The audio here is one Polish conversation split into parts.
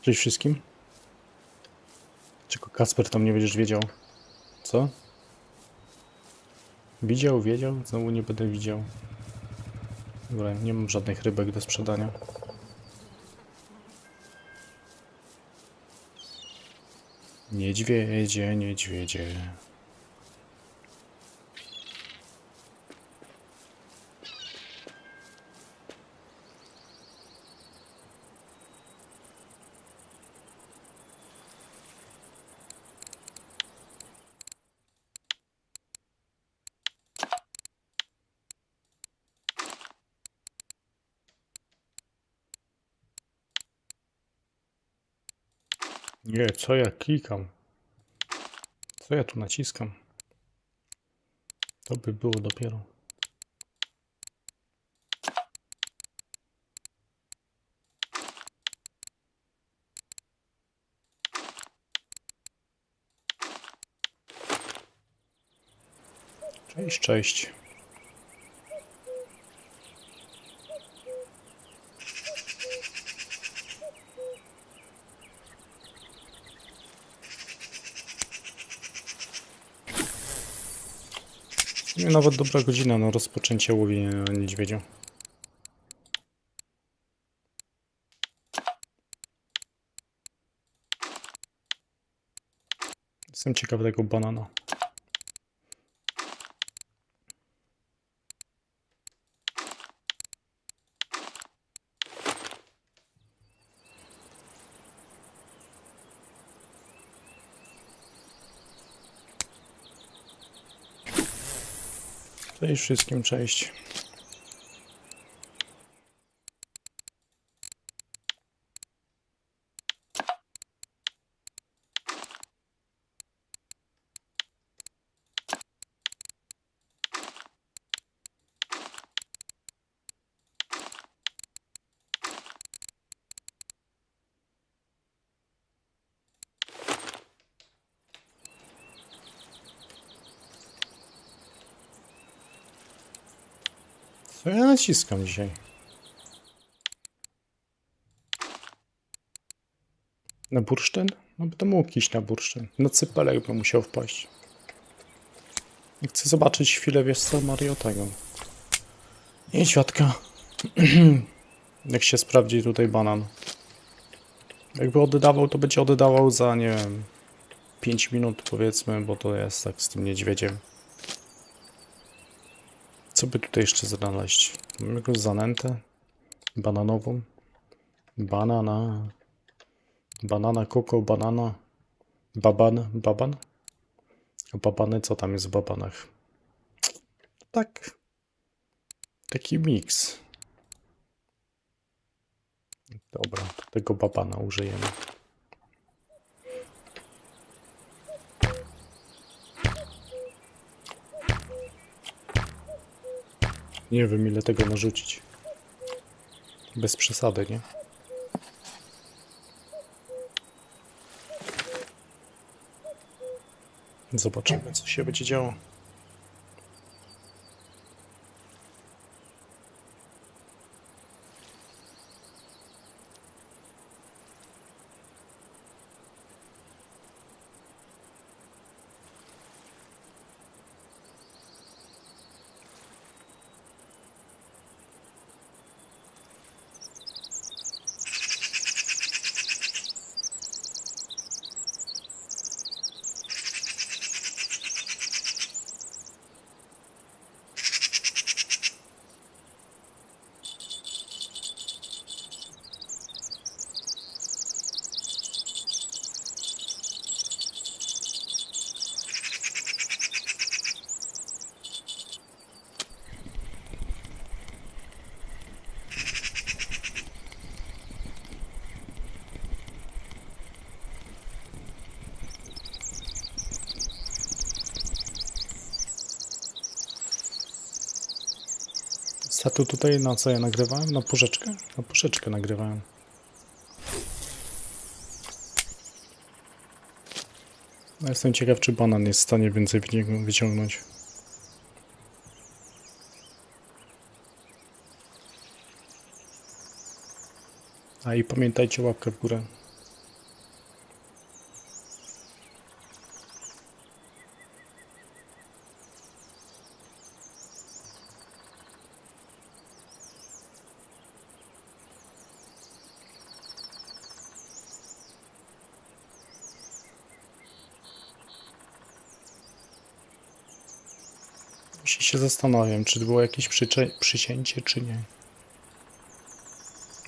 Cześć wszystkim. Czego Kasper tam nie będziesz wiedział? Co? Widział, wiedział? Znowu nie będę widział. Dobra, nie mam żadnych rybek do sprzedania. Niedźwiedzie, niedźwiedzie. Nie, co ja klikam? Co ja tu naciskam? To by było dopiero. Cześć, cześć. Nawet dobra godzina na rozpoczęcie łowienia na niedźwiedzia. Jestem ciekaw tego banana. Cześć wszystkim, cześć. Co ja naciskam dzisiaj? Na bursztyn? No by to mógł iść na bursztyn. Na cypelek by musiał wpaść. I chcę zobaczyć chwilę, wiesz co, Mario, tego. Niedźwiadka. Jak się sprawdzi tutaj banan. Jakby oddawał, to będzie oddawał za, nie wiem, 5 minut powiedzmy, bo to jest tak z tym niedźwiedziem. Co by tutaj jeszcze znaleźć? Mam jakąś zanętę bananową. Banana. Banana, koko, banana. Baban. A babany, co tam jest w babanach? Tak. Taki miks. Dobra, to tego babana użyjemy. Nie wiem, ile tego narzucić. Bez przesady, nie? Zobaczymy, co się będzie działo. Statu tutaj na co ja nagrywałem? Na puszeczkę? Na puszeczkę nagrywałem. No jestem ciekaw, czy banan jest w stanie więcej wyciągnąć. A i pamiętajcie, łapkę w górę. Właśnie się zastanawiam, czy to było jakieś przycięcie, czy nie.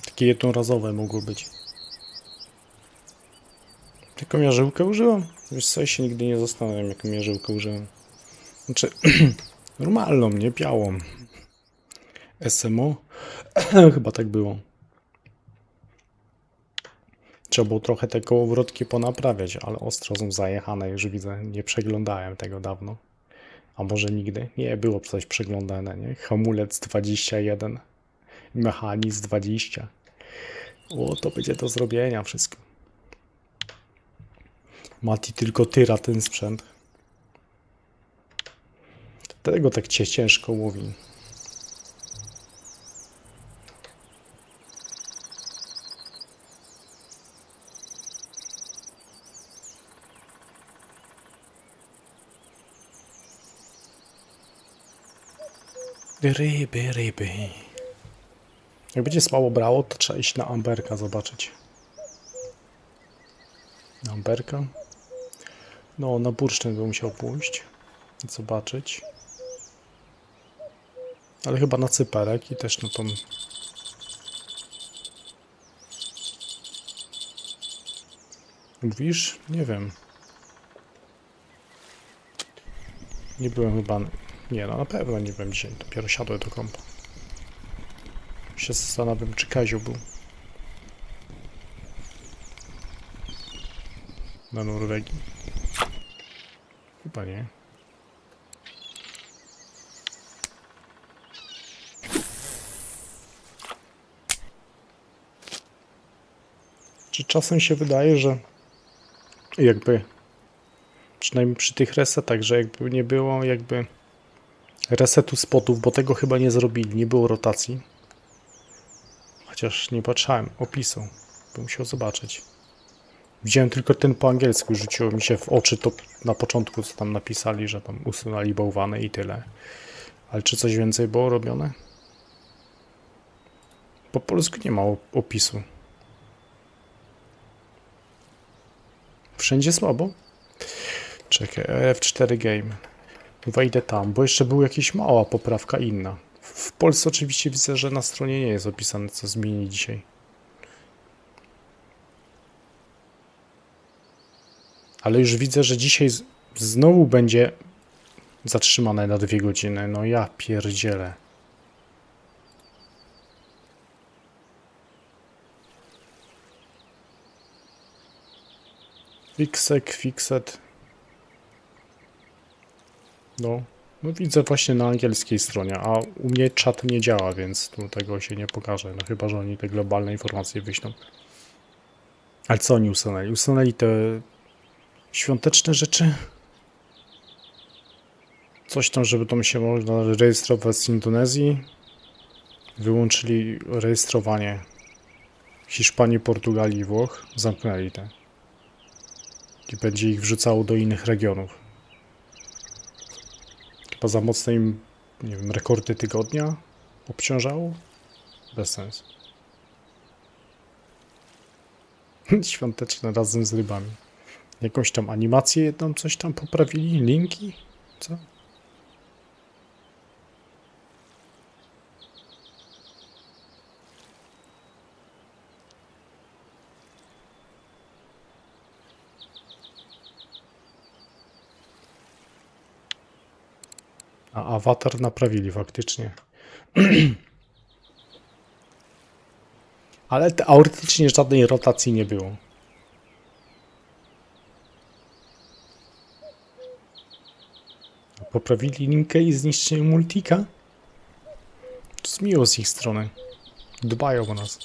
Takie jednorazowe mogło być. Tylko mierzyłkę użyłem? Wiesz co, ja się nigdy nie zastanawiam, jaką mierzyłkę użyłem. Znaczy, normalną, nie białą. SMO? Chyba tak było. Trzeba było trochę te kołowrotki ponaprawiać, ale ostro są zajechane, już widzę. Nie przeglądałem tego dawno. A może nigdy? Nie, było coś przeglądane, nie? Hamulec 21, mechanizm 20. O, to będzie do zrobienia wszystko. Mati tylko tyra ten sprzęt. Dlatego tak cię ciężko łowi. Ryby, ryby. Jak będzie słabo brało, to trzeba iść na Amberka zobaczyć. Na Amberka? No, na bursztyn bym musiał pójść. Zobaczyć. Ale chyba na cyperek i też na tą... Mówisz? Nie wiem. Nie byłem chyba... Nie, no na pewno nie byłem dzisiaj. Dopiero siadłem do kompa. Się zastanawiam, czy Kaziu był. Na Norwegii. Chyba nie. Czy czasem się wydaje, że jakby... Przynajmniej przy tych resetach, że jakby nie było jakby resetu spotów, bo tego chyba nie zrobili, nie było rotacji. Chociaż nie patrzałem opisu, bym musiał zobaczyć. Widziałem tylko ten po angielsku, rzuciło mi się w oczy to na początku, co tam napisali, że tam usunęli bałwany i tyle. Ale czy coś więcej było robione? Po polsku nie ma opisu. Wszędzie słabo? Czekaj, F4 Game. Wejdę tam, bo jeszcze była jakaś mała poprawka inna. W Polsce oczywiście widzę, że na stronie nie jest opisane, co zmieni dzisiaj. Ale już widzę, że dzisiaj znowu będzie zatrzymane na 2 godziny. No ja pierdzielę. Fixed. No widzę właśnie na angielskiej stronie, a u mnie czat nie działa, więc tu tego się nie pokaże. No chyba, że oni te globalne informacje wyślą. Ale co oni usunęli? Usunęli te świąteczne rzeczy? Coś tam, żeby tam się można rejestrować z Indonezji. Wyłączyli rejestrowanie Hiszpanii, Portugalii i Włoch. Zamknęli te. I będzie ich wrzucało do innych regionów. Chyba za mocno im, nie wiem, rekordy tygodnia obciążało? Bez sensu. Świąteczne razem z rybami. Jakąś tam animację jedną, coś tam poprawili? Linki? Co? A awatar naprawili faktycznie. Ale teoretycznie żadnej rotacji nie było. Poprawili linkę i zniszczyli multika? To jest miło z ich strony. Dbają o nas.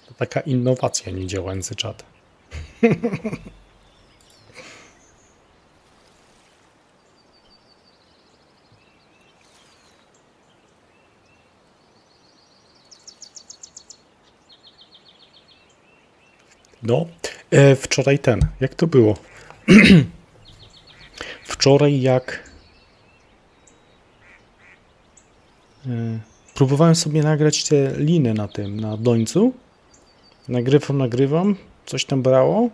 To taka innowacja, nie działający czat. No, wczoraj jak to było? Wczoraj próbowałem sobie nagrać te liny na dońcu. Nagrywam, coś tam brało.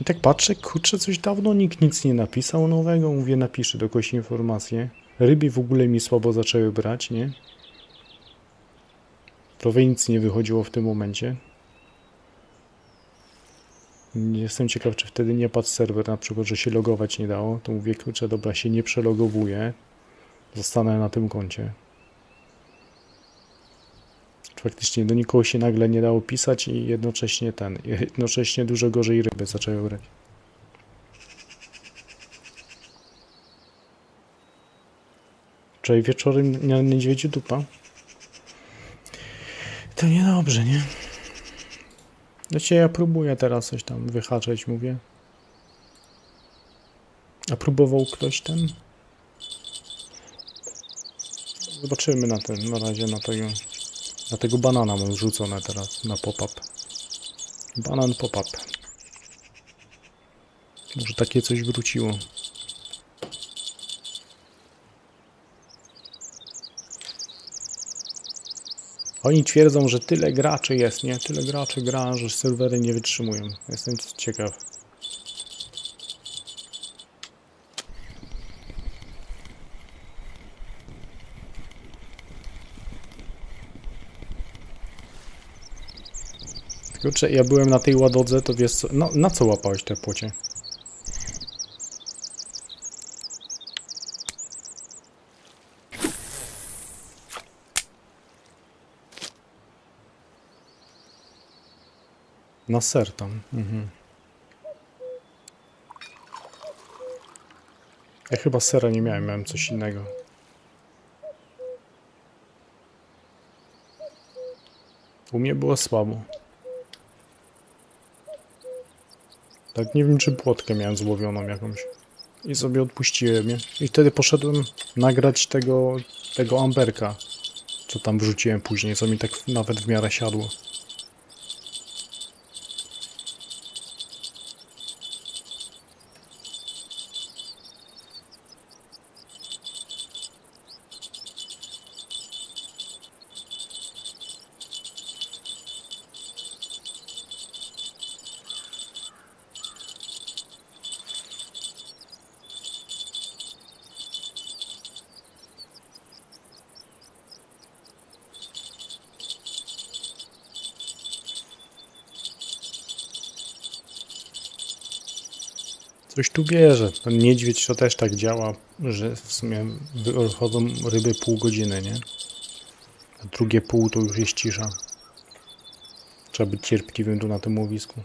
I tak patrzę, kurczę, coś dawno nikt nic nie napisał nowego. Mówię, napiszę do kogoś informację. Ryby w ogóle mi słabo zaczęły brać, nie? Prawie nic nie wychodziło w tym momencie. Jestem ciekaw, czy wtedy nie padł serwer, na przykład, że się logować nie dało. To mówię, kurczę, dobra, się nie przelogowuję. Zostanę na tym koncie. Faktycznie do nikogo się nagle nie dało pisać i jednocześnie dużo gorzej ryby zaczęły brać. Wczoraj wieczorem na niedźwiedzi dupa. To niedobrze, nie? Znaczy ja próbuję teraz coś tam wyhaczeć, mówię. A próbował ktoś ten? Zobaczymy na razie na tego banana mam rzucone teraz na pop-up. Banan pop-up. Może takie coś wróciło. Oni twierdzą, że tyle graczy jest, nie? Tyle graczy gra, że serwery nie wytrzymują. Jestem ciekaw. Kurczę, ja byłem na tej ładodze, to wiesz co... No, na co łapałeś te płocie? Na ser tam. Mhm. Ja chyba sera nie miałem coś innego. U mnie było słabo. Tak, nie wiem, czy płotkę miałem złowioną jakąś. I sobie odpuściłem je. I wtedy poszedłem nagrać tego amberka, co tam wrzuciłem później, co mi tak nawet w miarę siadło. Coś tu bierze. Ten niedźwiedź to też tak działa, że w sumie wychodzą ryby pół godziny, nie? A drugie pół to już jest cisza. Trzeba być cierpliwym tu na tym łowisku.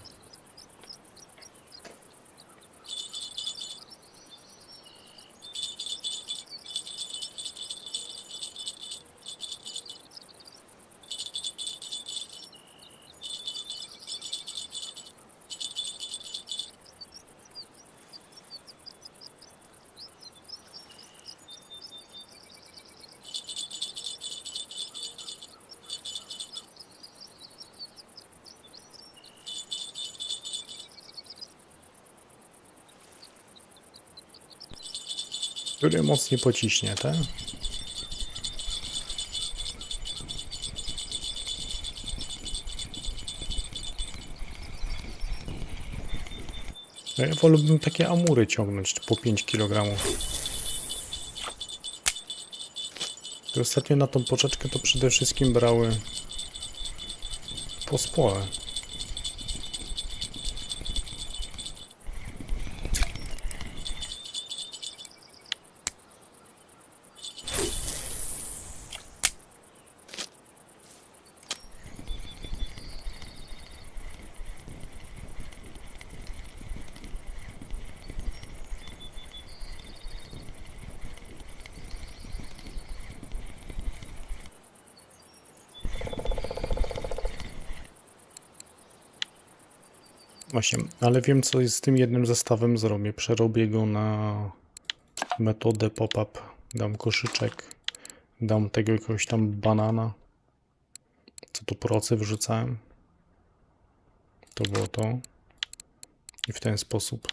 Który mocniej pociśnie, tak? No ja wolałbym takie amury ciągnąć po 5 kg. Ostatnio na tą poczeczkę to przede wszystkim brały pospole. Właśnie, ale wiem co z tym jednym zestawem zrobię. Przerobię go na metodę pop-up. Dam koszyczek, dam tego jakiegoś tam banana. Co tu procy wrzucałem. To było to. I w ten sposób.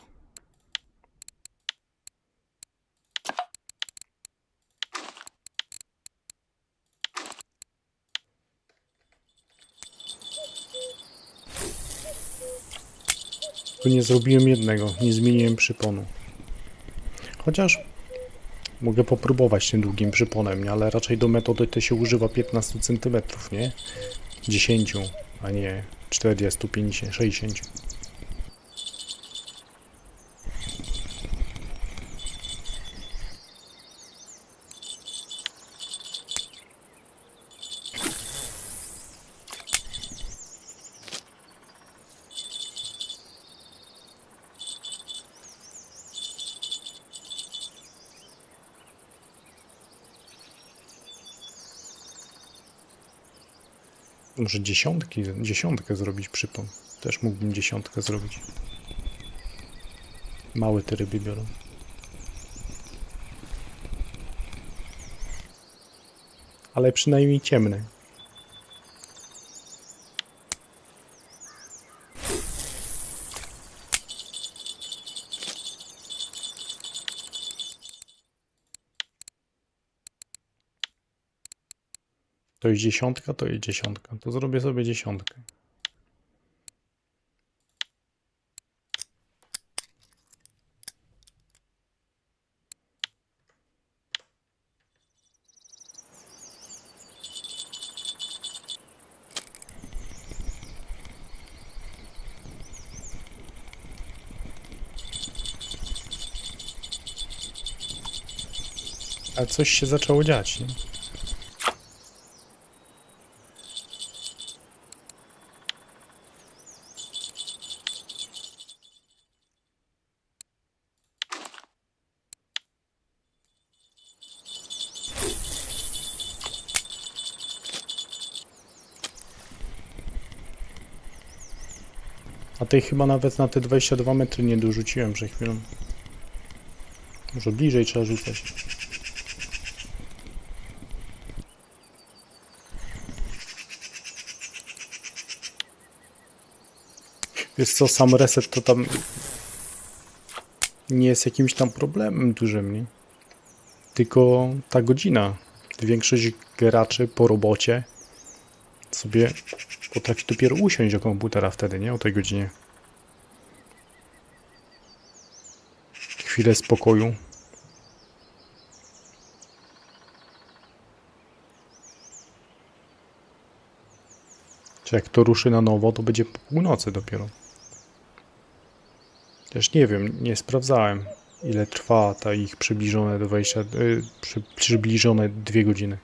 Tylko nie zrobiłem jednego, nie zmieniłem przyponu. Chociaż mogę popróbować tym długim przyponem, nie? Ale raczej do metody to się używa 15 cm, nie? 10, a nie 40, 50, 60. Może dziesiątkę zrobić przypon. Też mógłbym dziesiątkę zrobić. Małe te ryby biorą. Ale przynajmniej ciemne. To jest dziesiątka, to jest dziesiątka. To zrobię sobie dziesiątkę. Ale coś się zaczęło dziać, nie? A tej chyba nawet na te 22 metry nie dorzuciłem przed chwilą. Może bliżej trzeba rzucać. Wiesz co, sam reset to tam nie jest jakimś tam problemem dużym, nie? Tylko ta godzina. Większość graczy po robocie sobie potrafi dopiero usiąść do komputera wtedy, nie? O tej godzinie. Chwilę spokoju. Czy jak to ruszy na nowo, to będzie po północy dopiero. Też nie wiem, nie sprawdzałem, ile trwa ta ich przybliżone do wejścia, przybliżone 2 godziny.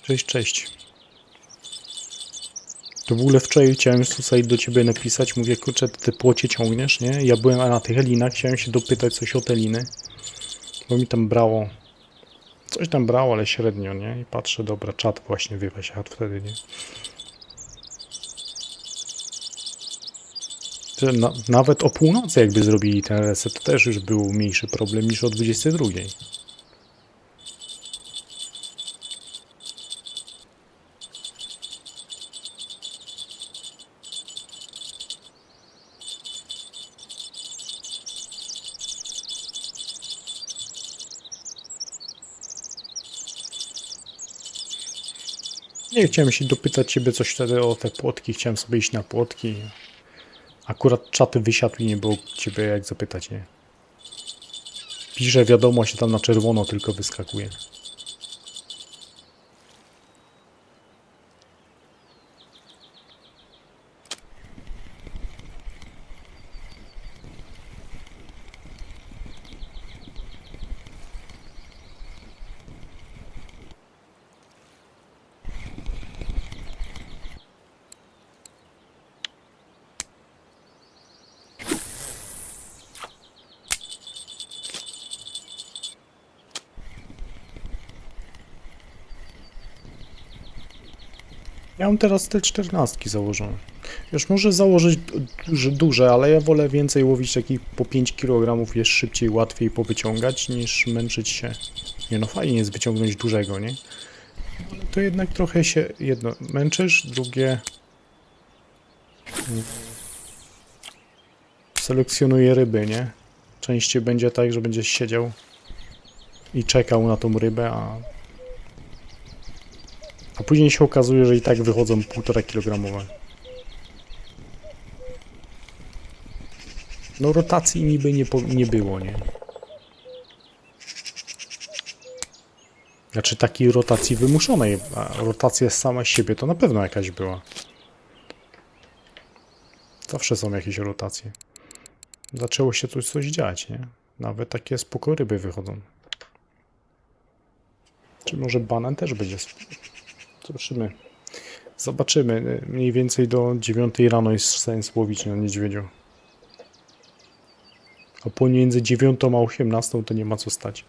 Cześć, cześć. To w ogóle wczoraj chciałem tutaj do ciebie napisać, mówię, kurczę, ty płocie ciągniesz, nie? Ja byłem na tych linach, chciałem się dopytać coś o te liny, bo mi tam brało, coś tam brało, ale średnio, nie? I patrzę, dobra, czat właśnie wysiadł wtedy, nie? Nawet o północy jakby zrobili ten reset, to też już był mniejszy problem niż o 22. Nie, chciałem się dopytać ciebie coś wtedy o te płotki, chciałem sobie iść na płotki. Akurat czaty wysiadł i nie było ciebie jak zapytać, nie? Pisze wiadomość, tam na czerwono tylko wyskakuje. Ja mam teraz te 14 założone. Już może założyć duże, ale ja wolę więcej łowić takich po 5 kg, jest szybciej, łatwiej powyciągać, niż męczyć się. Nie no, fajnie jest wyciągnąć dużego, nie? Ale to jednak trochę się, jedno, męczysz, drugie... selekcjonuje ryby, nie? Częściej będzie tak, że będziesz siedział i czekał na tą rybę, a później się okazuje, że i tak wychodzą 1,5 kilogramowe. No rotacji niby nie było, nie? Znaczy takiej rotacji wymuszonej, a rotacja sama z siebie to na pewno jakaś była. Zawsze są jakieś rotacje. Zaczęło się tu coś dziać, nie? Nawet takie spoko ryby wychodzą. Czy może banan też będzie? Zobaczymy. Zobaczymy. Mniej więcej do 9 rano jest sens łowić na niedźwiedziu. A pomiędzy 9 a 18 to nie ma co stać.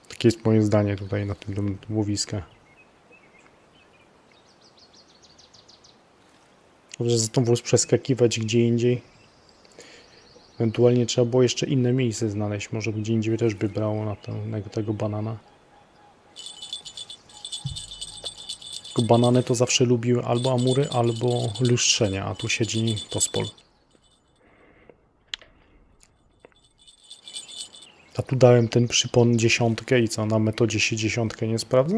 Takie jest moje zdanie tutaj na tym łowisku. Dobrze, znowu przeskakiwać gdzie indziej. Ewentualnie trzeba było jeszcze inne miejsce znaleźć. Może gdzie indziej też by brało na tego banana. Tylko banany to zawsze lubiły albo amury, albo lustrzenia, a tu siedzi tospol. A tu dałem ten przypon 10 i co, na metodzie się 10 nie sprawdza?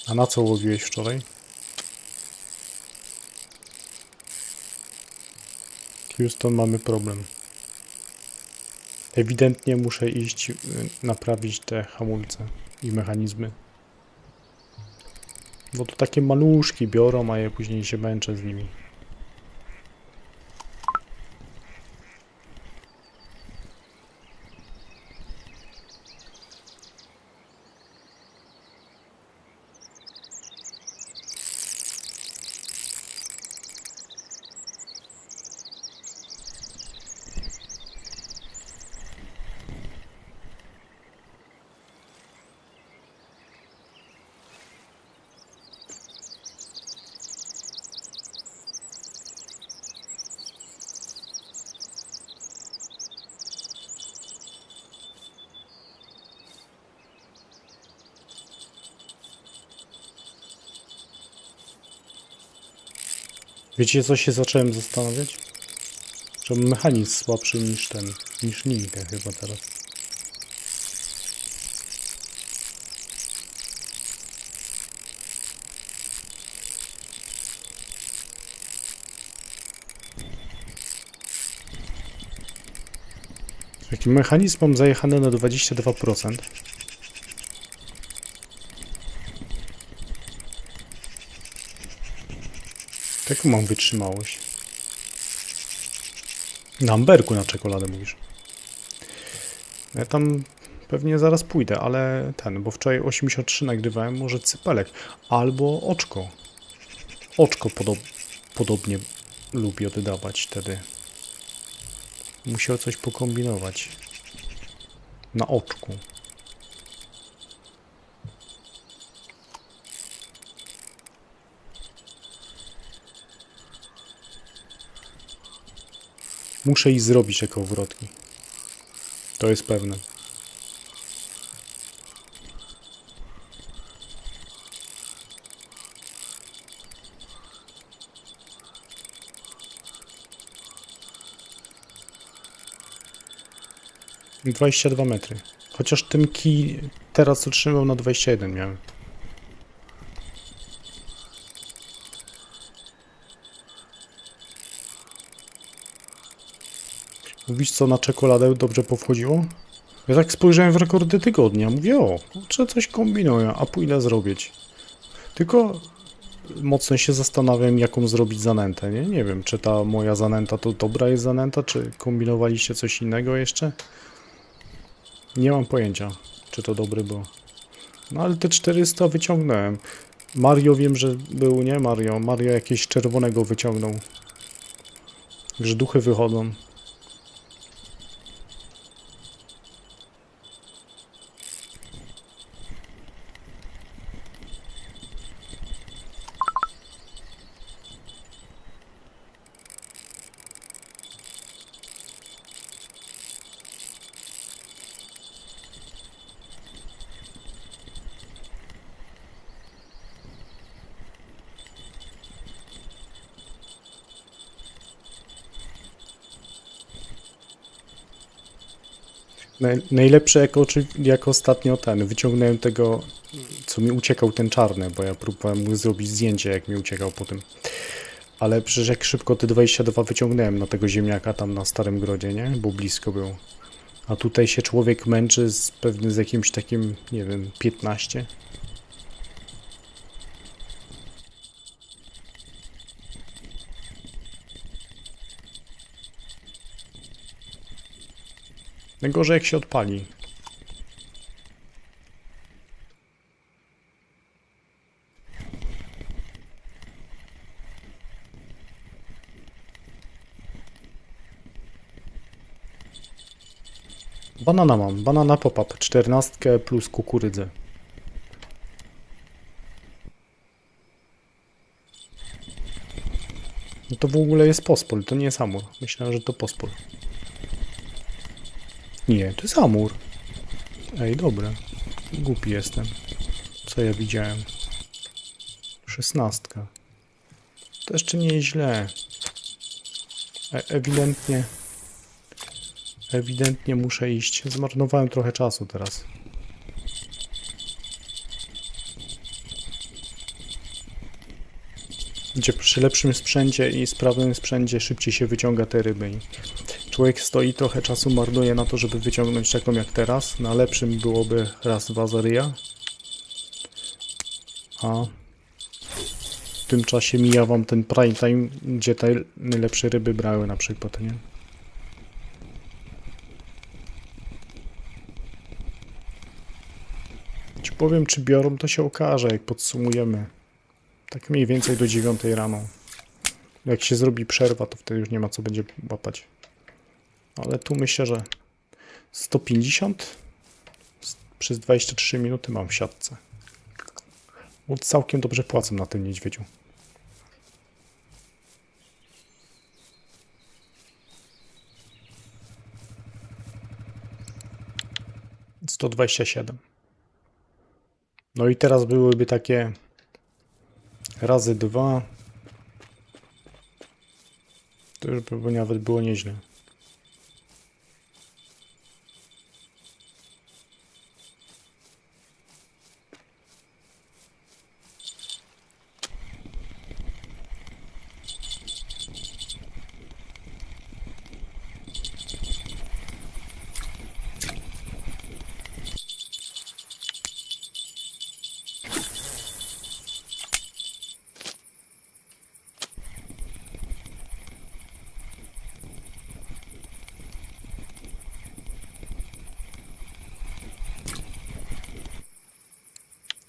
A na co łowiłeś wczoraj? Houston, mamy problem. Ewidentnie muszę iść naprawić te hamulce i mechanizmy. Bo to takie maluszki biorą, a ja później się męczę z nimi. Wiecie, co się zacząłem zastanawiać? Że mechanizm słabszy niż linkę chyba teraz. Jaki mechanizm mam zajechany na 22%. Taką mam wytrzymałość. Na amberku na czekoladę mówisz. Ja tam pewnie zaraz pójdę, ale bo wczoraj 83 nagrywałem, może cypelek albo oczko. Oczko podobnie lubi oddawać wtedy. Musiał coś pokombinować. Na oczku. Muszę i zrobić jako wrotki. To jest pewne. I 22 metry. Chociaż ten kij teraz otrzymał na 21 miałem. Mówisz, co na czekoladę dobrze powchodziło? Ja tak spojrzałem w rekordy tygodnia. Mówię, o, czy coś kombinuję, a pójdę zrobić. Tylko mocno się zastanawiam, jaką zrobić zanętę, nie? Nie wiem, czy ta moja zanęta to dobra jest zanęta, czy kombinowaliście coś innego jeszcze? Nie mam pojęcia, czy to dobre było. No ale te 400 wyciągnąłem. Mario wiem, że był, nie? Mario jakieś czerwonego wyciągnął. Że duchy wychodzą. Najlepsze jak ostatnio wyciągnąłem tego, co mi uciekał, ten czarny, bo ja próbowałem mu zrobić zdjęcie, jak mi uciekał po tym. Ale przecież jak szybko te 22 wyciągnąłem na tego ziemniaka tam na Starym Grodzie, nie? Bo blisko był. A tutaj się człowiek męczy z jakimś takim, nie wiem, 15. Najgorzej jak się odpali. Banana mam, banana pop-up, 14 plus kukurydzę. No to w ogóle jest pospól, to nie jest amur. Myślałem, że to pospól. Nie, to jest amur. Ej, dobra. Głupi jestem. Co ja widziałem? 16. To jeszcze nie jest źle. Ewidentnie muszę iść. Zmarnowałem trochę czasu teraz. Gdzie przy lepszym sprzęcie i sprawnym sprzęcie szybciej się wyciąga te ryby. Człowiek stoi, trochę czasu marnuje na to, żeby wyciągnąć taką jak teraz. Na lepszym byłoby raz, dwa za ryja. A w tym czasie mija wam ten prime time, gdzie te najlepsze ryby brały na przykład, nie? Ci powiem, czy biorą, to się okaże, jak podsumujemy. Tak mniej więcej do 9 rano. Jak się zrobi przerwa, to wtedy już nie ma co będzie łapać. Ale tu myślę, że 150 przez 23 minuty mam w siatce. Bo całkiem dobrze płacę na tym niedźwiedziu. 127. No i teraz byłyby takie razy 2. To już by nawet było nieźle.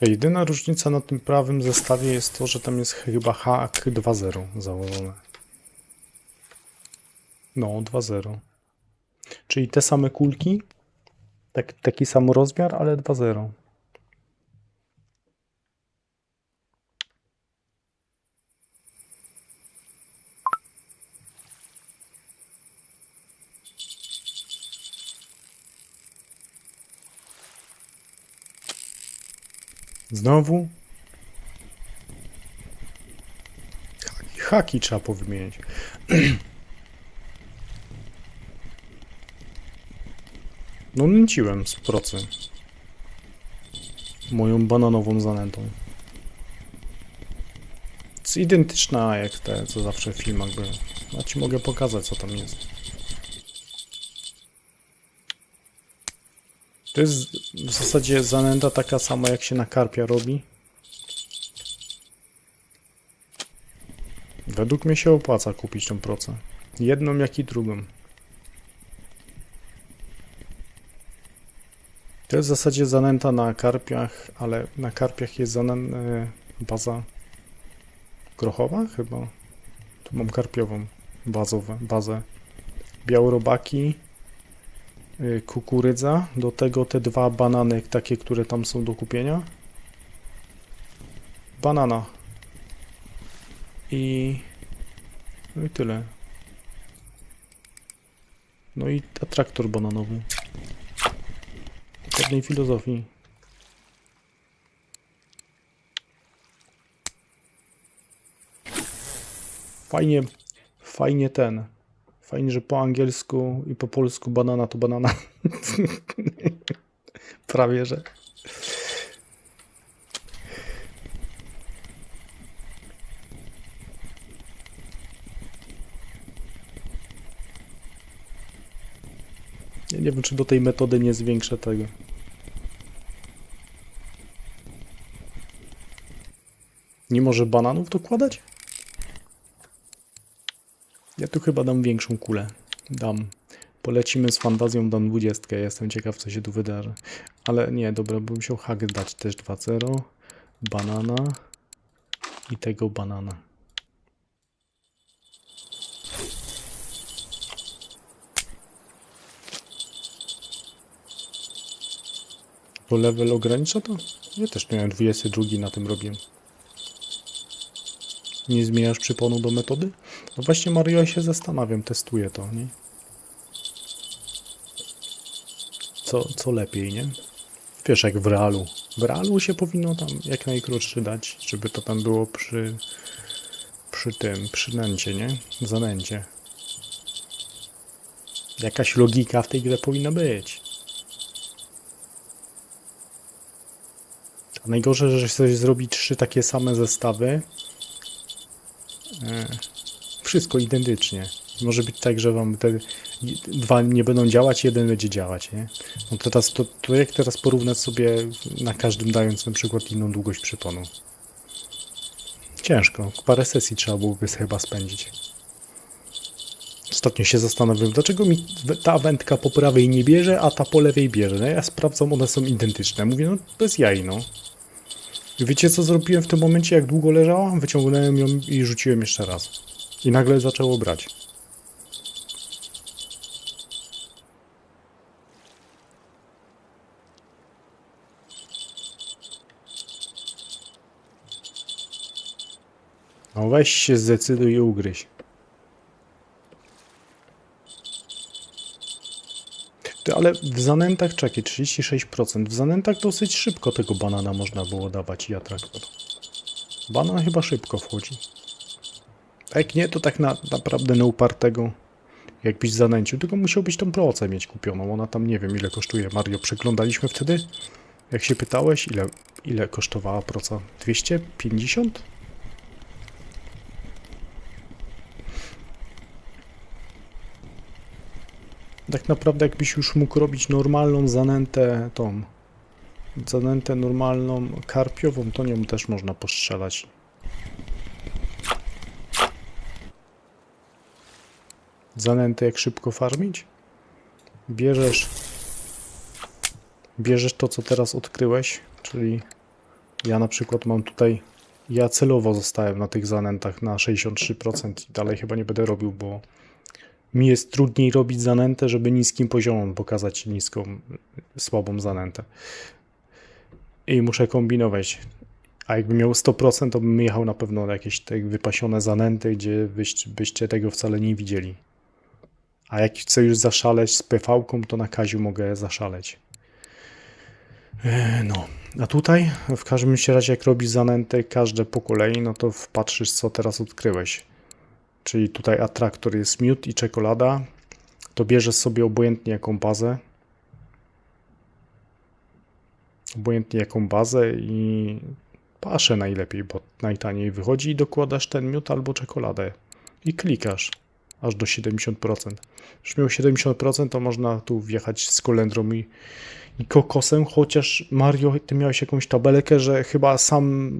Jedyna różnica na tym prawym zestawie jest to, że tam jest chyba HAK 2.0 założone. No, 2.0. Czyli te same kulki, taki sam rozmiar, ale 2.0. Znowu? Haki trzeba powymieniać. No nęciłem z procy. Moją bananową zanętą. Jest identyczna jak te, co zawsze w filmach były. Ja ci mogę pokazać, co tam jest. To jest w zasadzie zanęta taka sama, jak się na karpia robi. Według mnie się opłaca kupić tą procę. Jedną, jak i drugą. To jest w zasadzie zanęta na karpiach, ale na karpiach jest baza grochowa chyba. Tu mam karpiową bazę. Białorobaki, kukurydza, do tego te dwa banany takie, które tam są do kupienia. Banana. No i tyle. No i atraktor bananowy. Pewnej filozofii. Fajnie, że po angielsku i po polsku banana to banana. Prawie, że. Ja nie wiem, czy do tej metody nie zwiększę tego. Nie może bananów dokładać? Ja tu chyba dam większą kulę. Polecimy z fantazją, dam 20. Jestem ciekaw, co się tu wydarzy. Ale nie, dobra, bym musiał hak dać też 2-0. Banana. I tego banana. Bo level ogranicza to? Ja też miałem 22 na tym robię. Nie zmieniasz przyponu do metody? No właśnie, Mario, ja się zastanawiam, testuję to, nie? Co lepiej, nie? Wiesz, jak w realu. W realu się powinno tam jak najkrótszy dać, żeby to tam było przy nęcie, nie? Zanęcie. Jakaś logika w tej grze powinna być. A najgorsze, że ktoś zrobi 3 takie same zestawy. Wszystko identycznie. Może być tak, że wam te 2 nie będą działać, 1 będzie działać, nie? No teraz to jak teraz porównać sobie na każdym, dając na przykład inną długość przyponu? Ciężko. Parę sesji trzeba byłoby chyba spędzić. Ostatnio się zastanawiam, dlaczego mi ta wędka po prawej nie bierze, a ta po lewej bierze. No ja sprawdzam, one są identyczne. Mówię, no bez jaj, no. I wiecie, co zrobiłem w tym momencie, jak długo leżała? Wyciągnąłem ją i rzuciłem jeszcze raz. I nagle zaczęło brać. No weź się zdecyduj i ugryź. Ale w zanętach, czekaj, 36%. W zanętach dosyć szybko tego banana można było dawać i atraktor. Banan chyba szybko wchodzi. A jak nie, to tak naprawdę na upartego, jakbyś zanęcił, tylko musiałbyś tą procę mieć kupioną. Ona tam nie wiem ile kosztuje. Mario, przeglądaliśmy wtedy? Jak się pytałeś, ile kosztowała proca? 250? Tak naprawdę jakbyś już mógł robić normalną zanętę zanętę normalną karpiową, to nią też można postrzelać. Zanętę jak szybko farmić? Bierzesz to, co teraz odkryłeś, czyli ja na przykład mam tutaj, ja celowo zostałem na tych zanętach na 63% i dalej chyba nie będę robił, bo mi jest trudniej robić zanętę, żeby niskim poziomem pokazać niską, słabą zanętę. I muszę kombinować. A jakbym miał 100%, to bym jechał na pewno na jakieś te wypasione zanęty, gdzie byście tego wcale nie widzieli. A jak chcę już zaszaleć z PV-ką, to na Kaziu mogę zaszaleć. No, a tutaj w każdym razie jak robisz zanęty każde po kolei, no to wpatrzysz co teraz odkryłeś. Czyli tutaj atraktor jest miód i czekolada. To bierzesz sobie obojętnie jaką bazę. I paszę najlepiej, bo najtaniej wychodzi i dokładasz ten miód albo czekoladę. I klikasz aż do 70%. Już miał 70%, to można tu wjechać z kolendrą i kokosem, chociaż Mario, ty miałeś jakąś tabelkę, że chyba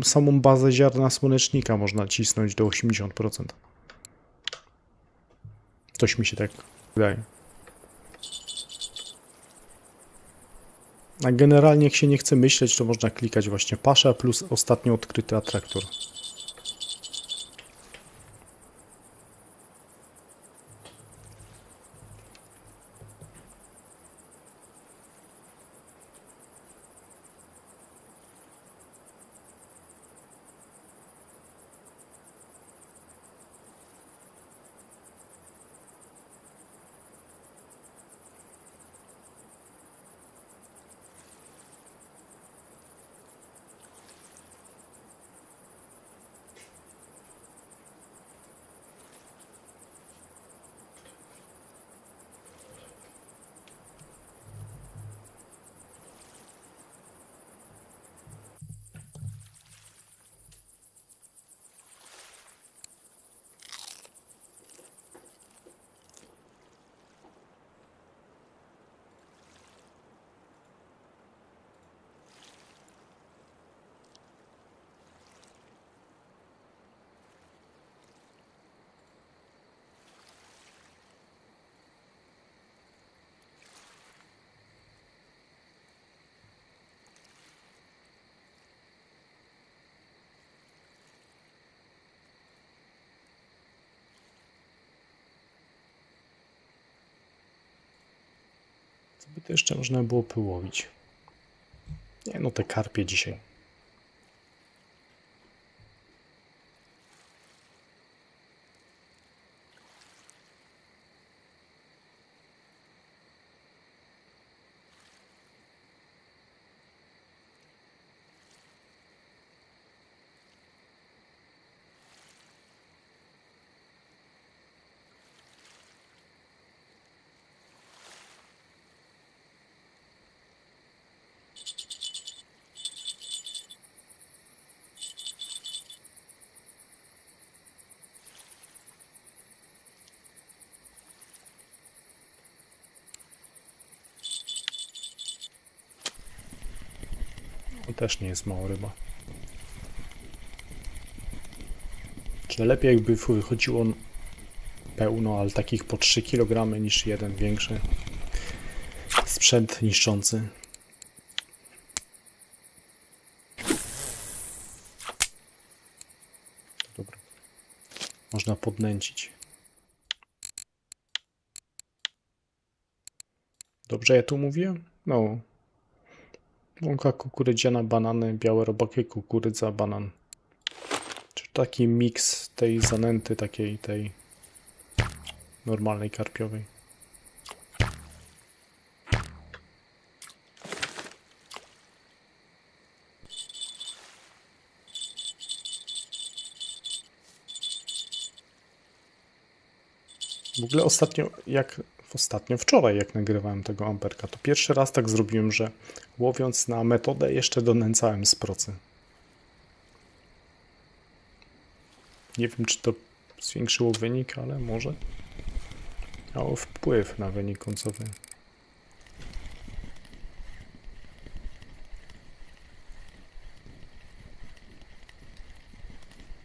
samą bazę ziarna słonecznika można cisnąć do 80%. Coś mi się tak wydaje. A generalnie jak się nie chce myśleć, to można klikać właśnie pasza plus ostatnio odkryty atraktor. Co by to jeszcze można było połowić? Nie no, te karpie dzisiaj. To też nie jest mała ryba. Czy lepiej jakby wychodziło pełno, ale takich po 3 kg niż jeden większy sprzęt niszczący. Dobra. Można podnęcić. Dobrze ja tu mówiłem? No. Mąka kukurydziana, banany, białe robaki, kukurydza, banan. Czy taki miks tej zanęty, takiej tej normalnej karpiowej. W ogóle wczoraj jak nagrywałem tego amperka, to pierwszy raz tak zrobiłem, że łowiąc na metodę jeszcze donęcałem z procy. Nie wiem, czy to zwiększyło wynik, ale może miało wpływ na wynik końcowy.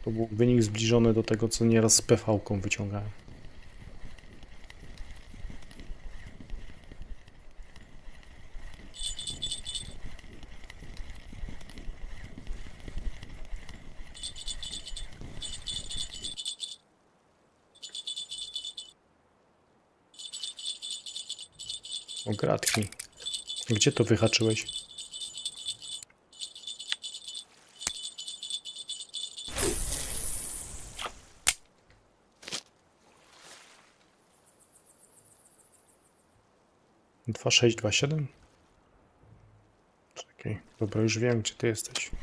To był wynik zbliżony do tego, co nieraz z PV-ką wyciągałem. O, gratki. Gdzie to wyhaczyłeś? Dwa, 6, 2, 7? Czekaj, dobra, już wiem, gdzie ty jesteś. -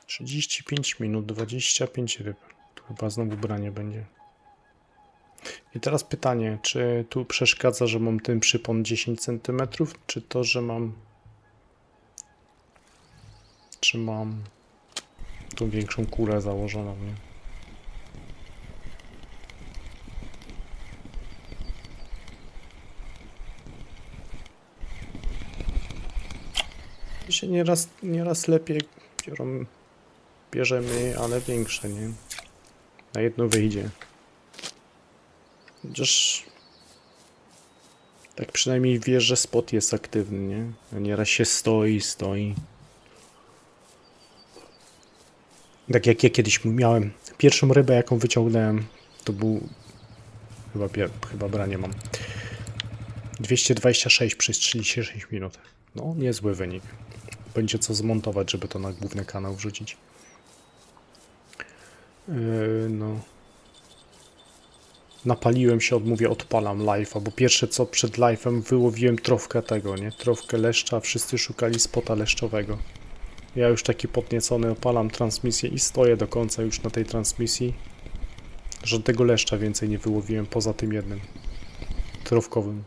35 minut, 25 ryb. Tu chyba znowu branie będzie. I teraz pytanie, czy tu przeszkadza, że mam ten przypon 10 cm, czy to, że mam... Czy mam tą większą kulę założoną, nie? To się nieraz lepiej bierzemy, ale większe, nie? Na jedno wyjdzie. Chociaż tak przynajmniej wiesz, że spot jest aktywny, nie? A nieraz się stoi. Tak jak ja kiedyś miałem. Pierwszą rybę, jaką wyciągnąłem, to był... Chyba branie mam. 226 przez 36 minut. No, niezły wynik. Będzie co zmontować, żeby to na główny kanał wrzucić. No. Napaliłem się, odpalam live'a, bo pierwsze co przed live'em wyłowiłem trofkę tego, nie? Trofkę leszcza, wszyscy szukali spota leszczowego. Ja już taki podniecony opalam transmisję i stoję do końca już na tej transmisji. Żadnego leszcza więcej nie wyłowiłem poza tym jednym. Trofkowym.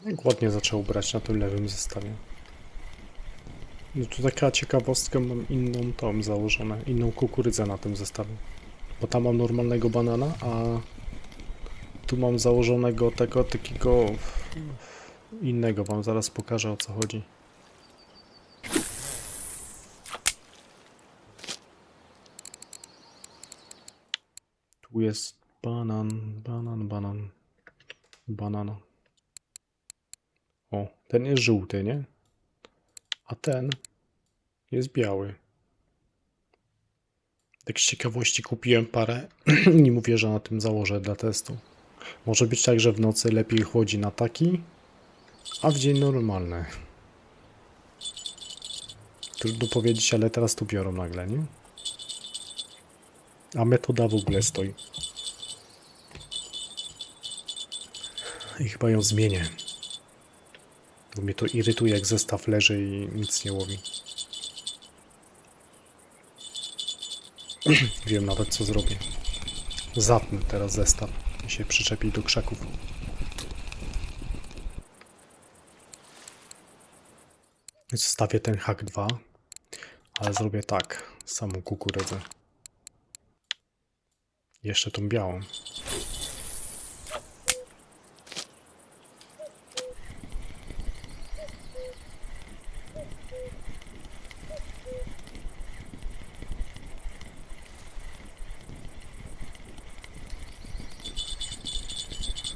Jak ładnie zaczął brać na tym lewym zestawie. No tu taka ciekawostka, mam inną tą założone, inną kukurydzę na tym zestawie. Bo tam mam normalnego banana, a tu mam założonego tego takiego innego. Wam zaraz pokażę, o co chodzi. Tu jest banana. O, ten jest żółty, nie? A ten jest biały. Tak z ciekawości kupiłem parę. Nie mówię, że na tym założę dla testu. Może być tak, że w nocy lepiej chłodzi na taki, a w dzień normalny. Trudno powiedzieć, ale teraz tu biorą nagle, nie? A metoda w ogóle stoi. I chyba ją zmienię. Bo mnie to irytuje, jak zestaw leży i nic nie łowi. Wiem nawet, co zrobię. Zatnę teraz zestaw i się przyczepi do krzaków. Zostawię ten hak 2, ale zrobię tak, samą kukurydzę. Jeszcze tą białą.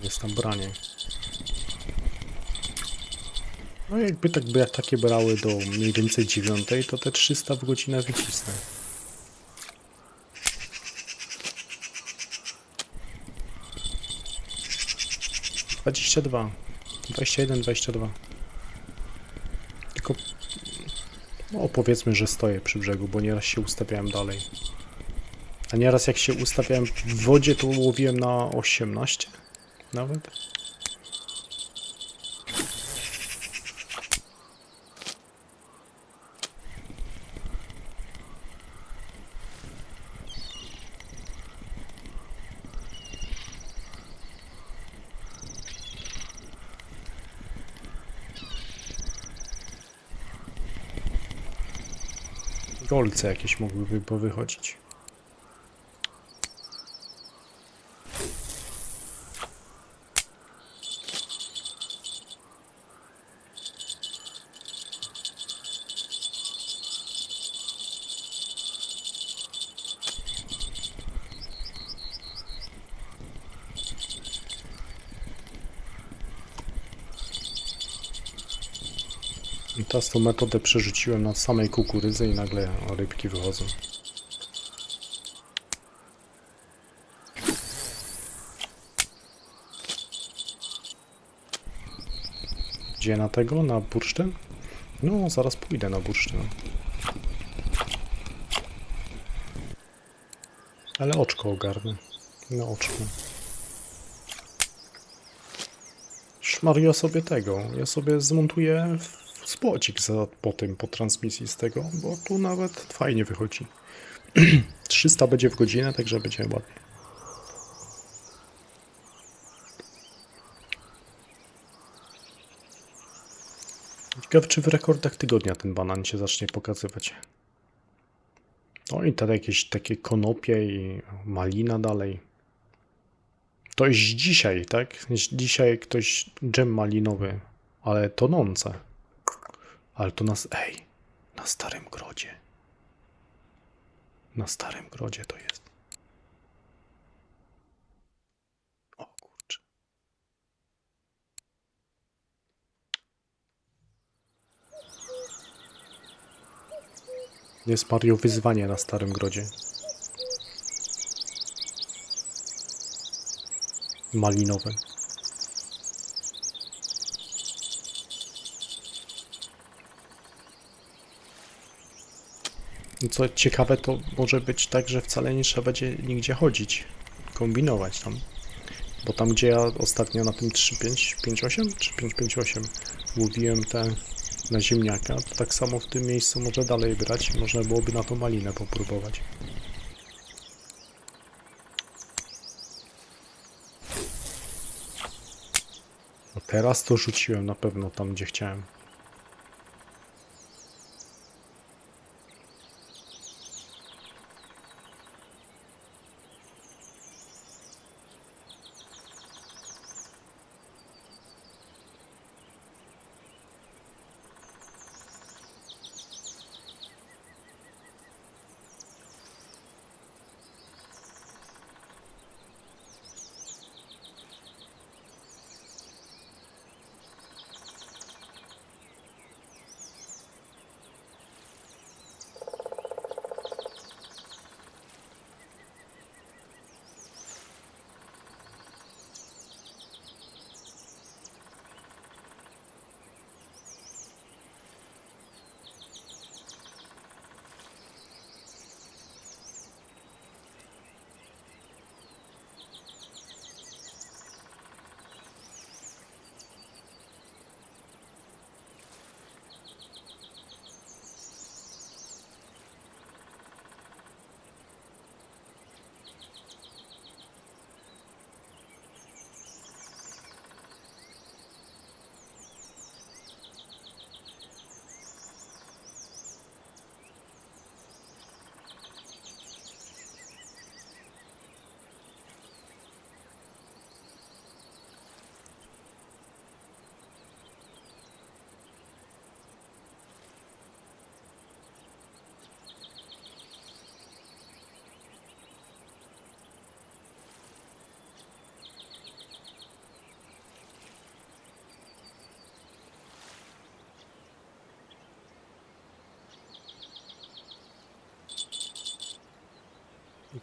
Jest tam branie. No jakby tak by jak takie brały do mniej więcej 9, to te 300 w godzinę wycisnę. 22, 21, 22. Tylko no powiedzmy, że stoję przy brzegu, bo nieraz się ustawiałem dalej. A nieraz jak się ustawiałem w wodzie, to łowiłem na 18 nawet. Golce jakieś mogłyby powychodzić. I teraz tą metodę przerzuciłem na samej kukurydzy i nagle rybki wychodzą. Gdzie na tego? Na bursztyn? No, zaraz pójdę na bursztyn. Ale oczko ogarnę. Na oczko. Szmario sobie tego. Ja sobie zmontuję spocik po transmisji z tego, bo tu nawet fajnie wychodzi. 300 będzie w godzinę, także będzie ładnie. Ciekawe, czy w rekordach tygodnia ten banan się zacznie pokazywać. No i tutaj jakieś takie konopie i malina dalej. To jest dzisiaj, tak? Dzisiaj ktoś dżem malinowy, ale tonące. Ale to nas... Ej, na Starym Grodzie. Na Starym Grodzie to jest. O kurczę. Jest Mario wyzwanie na Starym Grodzie. Malinowe. Co ciekawe, to może być tak, że wcale nie trzeba będzie nigdzie chodzić, kombinować tam. Bo tam, gdzie ja ostatnio na tym 3,558 czy 5,58 łowiłem te na ziemniaka, to tak samo w tym miejscu może dalej brać. Można byłoby na tą malinę popróbować. Teraz to rzuciłem na pewno tam, gdzie chciałem.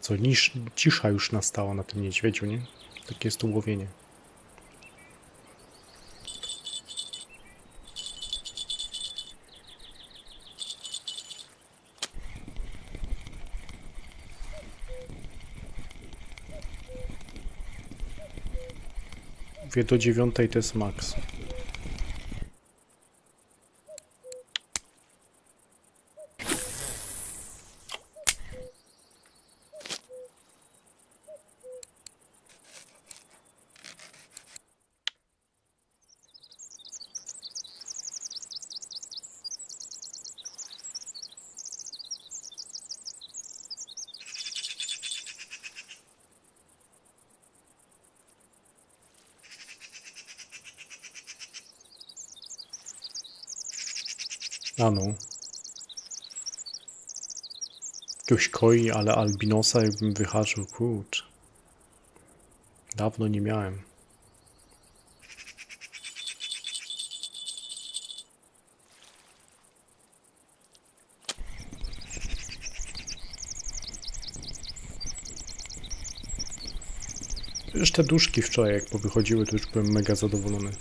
Co, cisza już nastała na tym niedźwiedziu, nie? Takie jest to łowienie. Wie do 9 to jest maks. A no. Jakiegoś koi, ale albinosa jakbym wyhaczył, kurcz. Dawno nie miałem. Już te duszki wczoraj jak powychodziły, to już byłem mega zadowolony.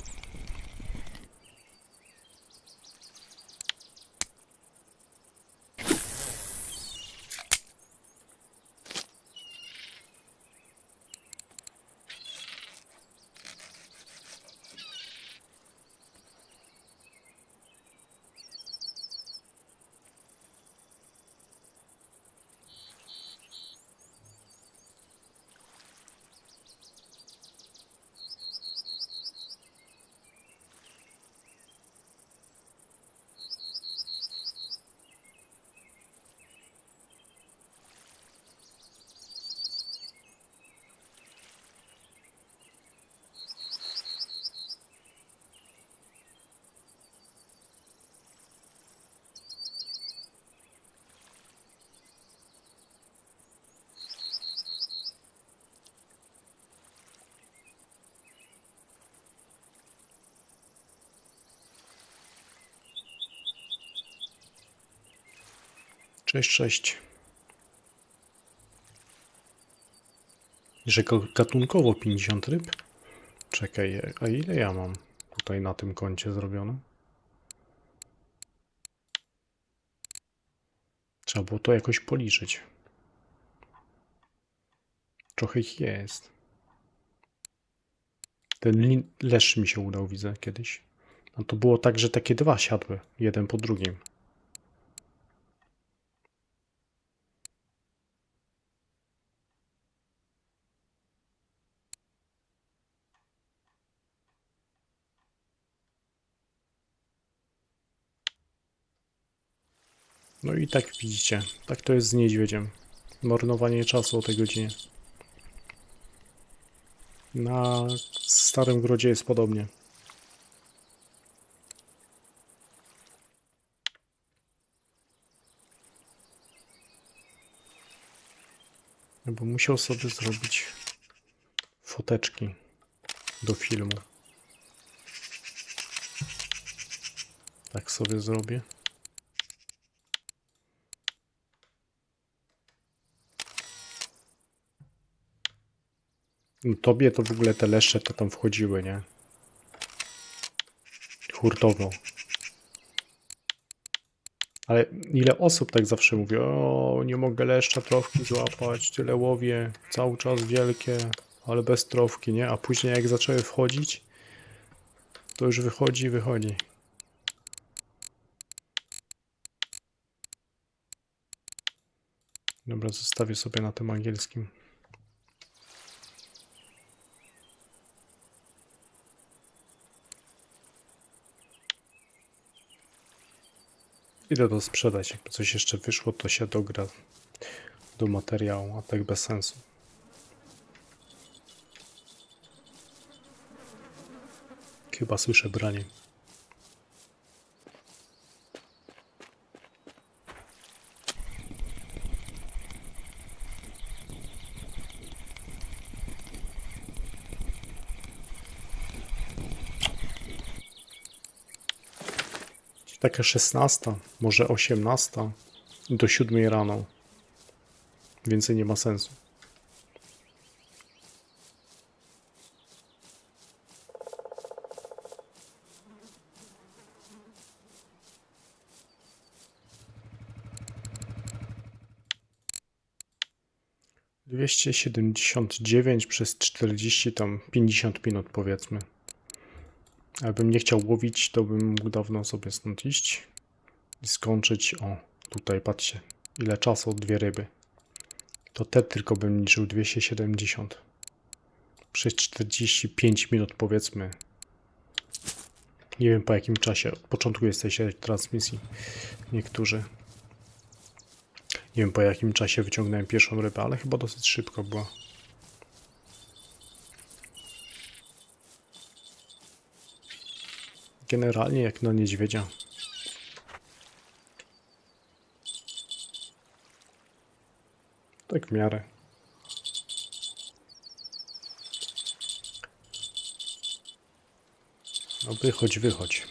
Cześć, cześć. Że gatunkowo 50 ryb? Czekaj, a ile ja mam tutaj na tym koncie zrobione? Trzeba było to jakoś policzyć. Trochę ich jest. Ten leszcz mi się udał, widzę, kiedyś. A to było tak, że takie dwa siadły, jeden po drugim. No i tak widzicie, tak to jest z niedźwiedziem. Marnowanie czasu o tej godzinie. Na Starym Grodzie jest podobnie. Bo musiał sobie zrobić foteczki do filmu. Tak sobie zrobię. No, tobie to w ogóle te leszcze to tam wchodziły, nie? Hurtowo. Ale ile osób tak zawsze mówi, o nie mogę leszcza trofki złapać, tyle łowię, cały czas wielkie, ale bez trofki, nie? A później jak zaczęły wchodzić, to już wychodzi. Dobra, zostawię sobie na tym angielskim. Idę to sprzedać. Jakby coś jeszcze wyszło, to się dogra do materiału, a tak bez sensu. Chyba słyszę branie. Taka 16, może 18 do 7 rano. Więcej nie ma sensu. Dwieście 79 przez 40, tam 50 minut powiedzmy. Jakbym nie chciał łowić, to bym mógł dawno sobie stąd iść i skończyć. O, tutaj patrzcie, ile czasu, 2 ryby. To te tylko bym liczył 270 przez 45 minut powiedzmy. Nie wiem po jakim czasie, od początku jesteście transmisji niektórzy. Nie wiem po jakim czasie wyciągnąłem pierwszą rybę, ale chyba dosyć szybko była. Generalnie jak na niedźwiedzia. Tak w miarę. No wychodź.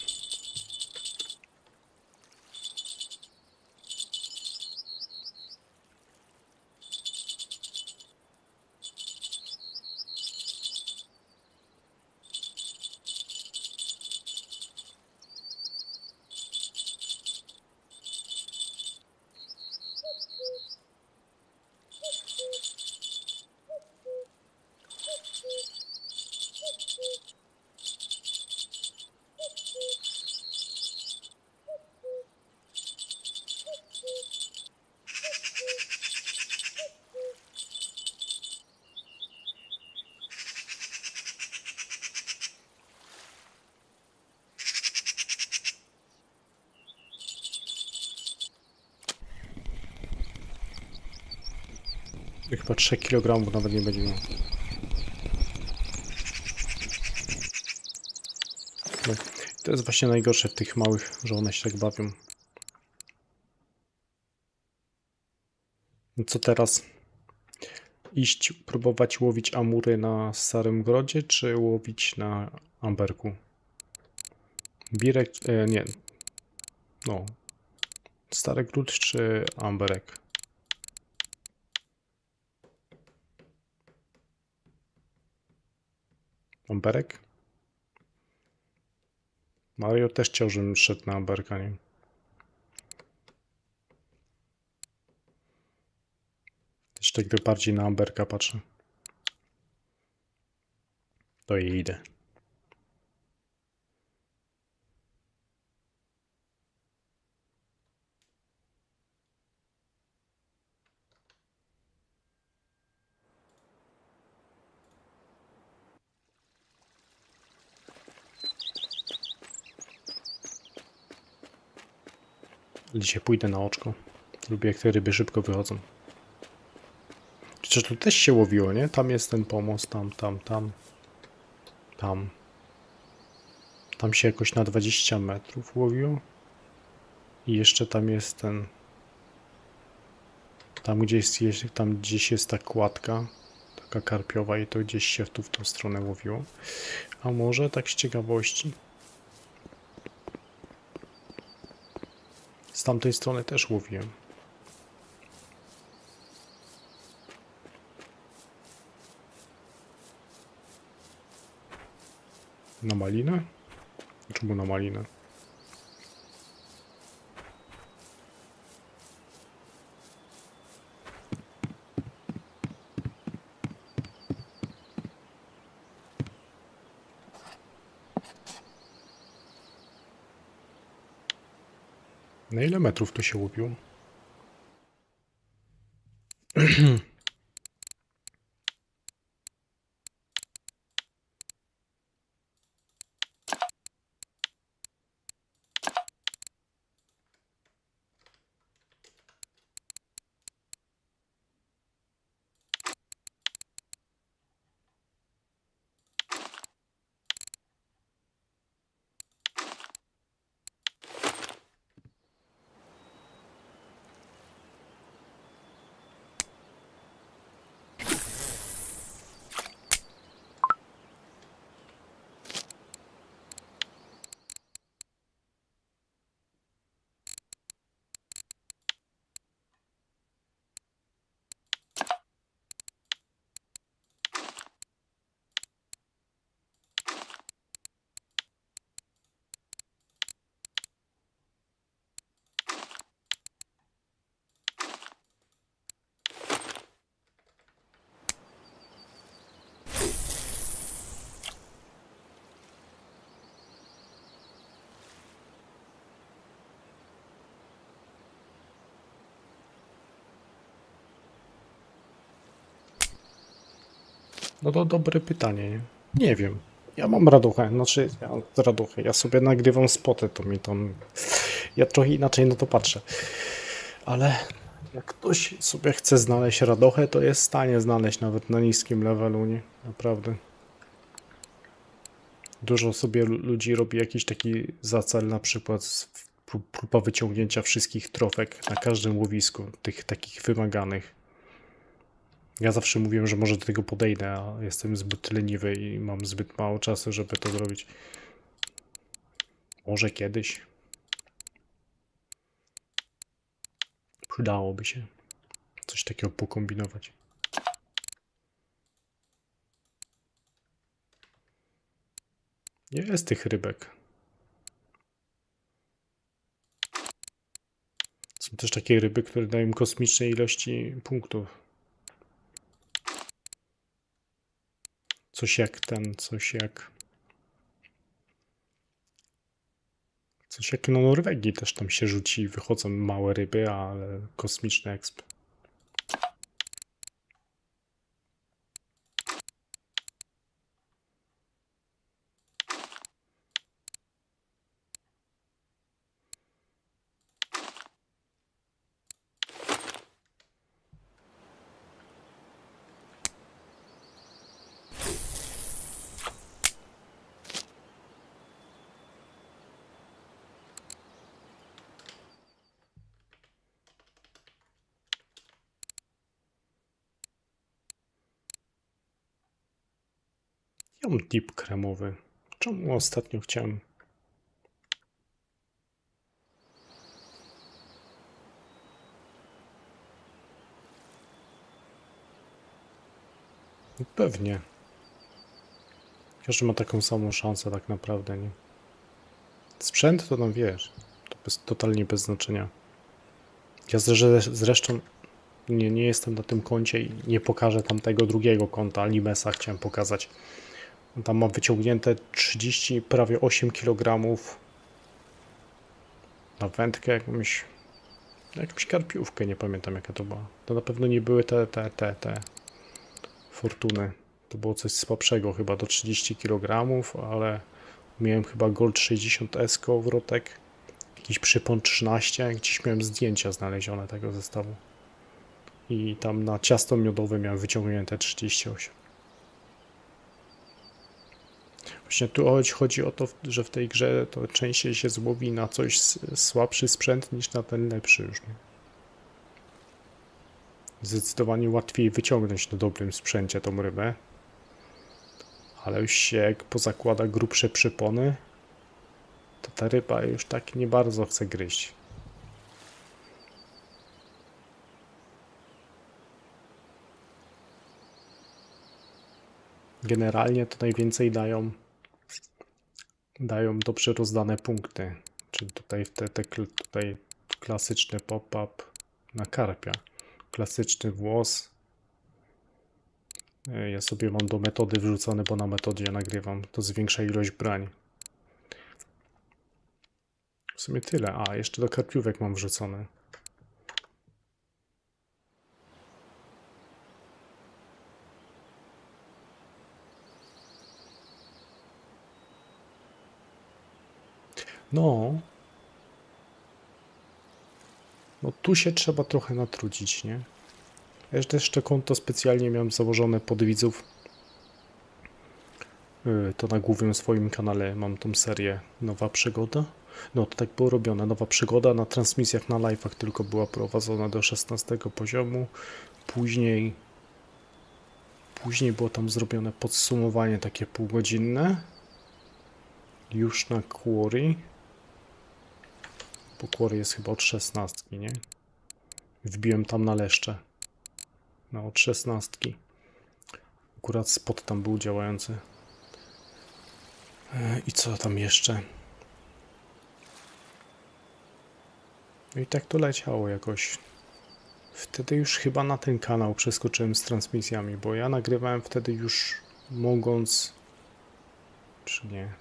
Chyba 3 kg nawet nie będzie miał. No, to jest właśnie najgorsze w tych małych, że one się tak bawią. Co teraz? Iść, próbować łowić amury na Starym Grodzie, czy łowić na Amberku? Birek, nie. No. Stary Gród czy Amberek? Amberek? Mario też chciał, żebym szedł na Amberka, nie? Też tak bardziej na Amberka patrzę. To i idę. Dzisiaj pójdę na oczko. Lubię, jak te ryby szybko wychodzą. Przecież tu też się łowiło, nie? Tam jest ten pomost, tam. Tam się jakoś na 20 metrów łowiło. I jeszcze tam jest ten... Tam gdzieś jest ta kładka, taka karpiowa i to gdzieś się tu w tą stronę łowiło. A może tak z ciekawości? Z tamtej strony też łowiłem. Na malinę? Czemu na malinę? Na ile metrów to się łowiło? No to dobre pytanie, nie? Nie wiem. Ja mam radochę, znaczy ja mam radochę. Ja sobie nagrywam spoty, to mi tam... Ja trochę inaczej na to patrzę. Ale jak ktoś sobie chce znaleźć radochę, to jest w stanie znaleźć nawet na niskim levelu, nie? Naprawdę. Dużo sobie ludzi robi jakiś taki zacel, na przykład próba wyciągnięcia wszystkich trofek na każdym łowisku, tych takich wymaganych. Ja zawsze mówiłem, że może do tego podejdę, a jestem zbyt leniwy i mam zbyt mało czasu, żeby to zrobić. Może kiedyś. Przydałoby się coś takiego pokombinować. Jest tych rybek. Są też takie ryby, które dają kosmiczne ilości punktów. Coś jak na Norwegii też tam się rzuci, wychodzą małe ryby, ale kosmiczny exp. Ja mam dip kremowy. Czemu ostatnio chciałem? Pewnie. Każdy ma taką samą szansę tak naprawdę, nie? Sprzęt to tam wiesz. To totalnie bez znaczenia. Ja zresztą nie jestem na tym koncie i nie pokażę tamtego drugiego konta. Limesa chciałem pokazać. Tam ma wyciągnięte 30, prawie 8 kg na wędkę jakąś karpiówkę, nie pamiętam jaka to była. To na pewno nie były te fortuny. To było coś słabszego, chyba do 30 kg, ale miałem chyba Gold 60 S kołowrotek, jakiś przypon 13, gdzieś miałem zdjęcia znalezione tego zestawu. I tam na ciasto miodowe miałem wyciągnięte 38. Właśnie tu chodzi o to, że w tej grze to częściej się złowi na coś słabszy sprzęt niż na ten lepszy już. Nie? Zdecydowanie łatwiej wyciągnąć na dobrym sprzęcie tą rybę. Ale już się jak pozakłada grubsze przypony, to ta ryba już tak nie bardzo chce gryźć. Generalnie to najwięcej dają dobrze rozdane punkty. Czyli tutaj tutaj klasyczny pop-up na karpia. Klasyczny włos. Ja sobie mam do metody wrzucony, bo na metodzie nagrywam. To zwiększa ilość brań. W sumie tyle. A, jeszcze do karpiówek mam wrzucone. No tu się trzeba trochę natrudzić, nie? Ja też jeszcze konto specjalnie miałem założone pod widzów. To na głównym swoim kanale mam tą serię Nowa Przygoda. No to tak było robione. Nowa Przygoda na transmisjach, na live'ach tylko była prowadzona do 16 poziomu. Później było tam zrobione podsumowanie takie półgodzinne. Już na Quarry. Bo Quarry jest chyba od 16, nie? Wbiłem tam na leszcze. No od 16. Akurat spot tam był działający. I co tam jeszcze? No i tak to leciało jakoś. Wtedy już chyba na ten kanał przeskoczyłem z transmisjami, bo ja nagrywałem wtedy już mogąc... Czy nie?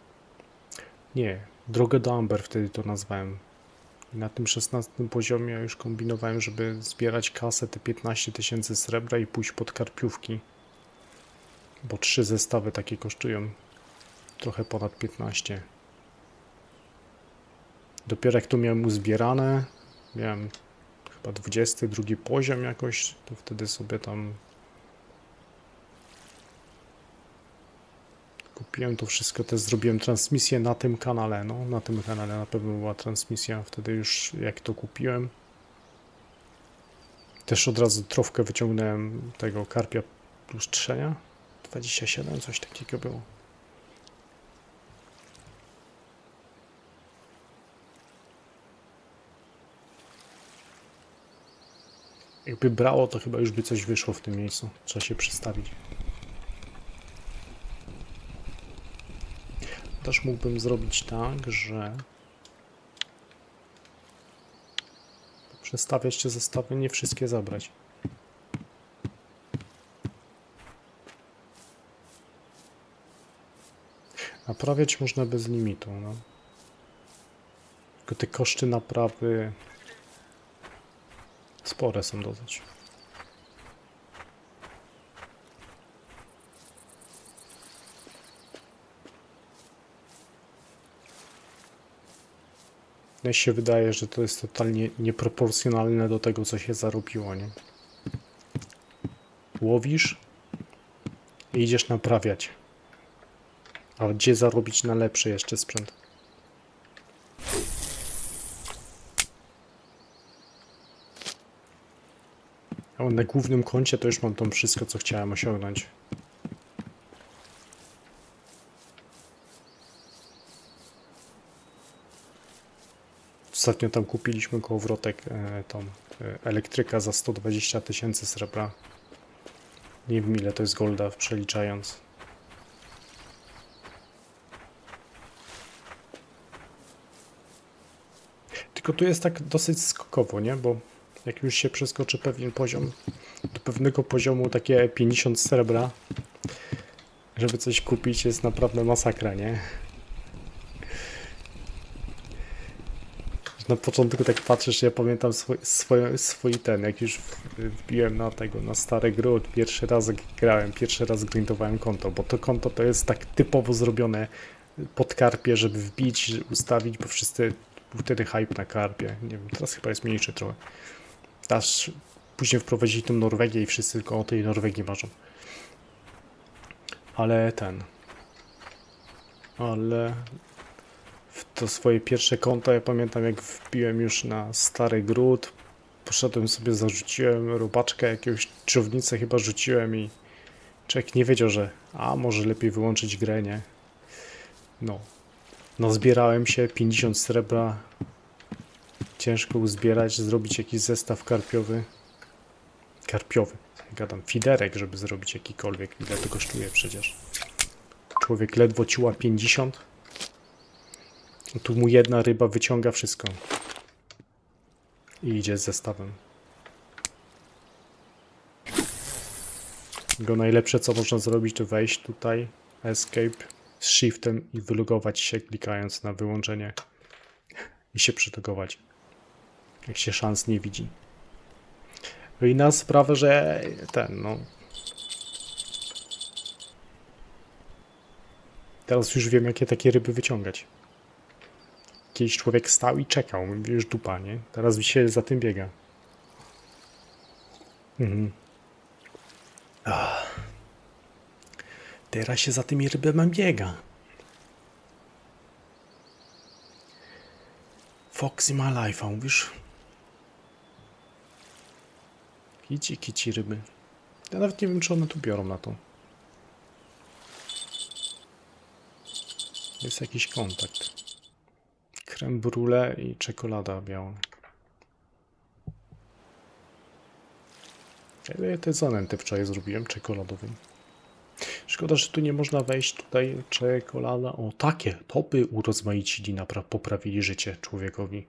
Nie, Drogę do Amber wtedy to nazwałem. I na tym 16 poziomie już kombinowałem, żeby zbierać kasę, te 15 000 srebra i pójść pod karpiówki. Bo 3 zestawy takie kosztują trochę ponad 15. Dopiero jak to miałem uzbierane, miałem chyba 22 poziom jakoś, to wtedy sobie tam kupiłem to wszystko, też zrobiłem transmisję na tym kanale, no na tym kanale na pewno była transmisja, wtedy już jak to kupiłem. Też od razu trofkę wyciągnąłem tego karpia lustrzenia, 27, coś takiego było. Jakby brało, to chyba już by coś wyszło w tym miejscu. Trzeba się przestawić. Też mógłbym zrobić tak, że przestawiać te zestawy, nie wszystkie zabrać. Naprawiać można bez limitu, no. Tylko te koszty naprawy spore są dosyć. Mnie się wydaje, że to jest totalnie nieproporcjonalne do tego, co się zarobiło, nie? Łowisz i idziesz naprawiać. A gdzie zarobić na lepszy jeszcze sprzęt? A na głównym koncie to już mam tam wszystko, co chciałem osiągnąć. Ostatnio tam kupiliśmy kołowrotek, tą elektryka za 120 000 srebra. Nie wiem ile to jest golda przeliczając. Tylko tu jest tak dosyć skokowo, nie? Bo jak już się przeskoczy pewien poziom, do pewnego poziomu takie 50 srebra, żeby coś kupić, jest naprawdę masakra, nie? Na początku tak patrzysz, ja pamiętam swój ten, jak już wbiłem na stare gry, pierwszy raz grałem, pierwszy raz grindowałem konto, bo to konto to jest tak typowo zrobione pod karpie, żeby wbić, ustawić, bo wszyscy Był wtedy hype na karpie. Nie wiem, teraz chyba jest mniejszy trochę. Teraz później wprowadzili tą Norwegię i wszyscy tylko o tej Norwegii marzą. Ale w to swoje pierwsze konto, ja pamiętam jak wbiłem już na stary gród, poszedłem sobie, zarzuciłem robaczkę, jakiegoś czownicę chyba rzuciłem i człowiek nie wiedział, że może lepiej wyłączyć grę, nie? No zbierałem się, 50 srebra, ciężko uzbierać, zrobić jakiś zestaw karpiowy, gadam, fiderek, żeby zrobić jakikolwiek, ile to kosztuje przecież. Człowiek ledwo ciła 50, tu mu jedna ryba wyciąga wszystko i idzie z zestawem. Najlepsze co można zrobić, to wejść tutaj, escape z shiftem i wylogować się, klikając na wyłączenie i się przylogować, jak się szans nie widzi. No i na sprawę, że teraz już wiem, jakie takie ryby wyciągać. Kiedyś człowiek stał i czekał, mówi, już dupa, nie? Teraz się za tym biega. Teraz się za tymi rybami biega. Fox in my life, a mówisz? Kici ryby. Ja nawet nie wiem, czy one tu biorą na to. Jest jakiś kontakt. Creme brulee i czekolada biała. Ja te zanęty wczoraj zrobiłem czekoladowym. Szkoda, że tu nie można wejść. Tutaj czekolada. O, takie. To by urozmaicili, poprawili życie człowiekowi.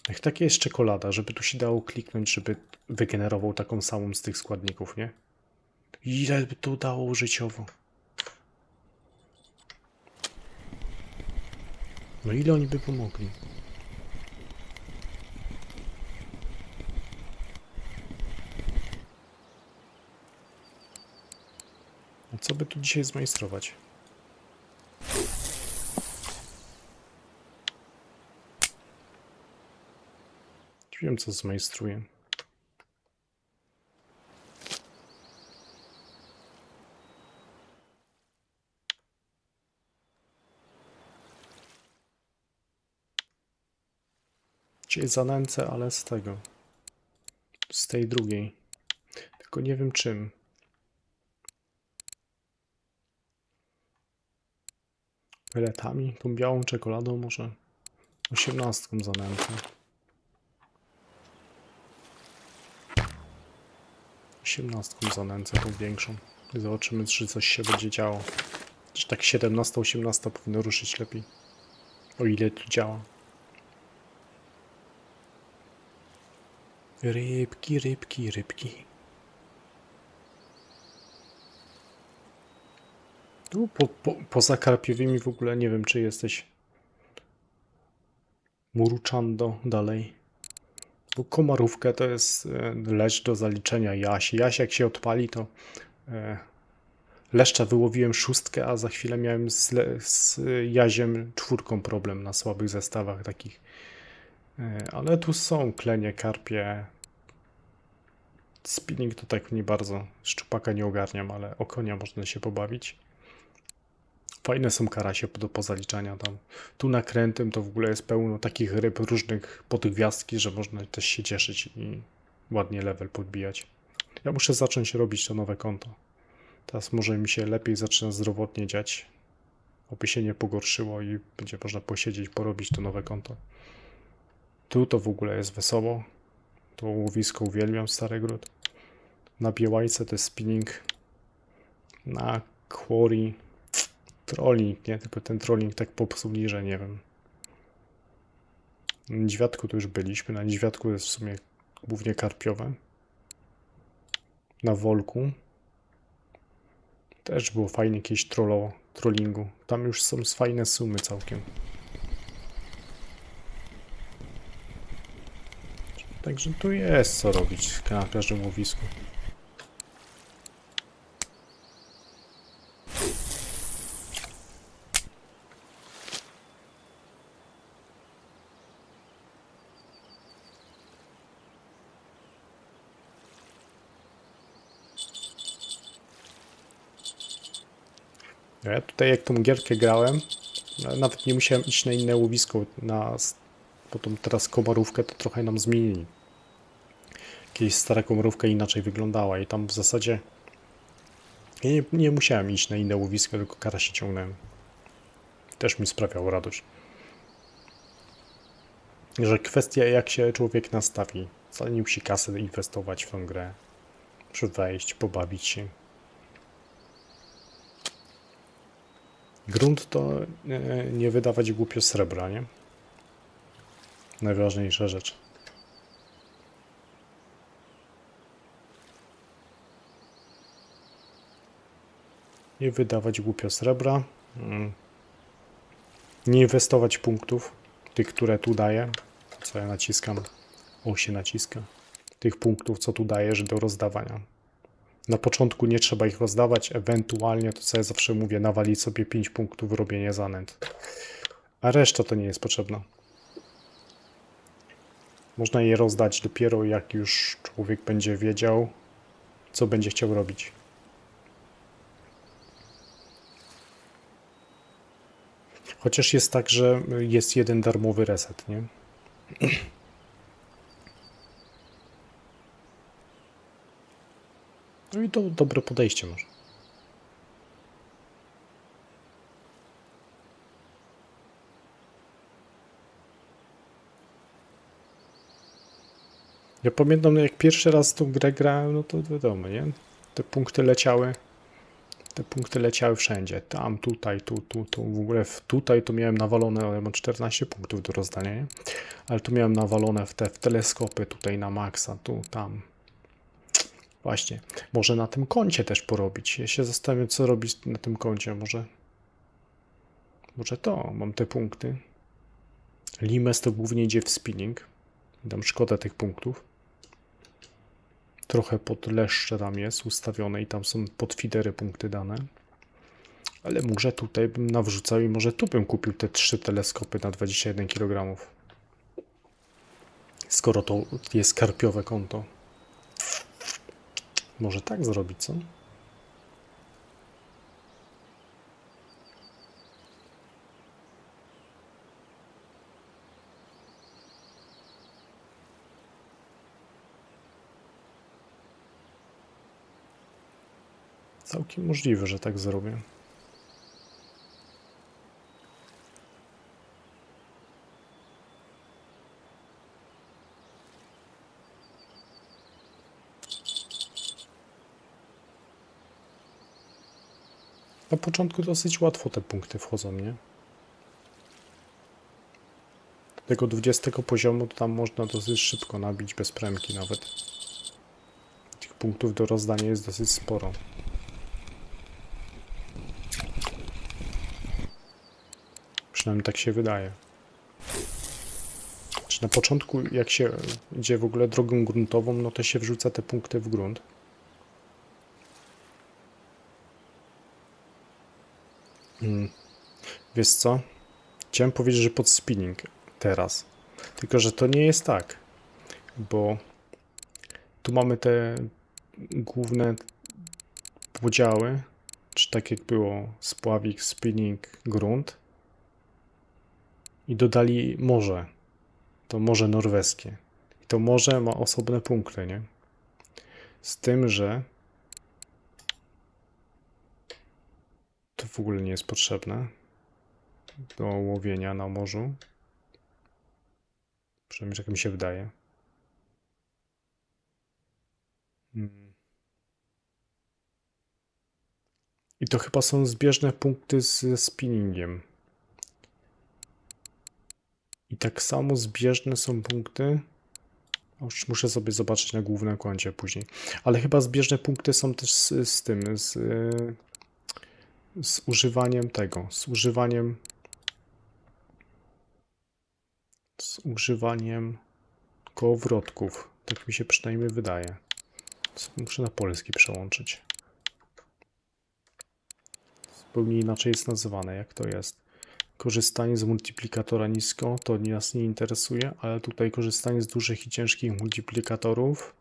Jak takie jest czekolada, żeby tu się dało kliknąć, żeby wygenerował taką samą z tych składników, nie? Ile by to dało życiowo? No ile oni by pomogli? A co by tu dzisiaj zmajstrować? Nie wiem, co zmajstruję. Dzisiaj zanęcę, ale z tego. Z tej drugiej. Tylko nie wiem czym. Peletami? Tą białą czekoladą może? 18 zanęcę. 18 zanęcę, tą większą. I zobaczymy, czy coś się będzie działo. Gdzieś tak 17, 18 powinno ruszyć lepiej. O ile tu działa. Rybki, rybki, rybki. Tu poza karpiowymi w ogóle nie wiem, czy jesteś Muruczando dalej. Bo komarówkę to jest leszcz do zaliczenia jaś. Jaś jak się odpali, to leszcza wyłowiłem 6, a za chwilę miałem z jaziem 4 problem na słabych zestawach takich. Ale tu są klenie, karpie. Spinning to tak nie bardzo. Szczupaka nie ogarniam, ale o konia można się pobawić. Fajne są karasie do pozaliczania tam. Tu na Krętym to w ogóle jest pełno takich ryb różnych podgwiazdki, że można też się cieszyć i ładnie level podbijać. Ja muszę zacząć robić to nowe konto. Teraz może mi się lepiej zaczyna zdrowotnie dziać. Oby się nie pogorszyło i będzie można posiedzieć, porobić to nowe konto. Tu to w ogóle jest wesoło. To łowisko uwielbiam, Stary Gród. Na Białajce to jest spinning. Na Quarry trolling, nie? Tylko ten trolling tak popsuli, że nie wiem. Na Niedźwiadku to już byliśmy. Na Niedźwiadku jest w sumie głównie karpiowe. Na Wolku też było fajnie jakieś trollingu. Tam już są fajne sumy całkiem. Także tu jest co robić na każdym łowisku. Ja tutaj jak tą gierkę grałem, nawet nie musiałem iść na inne łowisko, bo tą teraz komorówkę to trochę nam zmienili. Kiedyś stara komorówka inaczej wyglądała i tam w zasadzie nie musiałem iść na inne łowisko, tylko karasie ciągnąłem. Też mi sprawiało radość. Że kwestia jak się człowiek nastawi. Wcale nie musi kasy inwestować w tą grę. Muszę wejść, pobawić się. Grunt to nie wydawać głupio srebra, nie? Najważniejsza rzecz. Nie wydawać głupio srebra. Nie inwestować punktów, tych, które tu daję. Co ja naciskam? O, się naciska. Tych punktów, co tu dajesz do rozdawania. Na początku nie trzeba ich rozdawać, ewentualnie, to co ja zawsze mówię, nawalić sobie 5 punktów robienia zanęt. A reszta to nie jest potrzebna. Można je rozdać dopiero jak już człowiek będzie wiedział, co będzie chciał robić. Chociaż jest tak, że jest jeden darmowy reset, nie? No i to dobre podejście może. Ja pamiętam, jak pierwszy raz tą grę grałem, no to wiadomo, nie? Te punkty leciały wszędzie. Tam, tutaj, tu. W ogóle tutaj to miałem nawalone, ale mam 14 punktów do rozdania, nie? Ale tu miałem nawalone w teleskopy tutaj na maksa, tu, tam. Właśnie. Może na tym koncie też porobić. Ja się zastanawiam, co robić na tym koncie. Może to, mam te punkty. Limes to głównie idzie w spinning. Dam szkoda tych punktów. Trochę pod leszcze tam jest ustawione i tam są pod fidery punkty dane. Ale może tutaj bym nawrzucał i może tu bym kupił te 3 teleskopy na 21 kg. Skoro to jest karpiowe konto. Może tak zrobić, co? Całkiem możliwe, że tak zrobię. Na początku dosyć łatwo te punkty wchodzą, nie? Tego 20 poziomu to tam można dosyć szybko nabić bez premki nawet. Tych punktów do rozdania jest dosyć sporo. Przynajmniej tak się wydaje. Czy na początku, jak się idzie w ogóle drogą gruntową, no to się wrzuca te punkty w grunt. Wiesz co? Chciałem powiedzieć, że pod spinning teraz. Tylko, że to nie jest tak. Bo tu mamy te główne podziały. Czy tak jak było spławik, spinning, grunt. I dodali morze. To morze norweskie. I to morze ma osobne punkty, nie? Z tym, że to w ogóle nie jest potrzebne do łowienia na morzu. Przynajmniej jak mi się wydaje. I to chyba są zbieżne punkty ze spinningiem. I tak samo zbieżne są punkty. Już muszę sobie zobaczyć na głównym koncie później. Ale chyba zbieżne punkty są też z używaniem tego. Z używaniem kołowrotków. Tak mi się przynajmniej wydaje. Muszę na polski przełączyć. Zupełnie inaczej jest nazywane. Jak to jest? Korzystanie z multiplikatora nisko to nas nie interesuje, ale tutaj korzystanie z dużych i ciężkich multiplikatorów,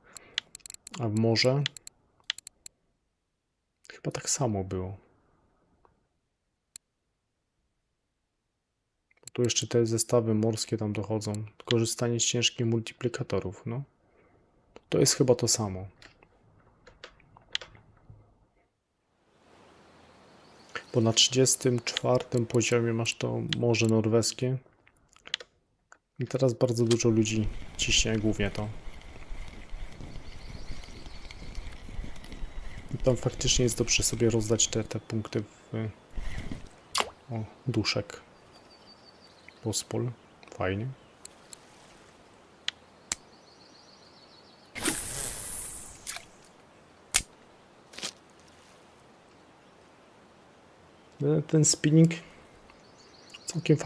a w morze chyba tak samo było. Tu jeszcze te zestawy morskie tam dochodzą. Korzystanie z ciężkich multiplikatorów, no. To jest chyba to samo. Bo na 34 poziomie masz to Morze Norweskie. I teraz bardzo dużo ludzi ciśnie głównie to. I tam faktycznie jest dobrze sobie rozdać te punkty w... O, duszek. Pospol. Fajnie. Ten spinning całkiem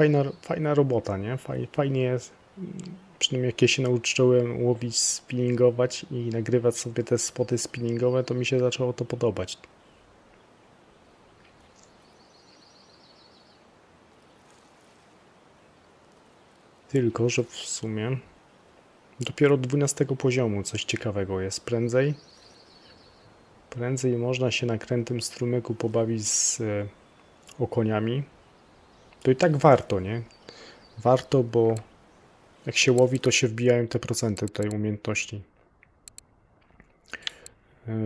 fajna robota, nie? Fajnie jest. Przynajmniej jak ja się nauczyłem łowić, spinningować i nagrywać sobie te spoty spinningowe, to mi się zaczęło to podobać. Tylko, że w sumie dopiero od 12 poziomu coś ciekawego jest. Prędzej można się na krętym strumyku pobawić z okoniami. To i tak warto, nie? Warto, bo jak się łowi, to się wbijają te procenty tutaj umiejętności.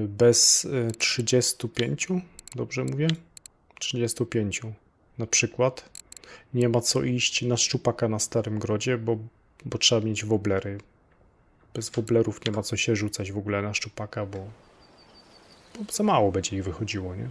Bez 35, dobrze mówię? 35 na przykład. Nie ma co iść na szczupaka na Starym Grodzie, bo trzeba mieć woblery. Bez woblerów nie ma co się rzucać w ogóle na szczupaka, bo za mało będzie ich wychodziło, nie?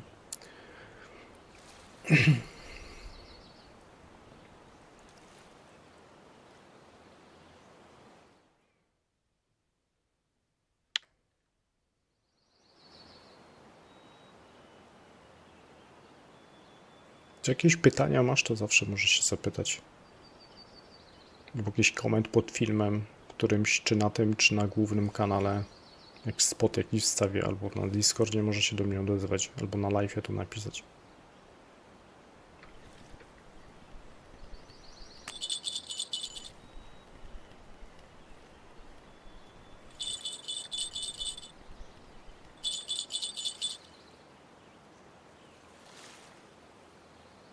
Czy jakieś pytania masz, to zawsze możesz się zapytać. Albo jakiś koment pod filmem, którymś, czy na tym, czy na głównym kanale. Jak spot jakiś wstawię, albo na Discordzie może się do mnie odezwać, albo na live'ie tu napisać.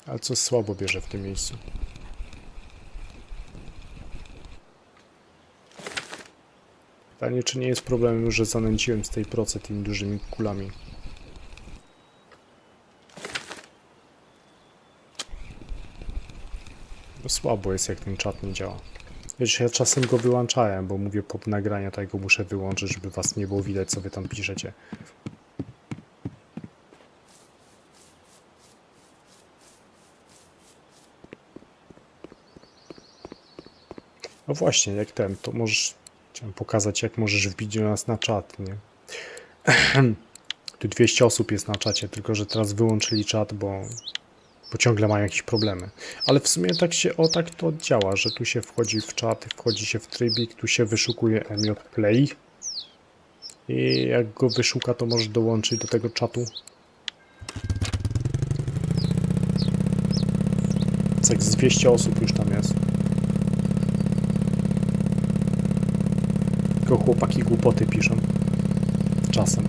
Ale coś słabo bierze w tym miejscu. Pytanie, czy nie jest problemem, że zanęciłem z tej procy tymi dużymi kulami. No słabo jest, jak ten czat nie działa. Wiesz, ja czasem go wyłączałem, bo mówię pod nagrania, tak go muszę wyłączyć, żeby was nie było widać, co wy tam piszecie. No właśnie, jak ten, to możesz... Chciałem pokazać, jak możesz wbić do nas na czat, nie? Tu 200 osób jest na czacie, tylko że teraz wyłączyli czat, bo ciągle mają jakieś problemy. Ale w sumie tak to działa, że tu się wchodzi w czat, wchodzi się w trybik, tu się wyszukuje MJ Play. I jak go wyszuka, to możesz dołączyć do tego czatu. Tak z 200 osób już tam jest. Tylko chłopaki głupoty piszą. Czasem.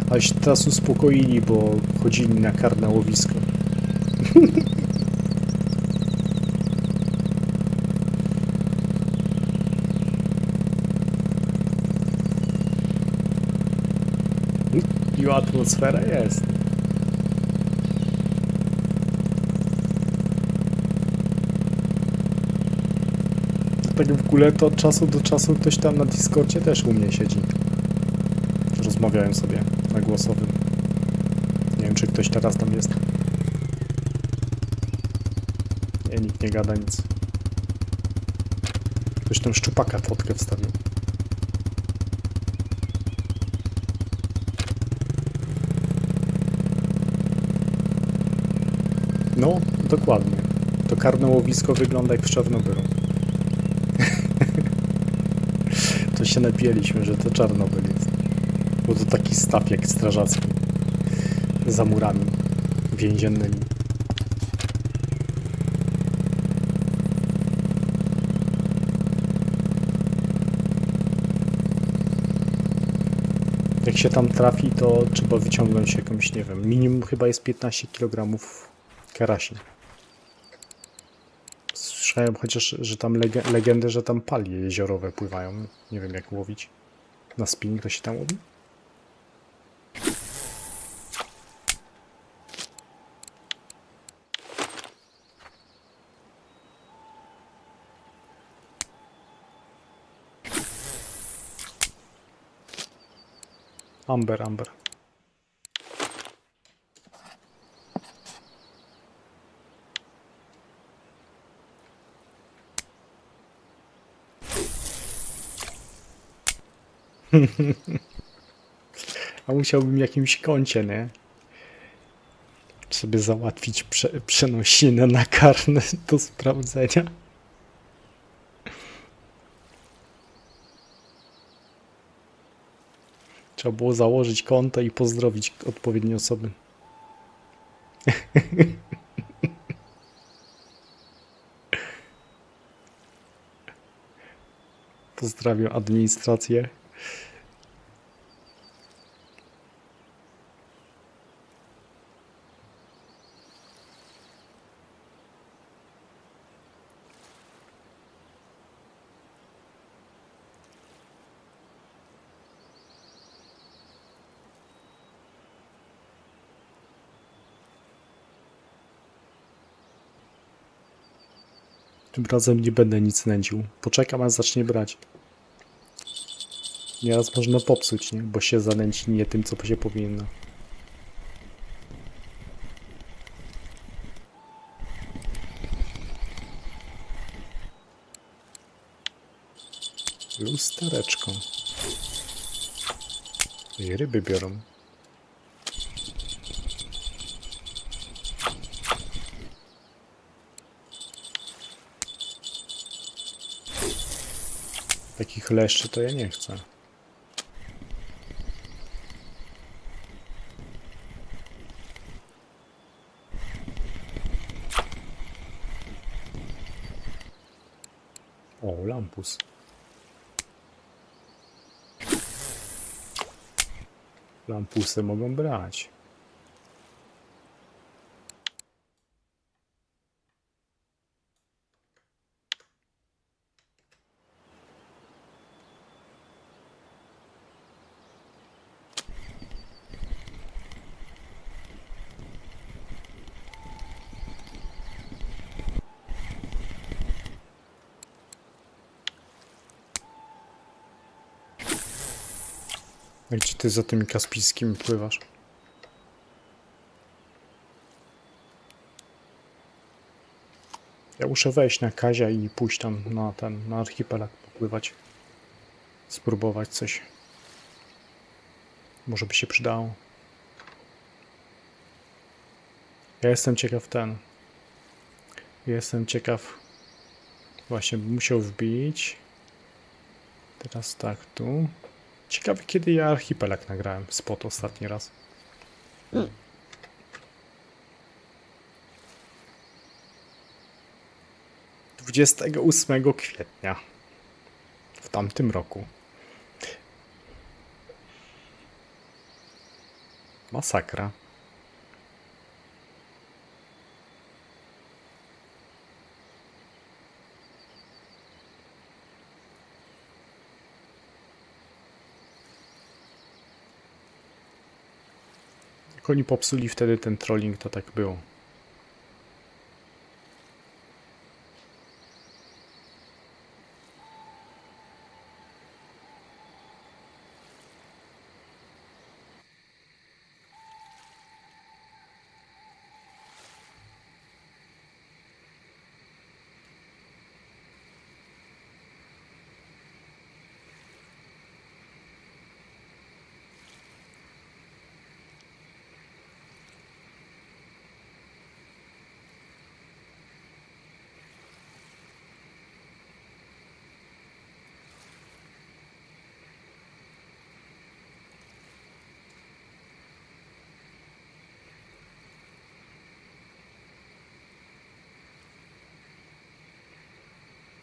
Ale się teraz uspokoili, bo chodzili na karne łowisko. I atmosfera jest. Tak w ogóle to od czasu do czasu ktoś tam na Discordzie też u mnie siedzi. Rozmawiają sobie na głosowym. Nie wiem, czy ktoś teraz tam jest. Nie, nikt nie gada nic. Ktoś tam szczupaka fotkę wstawił. No, dokładnie. To karne łowisko wygląda jak w Czarnobylu. To się napieliśmy, że to Czarnobyl jest. Bo to taki staw jak strażacki. Za murami więziennymi. Jak się tam trafi, to trzeba wyciągnąć jakąś, nie wiem, minimum chyba jest 15 kg karasin. Słyszałem chociaż, że tam legendy, że tam palie jeziorowe pływają. Nie wiem jak łowić. Na spinning to się tam łowi? Amber, amber. A musiałbym jakimś kącie, nie? Sobie załatwić przenosinę na karne do sprawdzenia. Trzeba było założyć konto i pozdrowić odpowiednie osoby. Pozdrawiam administrację. Tym razem nie będę nic nęcił. Poczekam, aż zacznie brać. Nieraz można popsuć, nie? Bo się zanęci nie tym, co się powinno. Lustereczką. I ryby biorą. Takich leszczy to ja nie chcę. O, lampus. Lampusy mogą brać. A gdzie ty za tymi kaspijskimi pływasz? Ja muszę wejść na Kazia i pójść tam na archipelag popływać. Spróbować coś. Może by się przydało. Ja jestem ciekaw Jestem ciekaw. Właśnie musiał wbić. Teraz tak, tu. Ciekawe kiedy ja archipelag nagrałem. Spot ostatni raz. 28 kwietnia w tamtym roku. Masakra. Jak oni popsuli wtedy ten trolling, to tak było.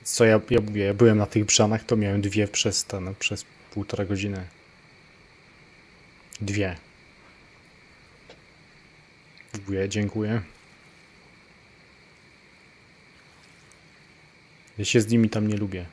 Co ja mówię, ja byłem na tych brzanach, to miałem dwie przez 1,5 godziny. 2. Dziękuję, dziękuję. Ja się z nimi tam nie lubię.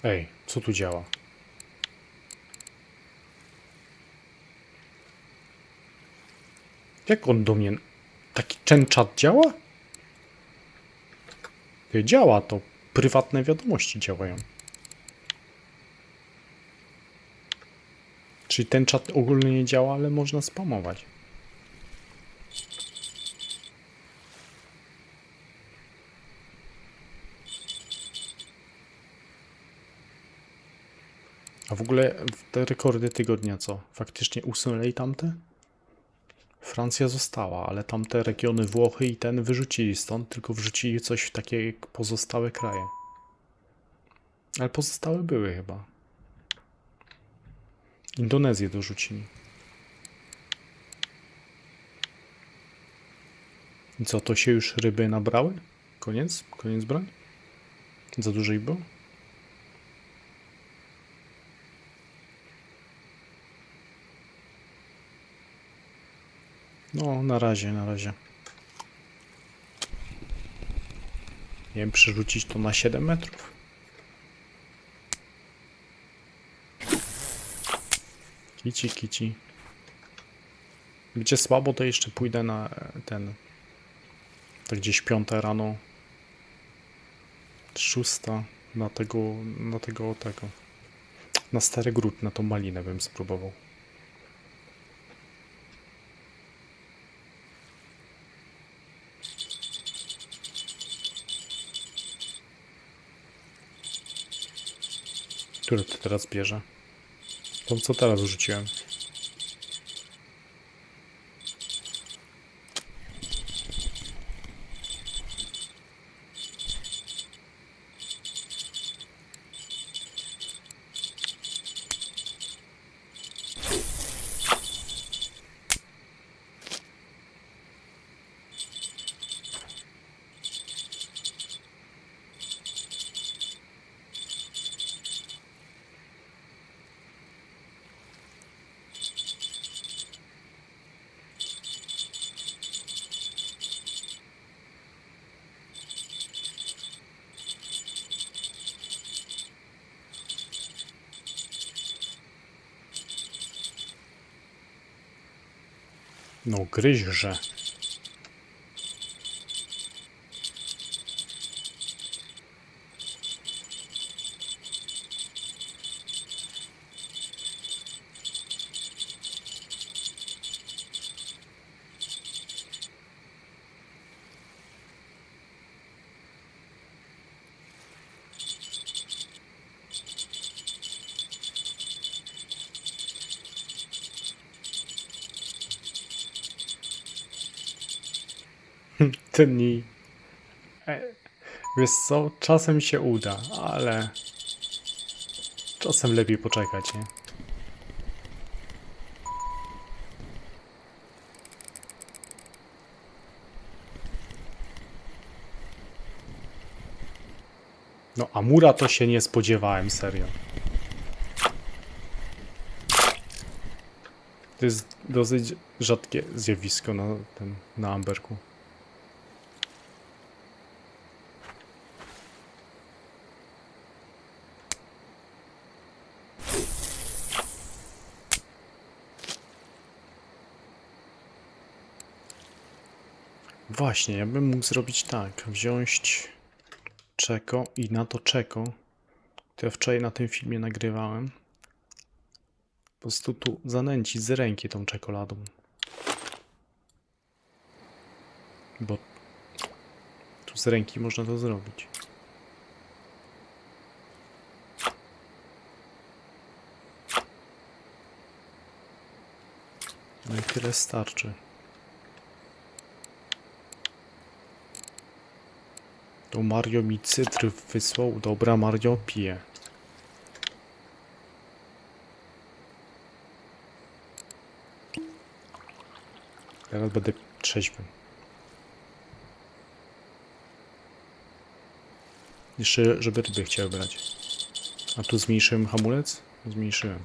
Ej, co tu działa? Jak on do mnie... Taki ten czat działa? Ty, działa to. Prywatne wiadomości działają. Czyli ten czat ogólnie nie działa, ale można spamować. A w ogóle te rekordy tygodnia co? Faktycznie usunęli tamte? Francja została, ale tamte regiony Włochy i ten wyrzucili stąd, tylko wrzucili coś w takie jak pozostałe kraje. Ale pozostałe były chyba. Indonezję dorzucili. I co, to się już ryby nabrały? Koniec? Koniec broń? Za dużo ich było? No, na razie, na razie. Nie wiem, przerzucić to na 7 metrów? Kici, kici. Będzie słabo, to jeszcze pójdę na ten... Tak gdzieś 5 rano. 6 na tego... Na Stary Gród, na tą malinę bym spróbował. Które to teraz bierze? To co teraz rzuciłem? No, gryźże. Tnij. Wiesz co, czasem się uda, ale czasem lepiej poczekać, nie? No, Amura to się nie spodziewałem, serio. To jest dosyć rzadkie zjawisko na Amberku. Właśnie, ja bym mógł zrobić tak. Wziąć czeko i na to czeko, to ja wczoraj na tym filmie nagrywałem, po prostu tu zanęcić z ręki tą czekoladą. Bo tu z ręki można to zrobić. No i tyle starczy. To Mario mi cytr wysłał. Dobra, Mario, piję. Teraz będę trzeźwy. Jeszcze, żeby ryby chciały brać. A tu zmniejszyłem hamulec? Zmniejszyłem.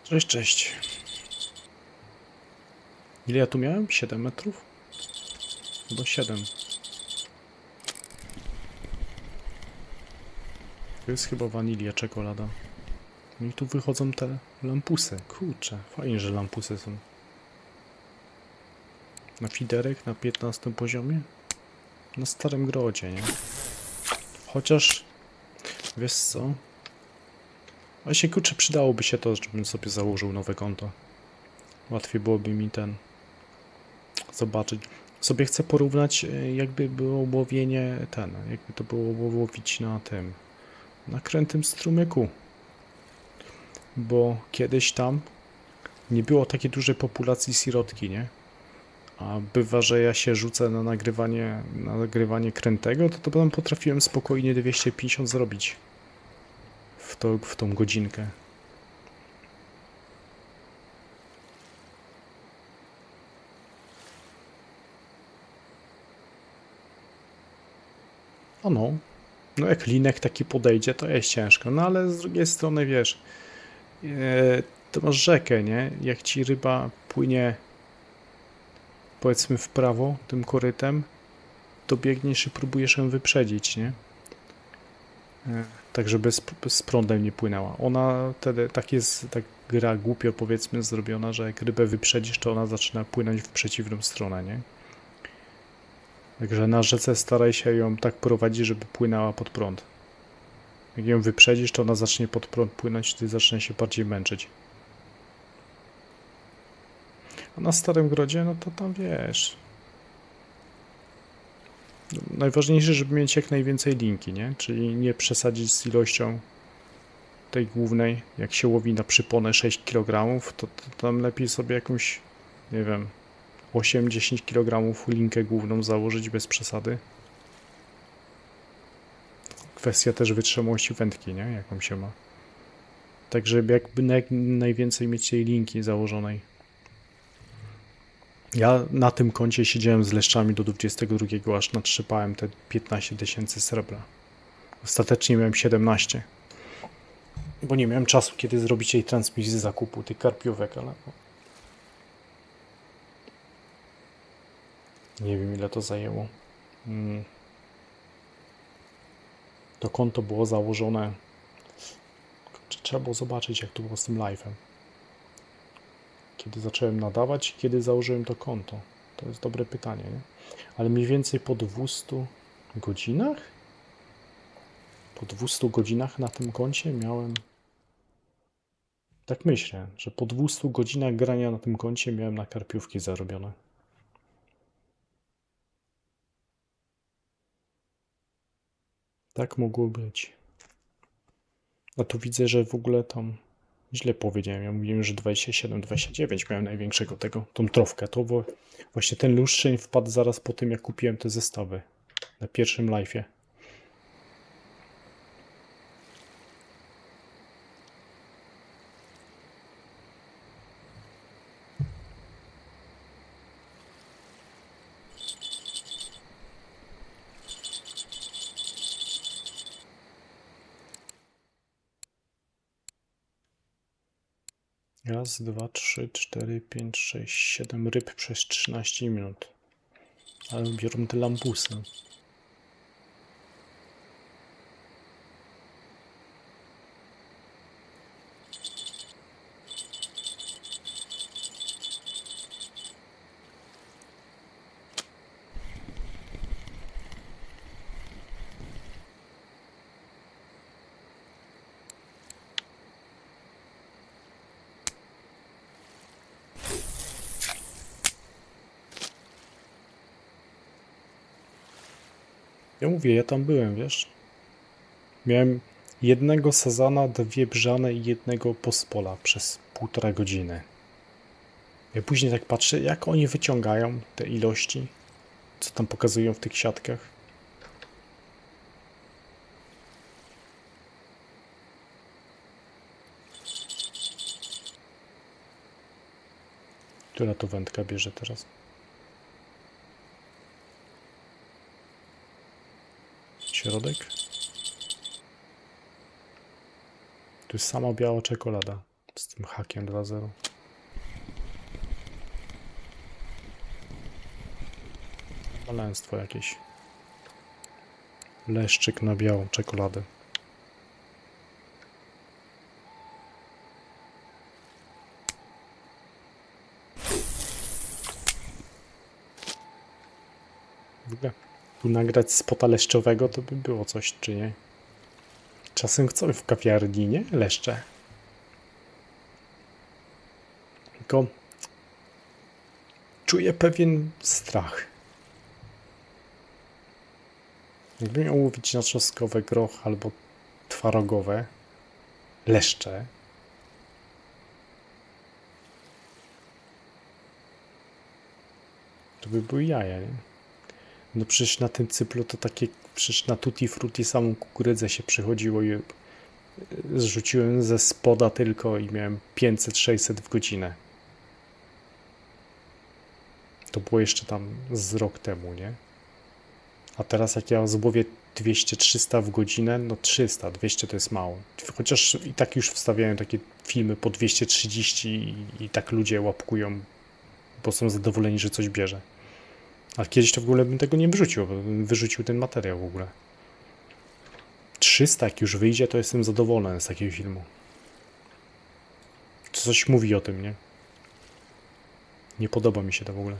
Cześć, cześć. Ile ja tu miałem? 7 metrów? Chyba 7. To jest chyba wanilia, czekolada. No i tu wychodzą te lampusy. Kurczę, fajnie, że lampusy są. Na fiderek na 15 poziomie? Na Starym Grodzie, nie? Chociaż, wiesz co? Właśnie, kurczę, przydałoby się to, żebym sobie założył nowe konto. Łatwiej byłoby mi zobaczyć. Sobie chcę porównać, jakby było łowienie jakby to było łowić na na krętym strumyku. Bo kiedyś tam nie było takiej dużej populacji sirotki, nie? A bywa, że ja się rzucę na nagrywanie krętego, to potem potrafiłem spokojnie 250 zrobić w tą godzinkę. No jak linek taki podejdzie, to jest ciężko. No ale z drugiej strony, wiesz, to masz rzekę, nie? Jak ci ryba płynie, powiedzmy, w prawo tym korytem, to biegniesz i próbujesz ją wyprzedzić, nie? Tak, żeby z prądem nie płynęła. Ona wtedy tak gra głupio, powiedzmy, zrobiona, że jak rybę wyprzedzisz, to ona zaczyna płynąć w przeciwną stronę, nie? Także na rzece staraj się ją tak prowadzić, żeby płynęła pod prąd. Jak ją wyprzedzisz, to ona zacznie pod prąd płynąć, ty zacznie się bardziej męczyć. A na Starym Grodzie, no to tam wiesz. Najważniejsze, żeby mieć jak najwięcej linki, nie? Czyli nie przesadzić z ilością tej głównej. Jak się łowi na przyponę 6 kg, to tam lepiej sobie jakąś, nie wiem, 8-10 kg linkę główną założyć bez przesady. Kwestia też wytrzymałości wędki, nie? Jaką się ma. Tak, żeby jakby najwięcej mieć tej linki założonej. Ja na tym koncie siedziałem z leszczami do 22, aż natrzypałem te 15 000 srebra. Ostatecznie miałem 17. Bo nie miałem czasu, kiedy zrobić tej transmisji zakupu tych karpiówek, ale... Nie wiem, ile to zajęło. To konto było założone... Trzeba było zobaczyć, jak to było z tym live'em. Kiedy zacząłem nadawać, kiedy założyłem to konto? To jest dobre pytanie, nie? Ale mniej więcej po 200 godzinach? Po 200 godzinach na tym koncie miałem Tak myślę, że po 200 godzinach grania na tym koncie miałem na karpiówki zarobione. Tak mogło być. A tu widzę, że w ogóle tam źle powiedziałem. Ja mówiłem, że 27, 29 miałem największego tego, tą trofkę. To właśnie ten lustrzeń wpadł zaraz po tym, jak kupiłem te zestawy na pierwszym live'ie. Raz, dwa, trzy, cztery, pięć, sześć, 7 ryb przez 13 minut. Ale biorą te lampusy. Ja mówię, ja tam byłem, wiesz? Miałem jednego sazana, 2 brzane i jednego pospola przez 1,5 godziny. Ja później tak patrzę, jak oni wyciągają te ilości, co tam pokazują w tych siatkach. Która to wędka bierze teraz? Środek? Tu jest sama biała czekolada z tym hakiem 2.0. Maleństwo jakieś. Leszczyk na białą czekoladę. W ogóle tu nagrać spota leszczowego to by było coś, czy nie? Czasem chcą w kawiarni, nie? Leszcze. Tylko czuję pewien strach. Jakbym miał łowić na trzostkowe groch albo twarogowe leszcze, to by były jaja, nie? No przecież na tym cyplu to takie, przecież na tutti frutti samą kukurydzę się przychodziło i zrzuciłem ze spoda tylko i miałem 500-600 w godzinę. To było jeszcze tam z rok temu, nie? A teraz jak ja złowię 200-300 w godzinę, no 300, 200 to jest mało. Chociaż i tak już wstawiają takie filmy po 230 i tak ludzie łapkują, bo są zadowoleni, że coś bierze. A kiedyś to w ogóle bym tego nie wrzucił, bo bym wyrzucił ten materiał w ogóle. 300 jak już wyjdzie, to jestem zadowolony z takiego filmu. Coś mówi o tym, nie? Nie podoba mi się to w ogóle.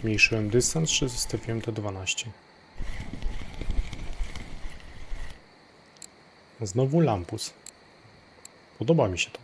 Zmniejszyłem dystans, czy zostawiłem te 12? Znowu lampus. Podoba mi się to.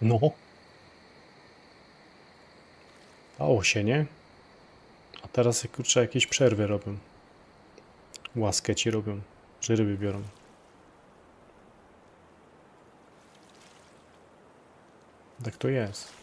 No, dało się, nie? A teraz kurczę jakieś przerwy robią. Łaskę ci robią, że ryby biorą. Tak to jest.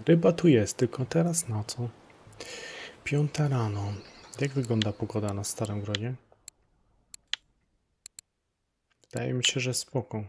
Ryba tu jest, tylko teraz na co? 5 rano. Jak wygląda pogoda na Starym Grodzie? Wydaje mi się, że spoko.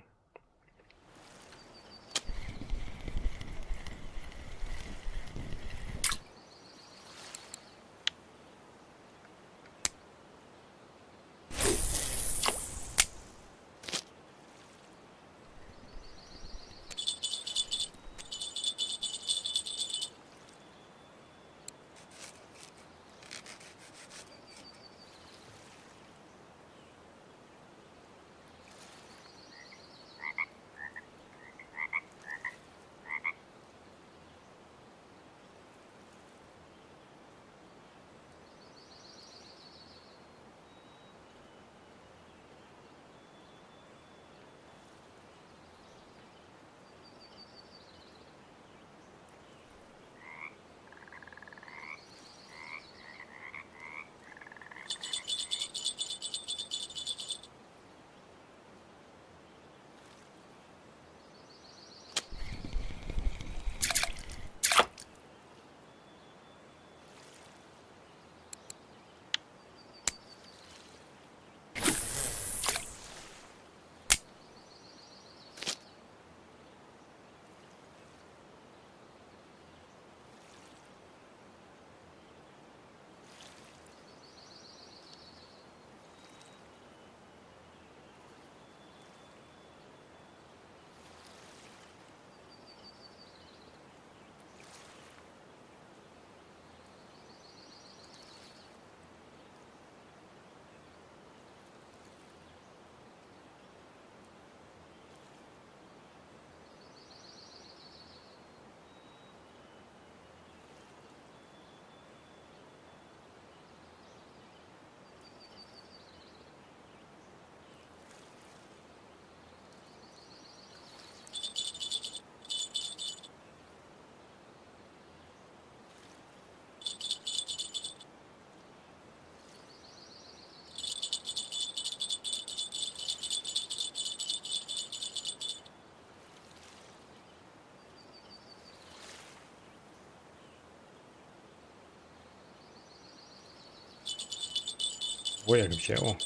O, jak wzięło.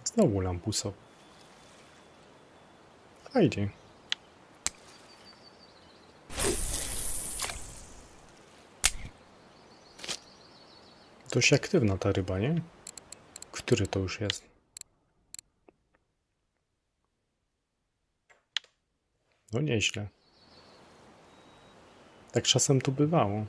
Znowu lampuso. Fajnie. Dość aktywna ta ryba, nie? Który to już jest? No nieźle. Tak czasem tu bywało.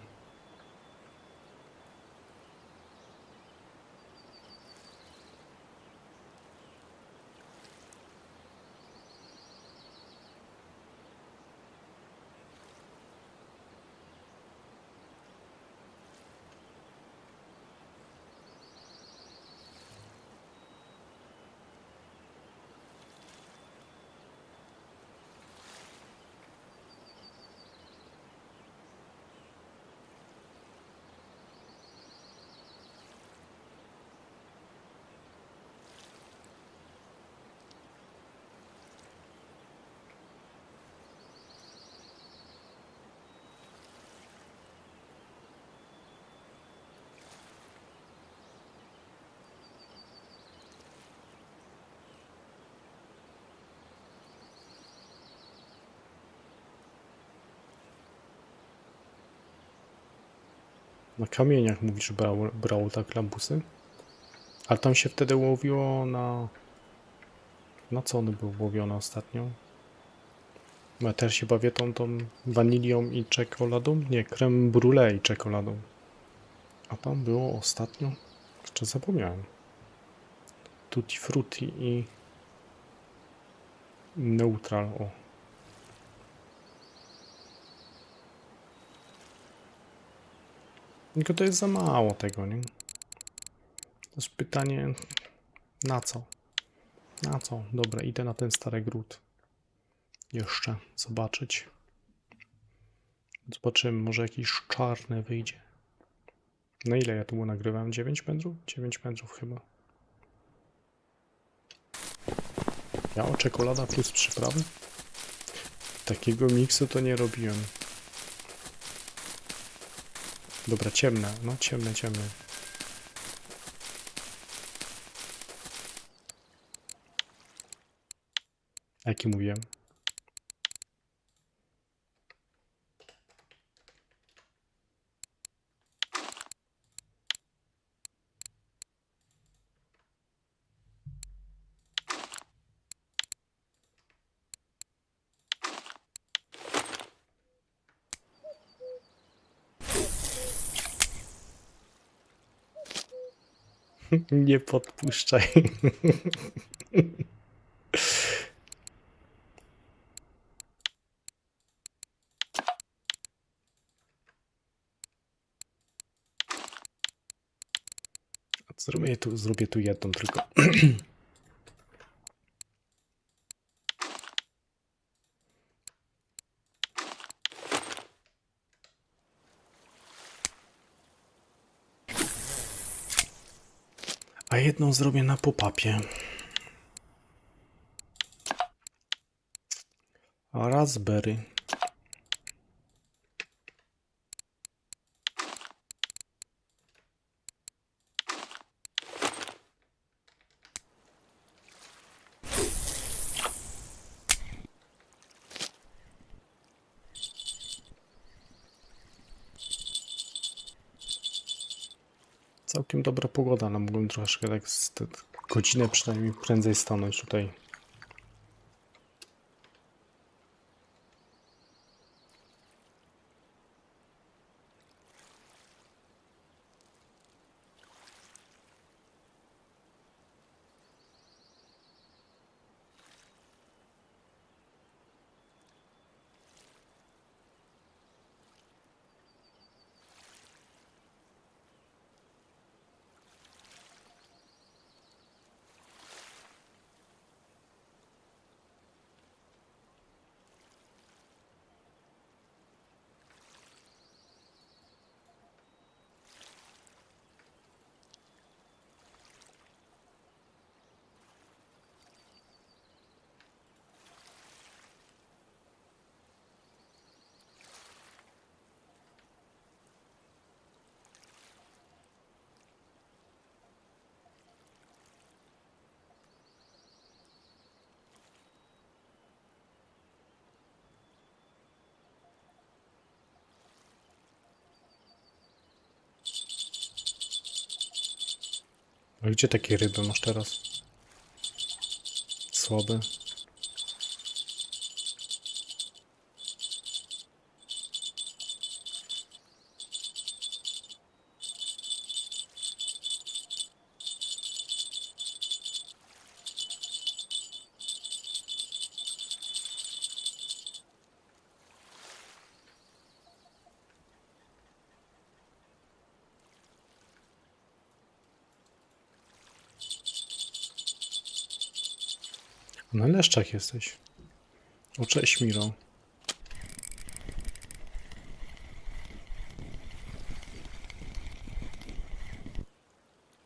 Na kamieniach mówisz, brało tak lampusy? Ale tam się wtedy łowiło na... Na co one były łowione ostatnio? Ja też się bawię tą wanilią i czekoladą? Nie, creme brulee i czekoladą. A tam było ostatnio? Jeszcze zapomniałem. Tutti frutti i... Neutral, o. Tylko to jest za mało tego, nie? To jest pytanie... Na co? Na co? Dobra, idę na ten stary gród. Jeszcze zobaczyć. Zobaczymy, może jakiś czarny wyjdzie. Na ile ja tu nagrywam? 9 metrów? 9 metrów chyba. Ja o czekolada plus przyprawy? Takiego miksu to nie robiłem. Dobra, ciemne. No, ciemne, ciemne. Jaki mówiłem? Nie podpuszczaj. Zrobię tu jedną tylko. A jedną zrobię na pop-upie. Raspberry. Całkiem dobra pogoda, ale mógłbym troszkę tak godzinę przynajmniej prędzej stanąć tutaj. A gdzie takie ryby masz teraz? Słabe. Na leszczach jesteś. O, cześć Miro.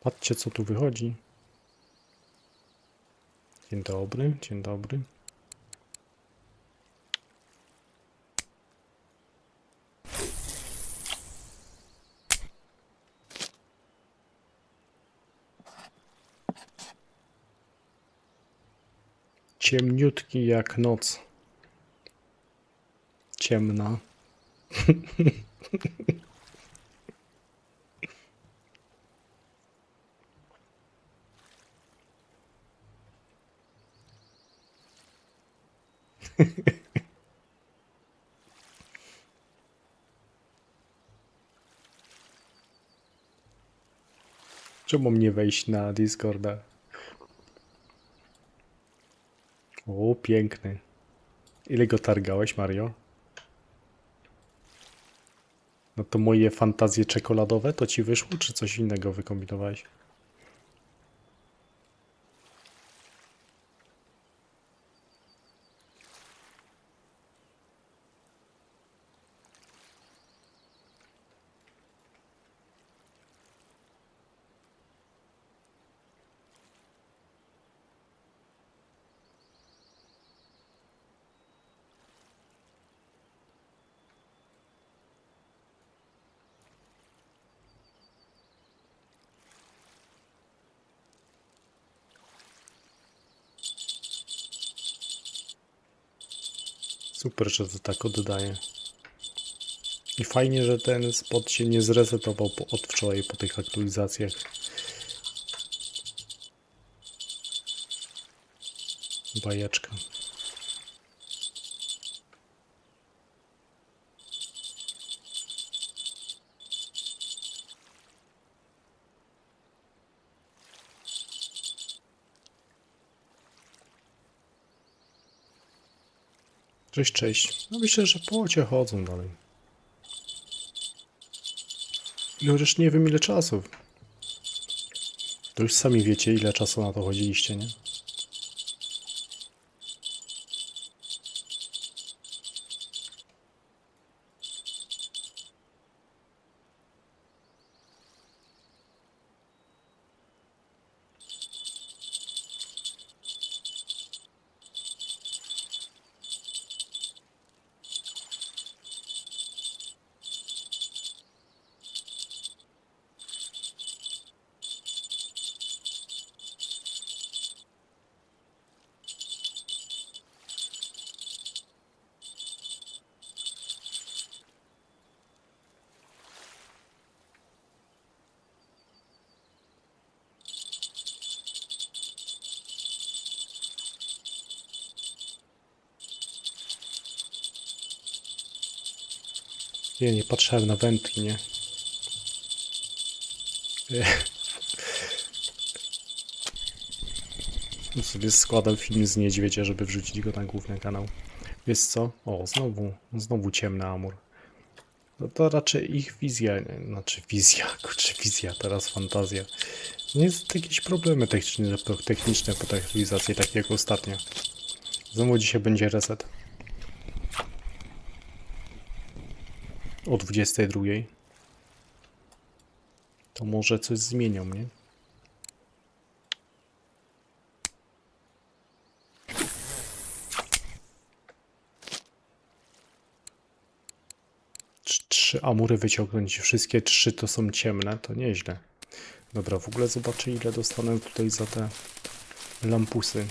Patrzcie, co tu wychodzi. Dzień dobry, dzień dobry. Ciemniutki jak noc. Ciemna. Czemu mnie wejść na Discorda? O, piękny. Ile go targałeś, Mario? No to moje fantazje czekoladowe to ci wyszło, czy coś innego wykombinowałeś? Super, że to tak oddaje. I fajnie, że ten spot się nie zresetował od wczoraj po tych aktualizacjach. Bajeczka. Cześć, cześć. No myślę, że po łocie chodzą dalej. No już nie wiem ile czasu. To już sami wiecie ile czasu na to chodziliście, nie? Ja nie patrzyłem na wędki, nie? Sobie składam film z niedźwiedzia, żeby wrzucić go na główny kanał. Wiesz co? O, znowu ciemny amur. No to raczej ich wizja, znaczy wizja, kurczę, wizja, teraz fantazja. Nie jest jakieś problemy techniczne po tej aktualizacji, tak jak ostatnio. Znowu dzisiaj będzie reset. O 22. To może coś zmienią, nie? Trzy amury wyciągnąć, wszystkie trzy to są ciemne, to nieźle. Dobra, w ogóle zobaczę ile dostanę tutaj za te lampusy.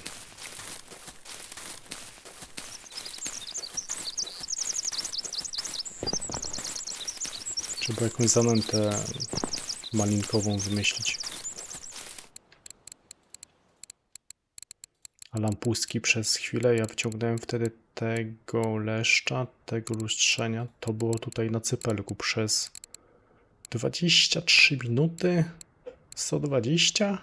Trzeba jakąś zanętę malinkową wymyślić. lampuski przez chwilę. Ja wciągnąłem wtedy tego leszcza, tego lustrzenia. To było tutaj na cypelku przez 23 minuty. 120?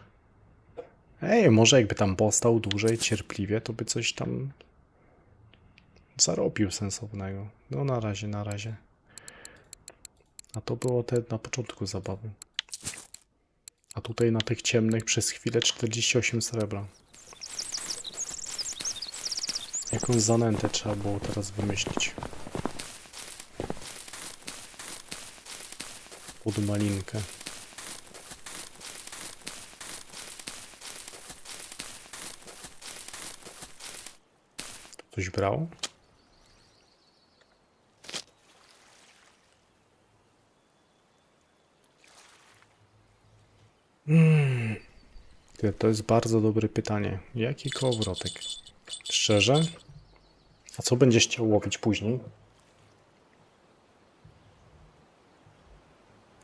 Ej, może jakby tam postał dłużej, cierpliwie, to by coś tam zarobił sensownego. No na razie, na razie. A to było te na początku zabawy. A tutaj na tych ciemnych przez chwilę 48 srebra. Jakąś zanętę trzeba było teraz wymyślić. Pod malinkę. Ktoś brał? To jest bardzo dobre pytanie. Jaki kołowrotek? Szczerze? A co będziesz chciał łowić później?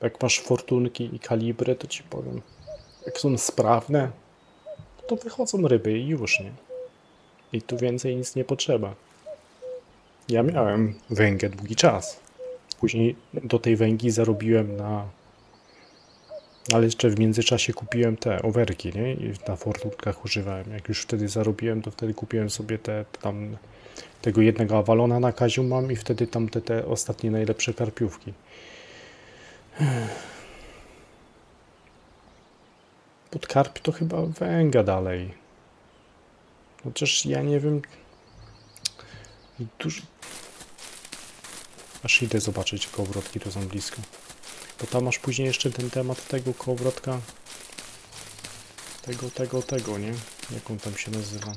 Jak masz fortunki i kalibry, to ci powiem. Jak są sprawne, to wychodzą ryby i już, nie? I tu więcej nic nie potrzeba. Ja miałem węgiel długi czas. Później do tej węgi zarobiłem na... Ale jeszcze w międzyczasie kupiłem te overki, nie? I na fortunkach używałem. Jak już wtedy zarobiłem, to wtedy kupiłem sobie tam tego jednego awalona na Kaziu mam i wtedy tam te ostatnie najlepsze karpiówki. Pod karp to chyba węga dalej. Chociaż ja nie wiem... Dużo... Aż idę zobaczyć, kołowrotki tu są blisko. Bo tam masz później jeszcze ten temat tego kołowrotka. Tego, nie? Jak on tam się nazywa?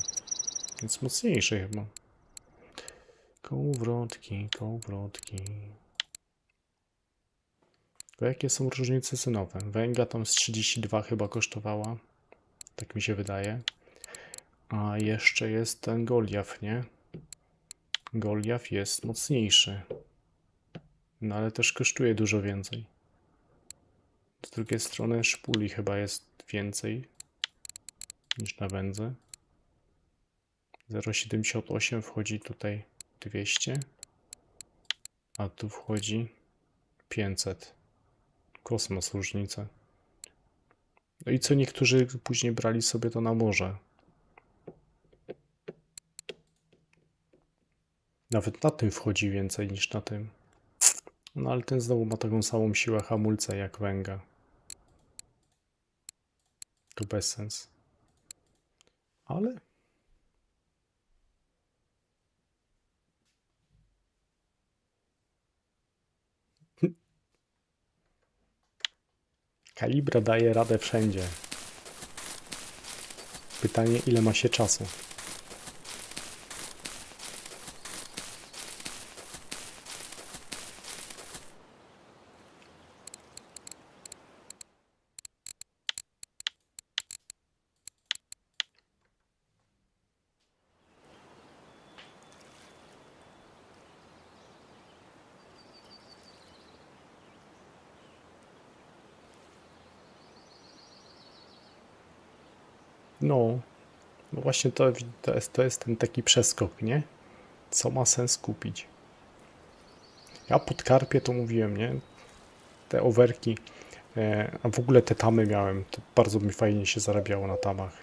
Więc mocniejszy chyba. Kołowrotki. To jakie są różnice cenowe? Węga tam z 32 chyba kosztowała. Tak mi się wydaje. A jeszcze jest ten Goliath, nie? Goliath jest mocniejszy. No ale też kosztuje dużo więcej. Z drugiej strony szpuli chyba jest więcej niż na wędze. 0,78 wchodzi tutaj 200, a tu wchodzi 500. Kosmos różnica. No i co niektórzy później brali sobie to na morze. Nawet na tym wchodzi więcej niż na tym. No ale ten znowu ma taką samą siłę hamulca jak węga. To bez sens. Ale... Kalibra daje radę wszędzie. Pytanie, ile ma się czasu. No właśnie to jest ten taki przeskok, nie? Co ma sens kupić? Ja pod karpie to mówiłem, nie? Te overki, a w ogóle te tamy miałem. To bardzo mi fajnie się zarabiało na tamach.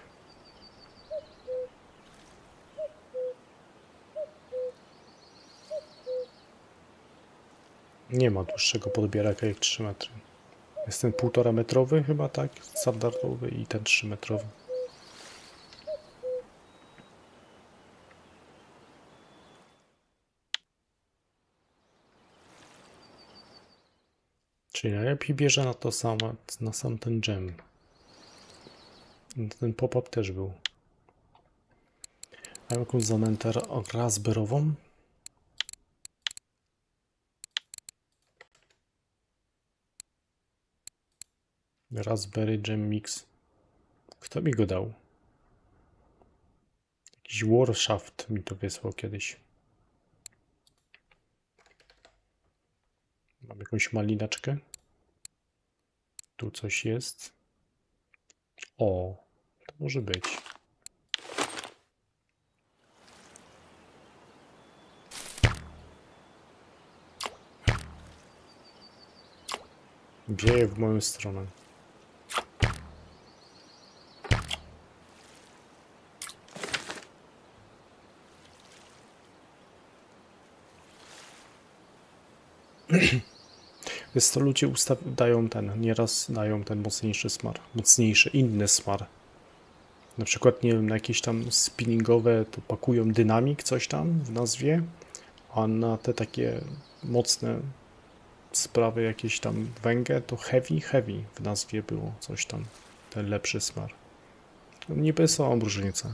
Nie ma dłuższego podbieraka jak 3 metry. Jest ten 1,5 metrowy chyba, tak? Standardowy i ten 3 metrowy. Czyli najlepiej bierze na to samo, na sam ten dżem. Ten pop-up też był. Mam jakąś zanętę raspberową. Raspberry Jam Mix. Kto mi go dał? Jakiś Warshaft mi to wysłał kiedyś. Mam jakąś malinaczkę. Tu coś jest. O, to może być. Wieje w moją stronę. Jest to ludzie dają nieraz dają ten mocniejszy smar. Mocniejszy, inny smar. Na przykład, nie wiem, na jakieś tam spinningowe to pakują dynamik, coś tam w nazwie, a na te takie mocne sprawy, jakieś tam węgę, to heavy w nazwie było coś tam. Ten lepszy smar. Niby są różnice.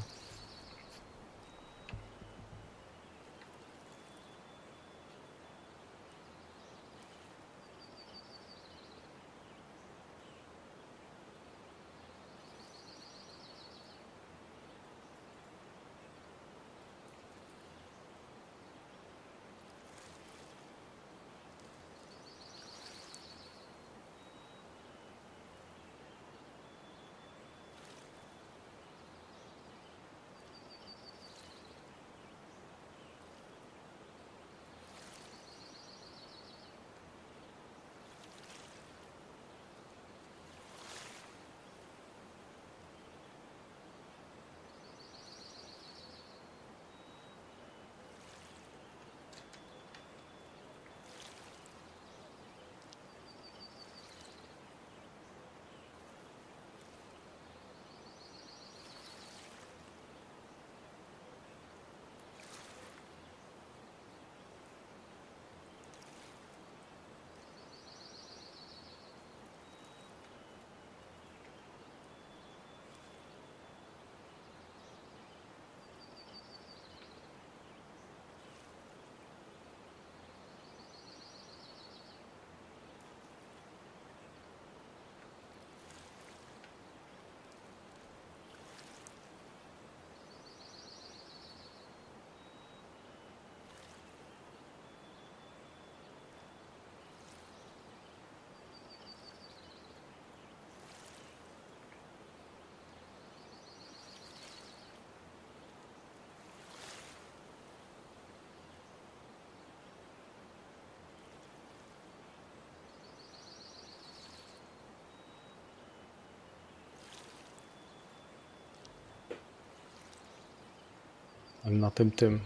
Ale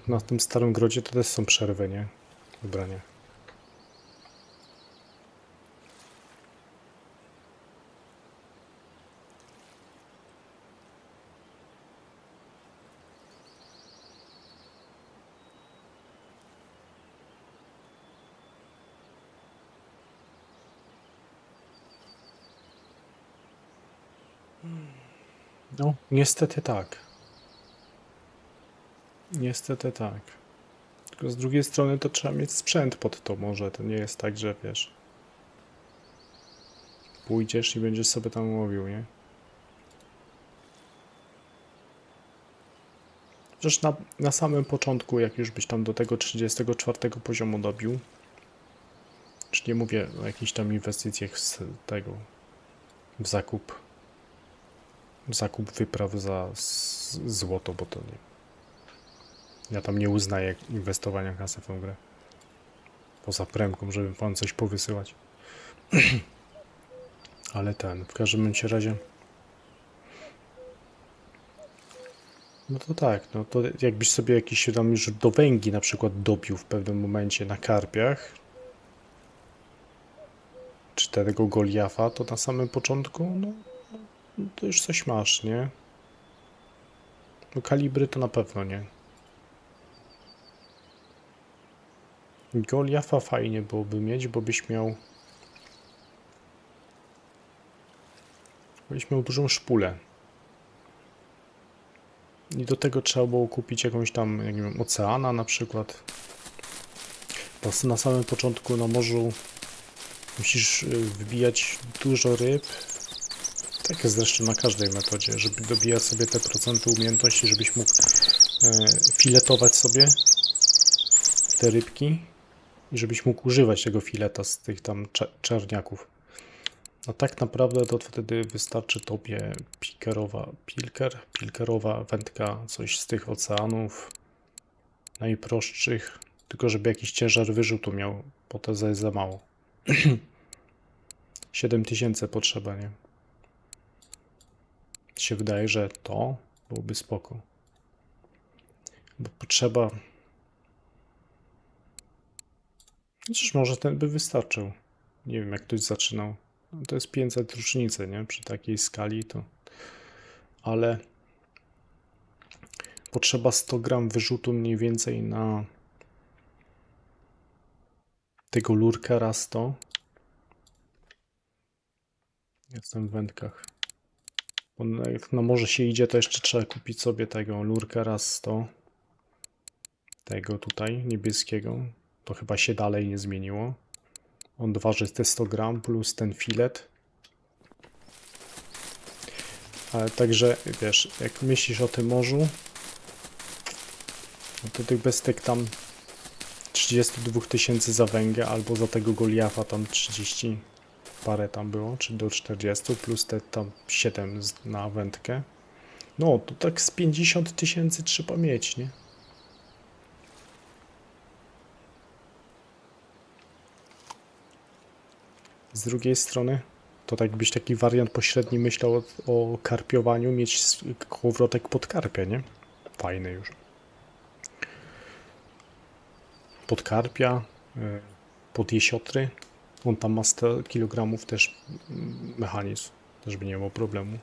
na tym starym grodzie to też są przerwy, nie? Wybranie. No, niestety tak. Niestety tak. Tylko z drugiej strony to trzeba mieć sprzęt pod to może. To nie jest tak, że wiesz, pójdziesz i będziesz sobie tam łowił, nie? Przecież na samym początku, jak już byś tam do tego 34 poziomu dobił, czy nie mówię o jakichś tam inwestycjach z tego, w zakup wypraw za złoto, bo to nie. Ja tam nie uznaję inwestowania kasy w tą grę. Poza premką, żeby pan coś powysyłać. Ale w każdym bądź razie. No to tak, no to jakbyś sobie jakiś tam już do węgi na przykład dobił w pewnym momencie na karpiach, czy tego Goliafa, to na samym początku, no to już coś masz, nie? No kalibry to na pewno nie. Goliafa fajnie byłoby mieć, bo byś miał dużą szpulę. I do tego trzeba było kupić jakąś tam, jak nie wiem, oceana na przykład. Bo na samym początku na morzu musisz wbijać dużo ryb. Tak jest zresztą na każdej metodzie, żeby dobijać sobie te procenty umiejętności, żebyś mógł filetować sobie te rybki i żebyś mógł używać tego fileta z tych tam czarniaków. A tak naprawdę to wtedy wystarczy tobie pilkerowa wędka, coś z tych oceanów najprostszych, tylko żeby jakiś ciężar wyrzut miał, bo to jest za mało. 7000 potrzeba, nie? Się wydaje, że to byłoby spoko. Bo potrzeba... Chociaż może ten by wystarczył. Nie wiem, jak ktoś zaczynał. No to jest 500 różnicy, nie? Przy takiej skali to... Ale... Potrzeba 100 gram wyrzutu mniej więcej na... Tego lurkera 100. Jestem w wędkach. Bo jak na morze się idzie, to jeszcze trzeba kupić sobie tego lurkera 100. Tego tutaj, niebieskiego. To chyba się dalej nie zmieniło. On waży te 100 gram plus ten filet. Ale także, wiesz, jak myślisz o tym morzu, no to tych bestek tam 32 000 za węgę, albo za tego Goliafa tam 30 parę tam było, czy do 40, plus te tam 7 na wędkę. No, to tak z 50 000 trzeba mieć, nie? Z drugiej strony, to tak byś taki wariant pośredni myślał o karpiowaniu, mieć kołowrotek pod karpia, nie? Fajny już. Pod karpia, pod jesiotry. On tam ma 100 kg też mechanizm, też by nie było problemu.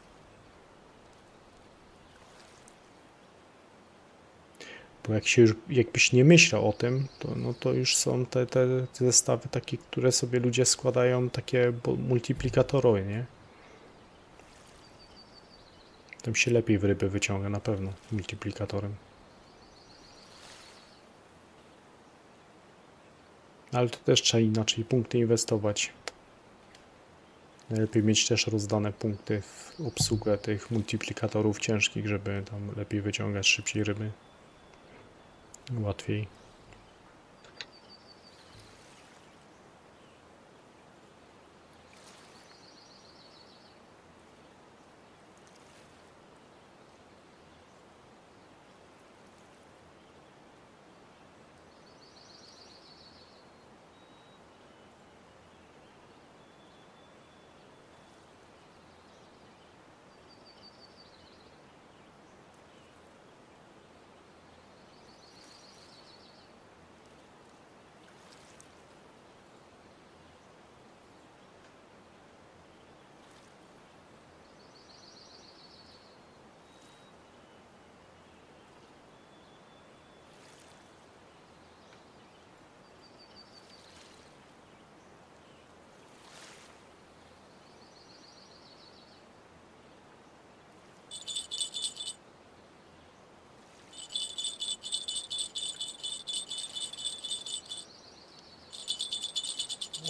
Bo jak się już, jakbyś nie myślał o tym, to, no to już są te zestawy takie, które sobie ludzie składają, takie multiplikatory, nie? Tam się lepiej w ryby wyciąga na pewno multiplikatorem. Ale to też trzeba inaczej punkty inwestować. Najlepiej mieć też rozdane punkty w obsługę tych multiplikatorów ciężkich, żeby tam lepiej wyciągać szybciej ryby. Łatwiej.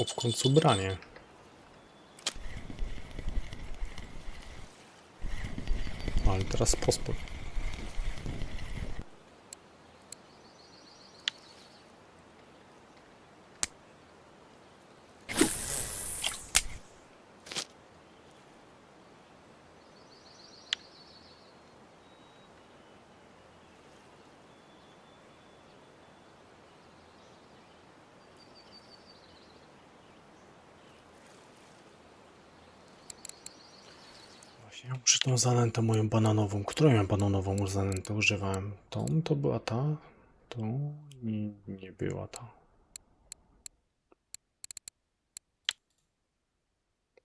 O, w końcu branie. Ale teraz pospój. Ja muszę tą zanętę moją bananową. Którą ja bananową zanętę używałem? Tą to była ta? To nie była ta.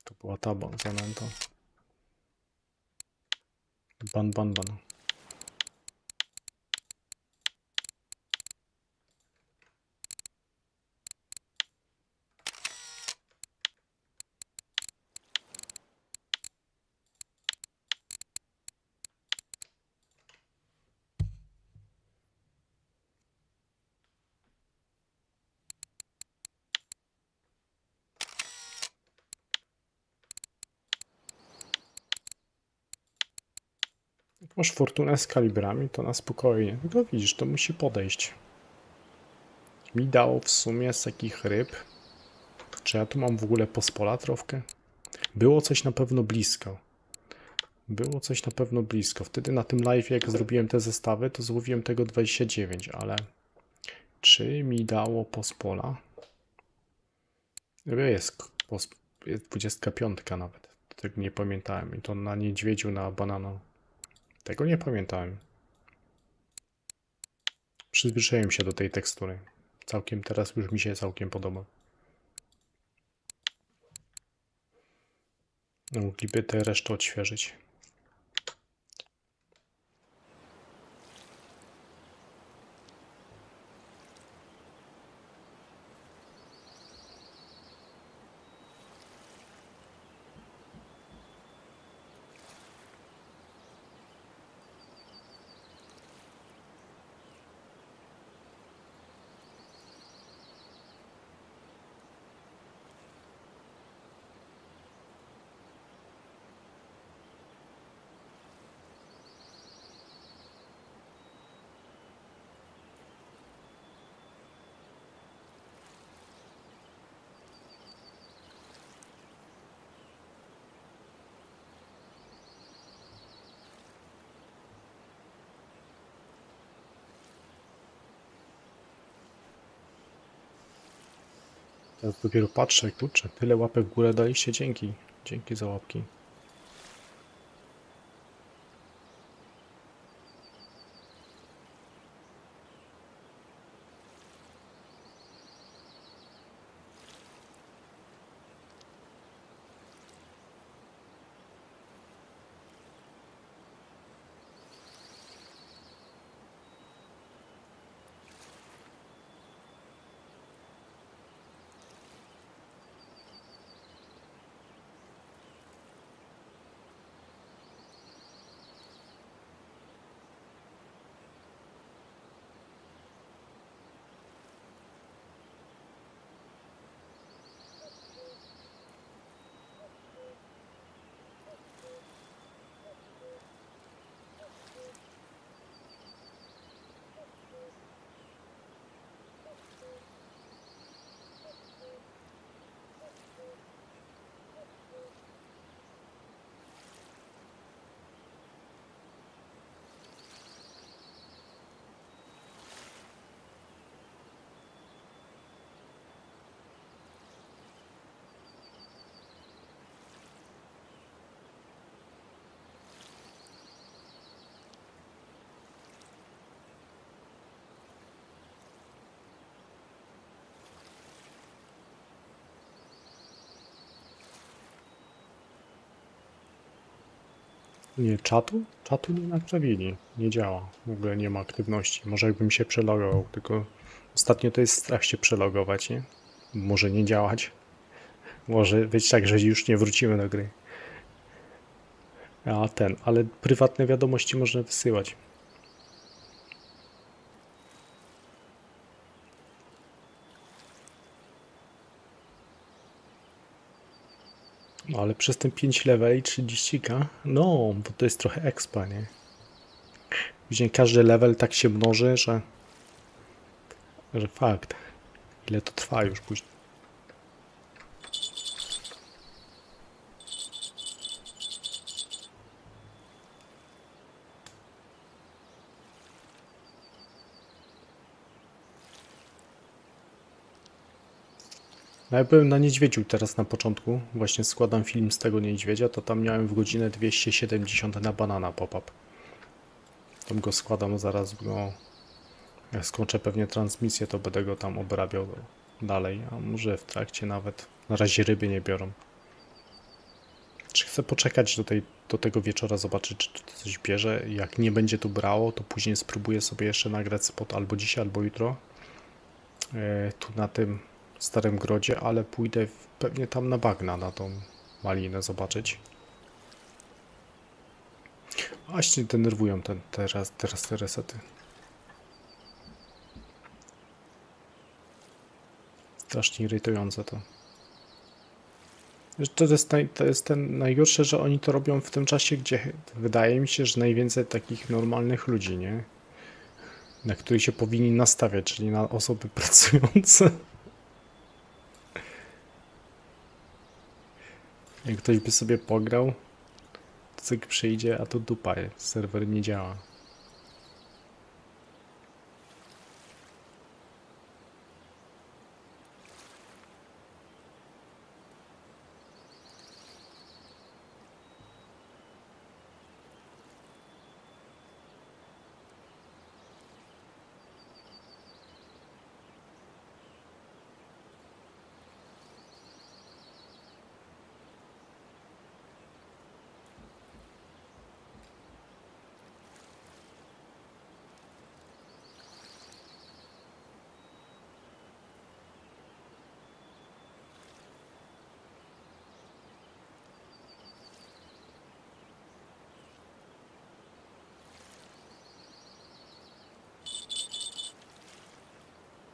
To była ta zanęta. Ban. Jak masz fortunę z kalibrami, to na spokojnie. Tylko widzisz, to musi podejść. Mi dało w sumie z takich ryb. Czy ja tu mam w ogóle pospola trochę? Było coś na pewno blisko. Było coś na pewno blisko. Wtedy na tym live, jak zrobiłem te zestawy, to złowiłem tego 29, ale czy mi dało pospola? Jest jest 25 nawet. Tego nie pamiętałem. I to na niedźwiedziu, na banana. Tego nie pamiętałem. Przyzwyczaiłem się do tej tekstury. Całkiem teraz już mi się całkiem podoba. Mogliby te resztę odświeżyć. Teraz dopiero patrzę, kurczę, tyle łapek w górę daliście, dzięki. Dzięki za łapki. Nie, czatu? Czatu nie naprawili. Nie działa. W ogóle nie ma aktywności. Może jakbym się przelogował, tylko ostatnio to jest strach się przelogować, nie? Może nie działać. Może być tak, że już nie wrócimy do gry. Ale prywatne wiadomości można wysyłać. No, ale przez ten 5 leveli 30k, no, bo to jest trochę expa, nie? Później każdy level tak się mnoży, że fakt. Ile to trwa już później. No ja byłem na niedźwiedziu teraz na początku, właśnie składam film z tego niedźwiedzia, to tam miałem w godzinę 270 na banana pop-up. Tam go składam, zaraz go, jak skończę pewnie transmisję, to będę go tam obrabiał dalej, a może w trakcie nawet. Na razie ryby nie biorą. Czy chcę poczekać do tego wieczora, zobaczyć, czy to coś bierze. Jak nie będzie tu brało, to później spróbuję sobie jeszcze nagrać spot albo dzisiaj, albo jutro. Tu na tym Starym Grodzie, ale pójdę pewnie tam na bagna, na tą malinę zobaczyć. Właśnie denerwują teraz te resety. Strasznie irytujące to. To jest ten najgorsze, że oni to robią w tym czasie, gdzie wydaje mi się, że najwięcej takich normalnych ludzi, nie? Na których się powinni nastawiać, czyli na osoby pracujące. Jak ktoś by sobie pograł, to cyk przyjdzie, a tu dupa jest. Serwer nie działa.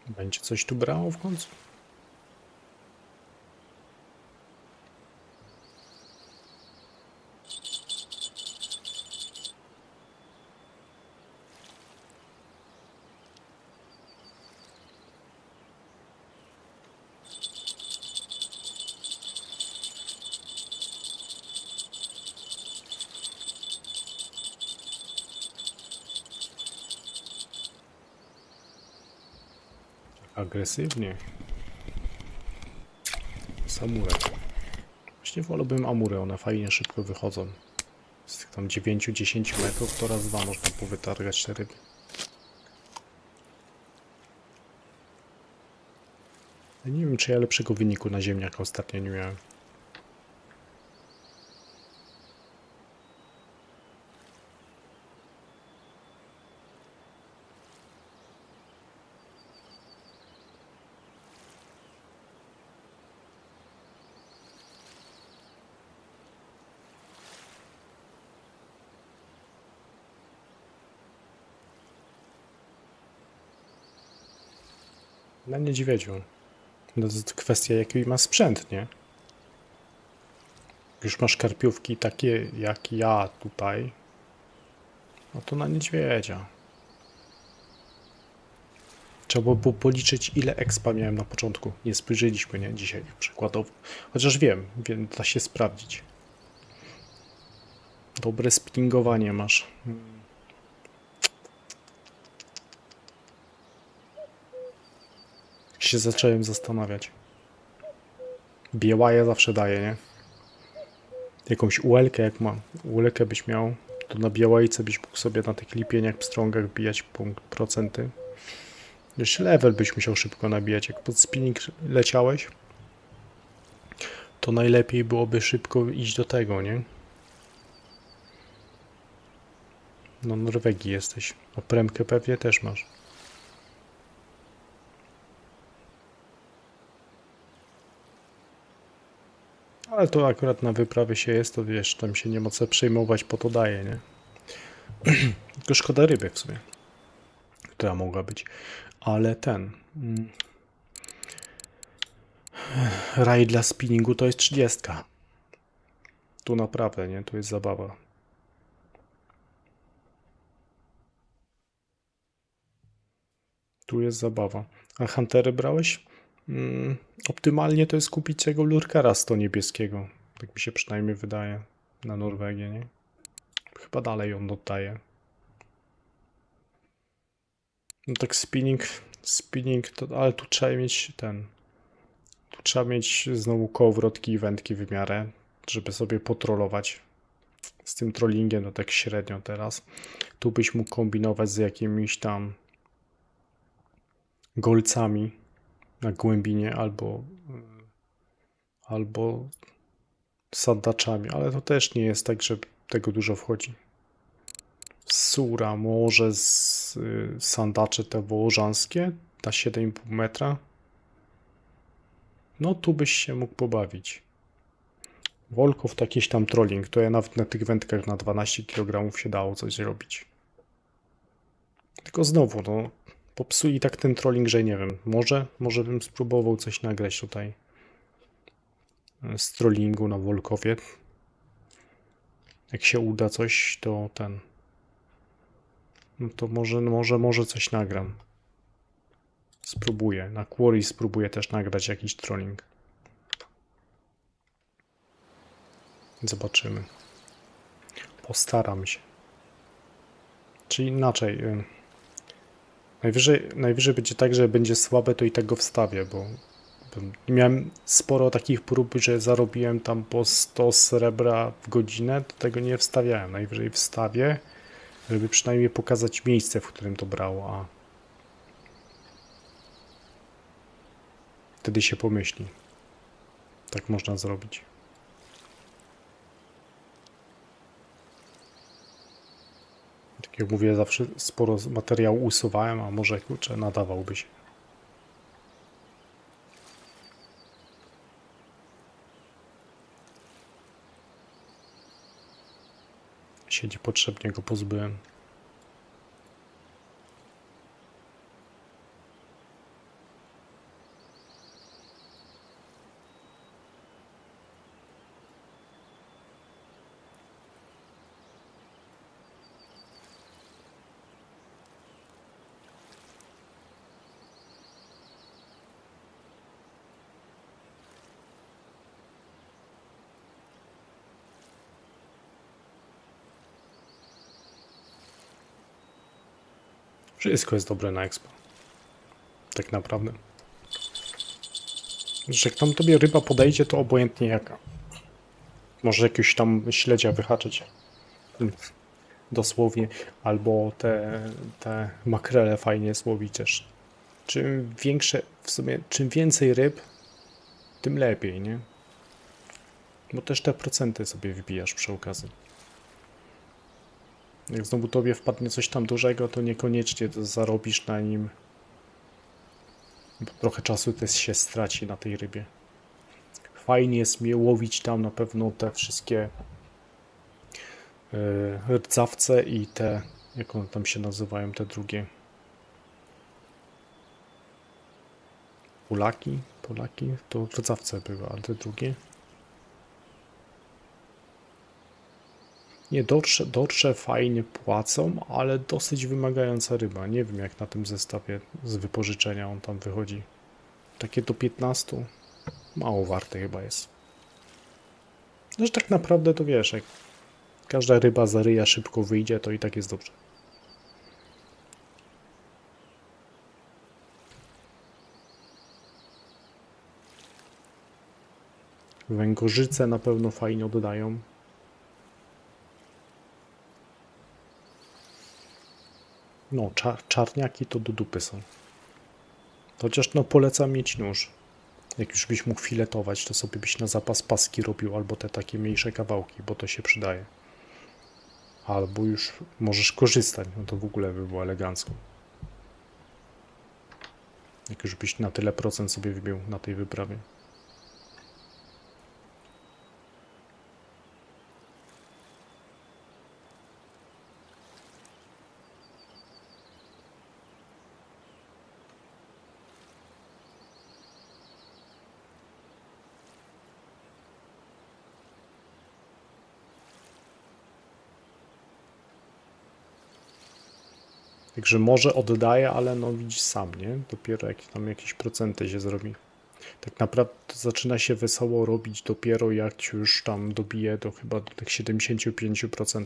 Będzie coś tu brało w końcu? Agresywnie. Samuraj. Właśnie wolałbym amury, one fajnie szybko wychodzą. Z tych tam 9-10 metrów to raz dwa można powytargać te ryby. Ja nie wiem, czy ja lepszego wyniku na ziemniaka ostatnio nie miałem. Na niedźwiedziu. No to kwestia, jaki ma sprzęt, nie? Już masz karpiówki takie jak ja tutaj, no to na niedźwiedzia. Trzeba było policzyć, ile expa miałem na początku. Nie spojrzeliśmy, nie? Dzisiaj przykładowo. Chociaż wiem, da się sprawdzić. Dobre spinningowanie masz. Się zacząłem zastanawiać. Biełaja zawsze daje, nie? Jakąś uelkę, jak ma uelkę byś miał, to na białajce byś mógł sobie na tych lipieniach, pstrągach bijać procenty. Jeszcze level byś musiał szybko nabijać. Jak pod spinning leciałeś, to najlepiej byłoby szybko iść do tego, nie? No Norwegii jesteś. A premkę pewnie też masz. Ale to akurat na wyprawie się jest, to wiesz, tam się nie ma co przejmować, po to daje, nie? Tylko szkoda ryby w sumie, która mogła być. Ale ten... Raj dla spinningu to jest 30. Tu naprawdę, nie? Tu jest zabawa. Tu jest zabawa. A huntery brałeś? Optymalnie to jest kupić tego lurkera 100 niebieskiego. Tak mi się przynajmniej wydaje. Na Norwegię, nie? Chyba dalej on oddaje. No tak spinning to, ale tu trzeba mieć tu trzeba mieć znowu kołowrotki i wędki w miarę, żeby sobie potrolować. Z tym trollingiem no tak średnio teraz. Tu byś mógł kombinować z jakimiś tam golcami na głębinie albo sandaczami, ale to też nie jest tak, że tego dużo wchodzi. Sura, może sandacze te wołożanskie na 7,5 metra. No tu byś się mógł pobawić. Wolków to jakiś tam trolling, to ja nawet na tych wędkach na 12 kg się dało coś zrobić. Tylko znowu, no popsuli tak ten trolling, że nie wiem, może bym spróbował coś nagrać tutaj z trollingu na Wolkowie. Jak się uda coś, to no to może coś nagram. Spróbuję. Na Quarry spróbuję też nagrać jakiś trolling. Zobaczymy. Postaram się. Czyli inaczej. Najwyżej będzie tak, że będzie słabe, to i tak go wstawię, bo miałem sporo takich prób, że zarobiłem tam po 100 srebra w godzinę, to tego nie wstawiałem. Najwyżej wstawię, żeby przynajmniej pokazać miejsce, w którym to brało, a wtedy się pomyśli. Tak można zrobić. Tak jak mówię, zawsze sporo materiału usuwałem, a może kurczę, nadawałby się. Siedzi potrzebnie go pozbyłem. 。Wszystko jest dobre na expo. Tak naprawdę. Że jak tam tobie ryba podejdzie, to obojętnie jaka. Może jakiegoś tam śledzia wyhaczyć. Dosłownie. Albo te makrele fajnie złowić też. Czym większe, w sumie, czym więcej ryb, tym lepiej, nie? Bo też te procenty sobie wbijasz przy okazji. Jak znowu tobie wpadnie coś tam dużego, to niekoniecznie zarobisz na nim. Bo trochę czasu też się straci na tej rybie. Fajnie jest mnie łowić tam na pewno te wszystkie rdzawce i te, jak one tam się nazywają, te drugie. Polaki, to rdzawce były, ale te drugie. Nie, dorsze fajnie płacą, ale dosyć wymagająca ryba. Nie wiem, jak na tym zestawie z wypożyczenia on tam wychodzi. Takie do 15 mało warte chyba jest. No, że tak naprawdę to wiesz, jak każda ryba za ryja szybko wyjdzie, to i tak jest dobrze. Węgorzyce na pewno fajnie oddają. No, czarniaki to do dupy są. Chociaż no polecam mieć nóż. Jak już byś mógł filetować, to sobie byś na zapas paski robił, albo te takie mniejsze kawałki, bo to się przydaje. Albo już możesz korzystać, no to w ogóle by było elegancko. Jak już byś na tyle procent sobie wbił na tej wyprawie. Także może oddaje, ale no widzisz sam, nie? Dopiero jak tam jakieś procenty się zrobi. Tak naprawdę zaczyna się wesoło robić dopiero jak już tam dobije do chyba do tych 75%.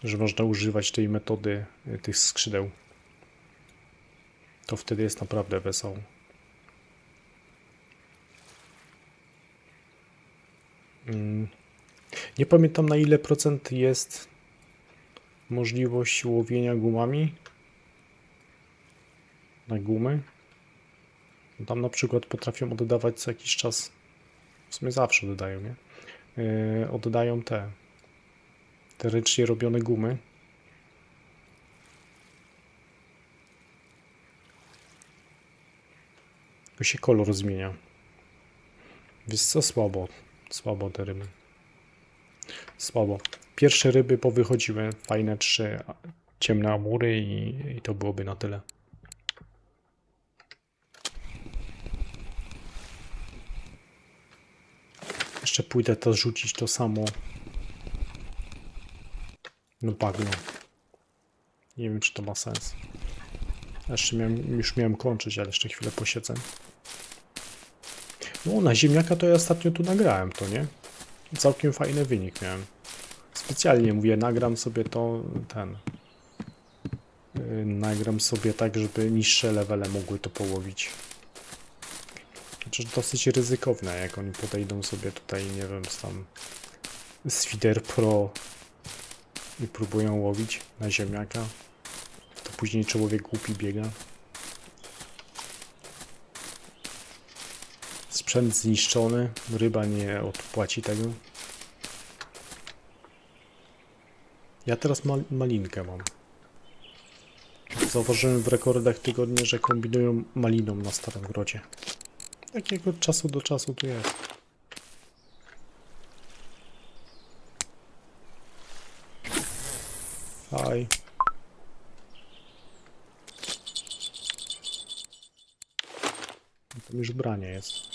Że można używać tej metody tych skrzydeł. To wtedy jest naprawdę wesoło. Nie pamiętam na ile procent jest możliwość łowienia gumami. Na gumy. Tam na przykład potrafią oddawać co jakiś czas. W sumie zawsze dodają, nie? Oddają te ręcznie robione gumy. To się kolor zmienia. Więc co słabo te ryby. Słabo. Pierwsze ryby powychodziły, fajne 3 ciemne amury i to byłoby na tyle. Jeszcze pójdę to rzucić to samo. No bagno. Nie wiem, czy to ma sens. Już miałem kończyć, ale jeszcze chwilę posiedzę. No, na ziemniaka to ja ostatnio tu nagrałem to, nie? Całkiem fajny wynik miałem. Specjalnie mówię, nagram sobie to, nagram sobie tak, żeby niższe levele mogły to połowić. Znaczy dosyć ryzykowne, jak oni podejdą sobie tutaj, nie wiem, tam z Feeder Pro i próbują łowić na ziemniaka, to później człowiek głupi biega. Sprzęt zniszczony, ryba nie odpłaci tego. Ja teraz malinkę mam. Zauważyłem w rekordach tygodnia, że kombinują maliną na Starym Grodzie. Takiego od czasu do czasu tu jest. Aj. Tam już branie jest.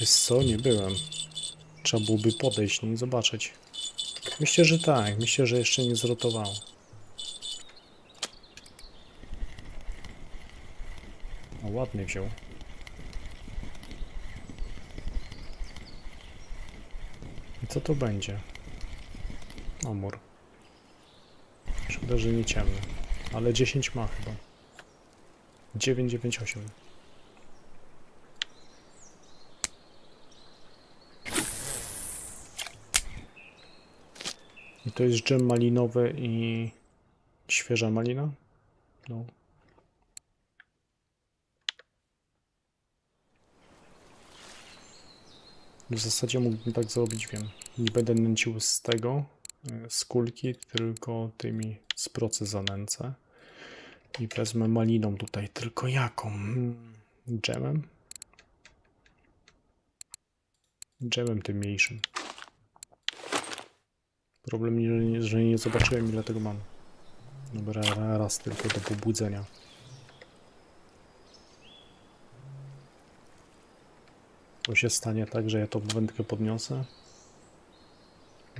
Wiesz co? Nie byłem. Trzeba byłoby podejść i zobaczyć. Myślę, że tak. Myślę, że jeszcze nie zrotowało. No ładnie wziął. I co to będzie? Amur. Szkoda, że nie ciemny. Ale 10 ma chyba. 998. I to jest dżem malinowy i świeża malina? No. W zasadzie mógłbym tak zrobić, wiem. Nie będę nęcił z tego, z kulki, tylko tymi z procy zanęcę. I wezmę maliną tutaj, tylko jaką? Dżemem? Dżemem tym mniejszym. Problem, że nie zobaczyłem, ile tego mam. Dobra, raz tylko do pobudzenia. Bo się stanie tak, że ja tą wędkę podniosę.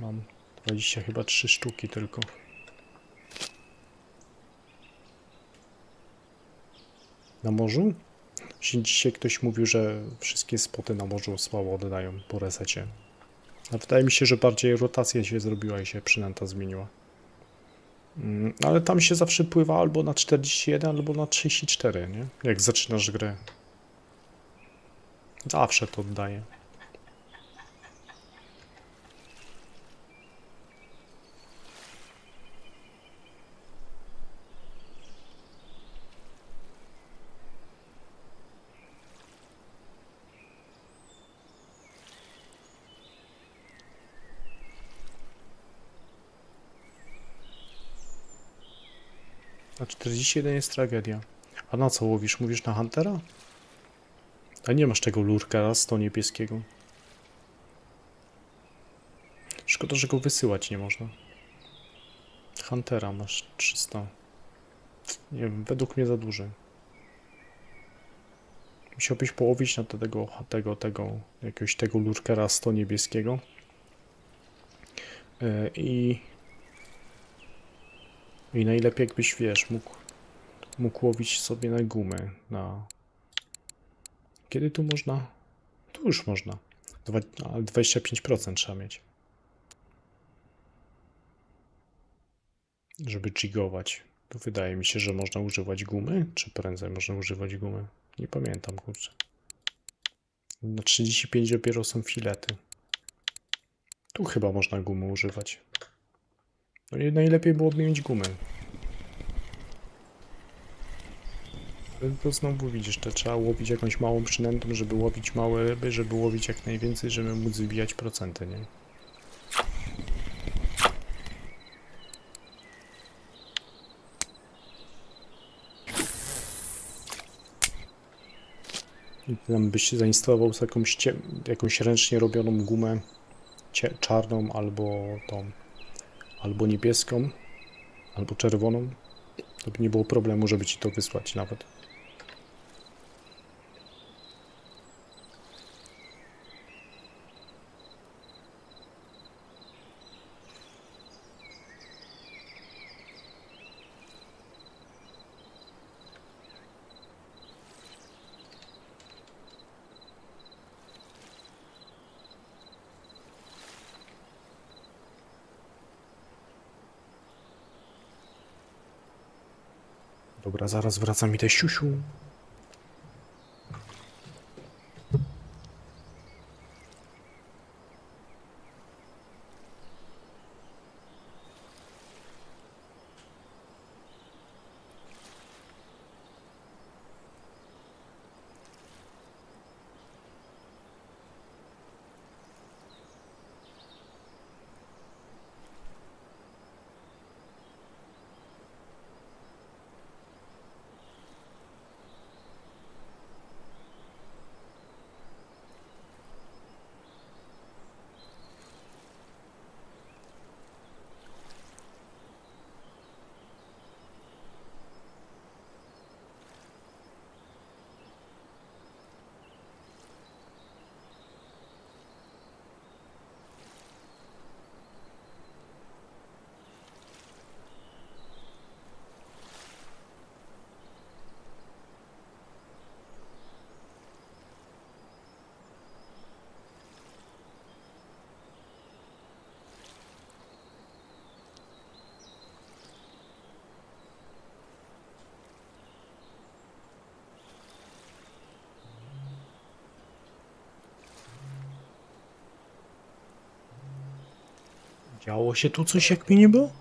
Mam 20, chyba 3 sztuki tylko. Na morzu? Dzisiaj ktoś mówił, że wszystkie spoty na morzu słabo oddają po resecie. A wydaje mi się, że bardziej rotacja się zrobiła i się przynęta zmieniła. Ale tam się zawsze pływa albo na 41, albo na 34, nie? Jak zaczynasz grę. Zawsze to oddaje. A 41 jest tragedia. A na co łowisz? Mówisz na Huntera? A nie masz tego lurka 100 niebieskiego. Szkoda, że go wysyłać nie można. Huntera masz 300. Nie wiem, według mnie za duży. Musiałbyś połowić na jakiegoś tego lurkera 100 niebieskiego. I najlepiej jakbyś, wiesz, mógł łowić sobie na gumy. Kiedy tu można? Tu już można. Ale 25% trzeba mieć. Żeby jigować. To wydaje mi się, że można używać gumy? Czy prędzej można używać gumy? Nie pamiętam, kurczę. Na 35 dopiero są filety. Tu chyba można gumy używać. No i najlepiej byłoby mieć gumy. To znowu widzisz, to trzeba łowić jakąś małą przynętą, żeby łowić małe ryby, żeby łowić jak najwięcej, żeby móc wybijać procenty, nie? I tam byś zainstalował jakąś ręcznie robioną gumę czarną albo niebieską, albo czerwoną, to by nie było problemu, żeby ci to wysłać nawet. Dobra, zaraz wraca mi te siusiu. Działo się tu coś, jak mi nie było?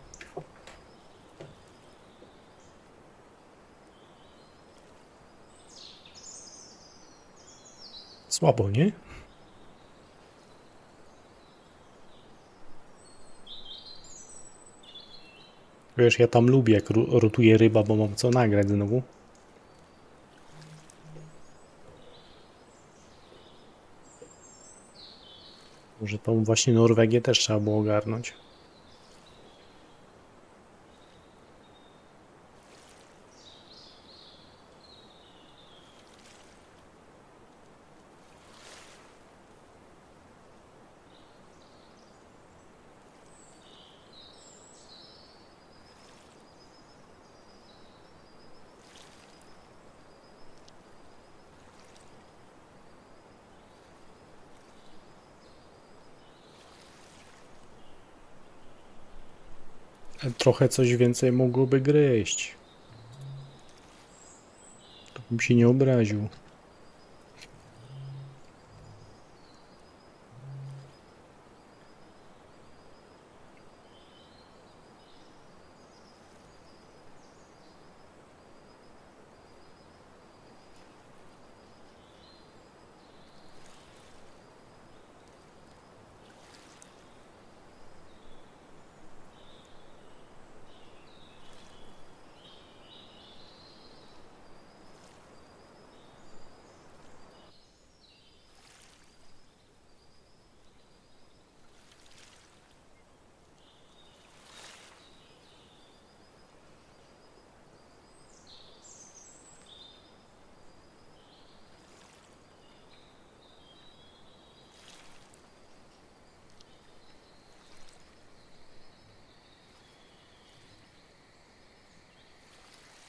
Słabo, nie? Wiesz, ja tam lubię, jak rotuje ryba, bo mam co nagrać znowu. Może tą właśnie Norwegię też trzeba było ogarnąć. Trochę coś więcej mogłoby gryźć. To bym się nie obraził.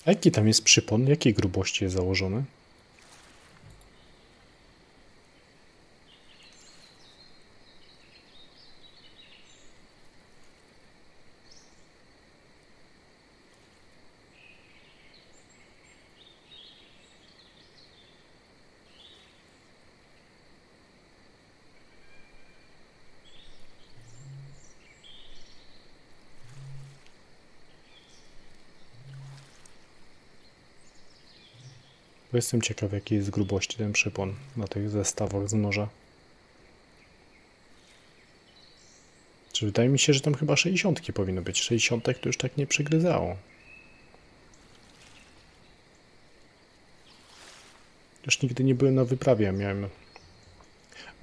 A jaki tam jest przypon? Jakiej grubości jest założony? Bo jestem ciekaw, jakiej jest grubości ten przypon na tych zestawach z morza. Czy wydaje mi się, że tam chyba 60 powinno być. 60 to już tak nie przygryzało. Już nigdy nie byłem na wyprawie.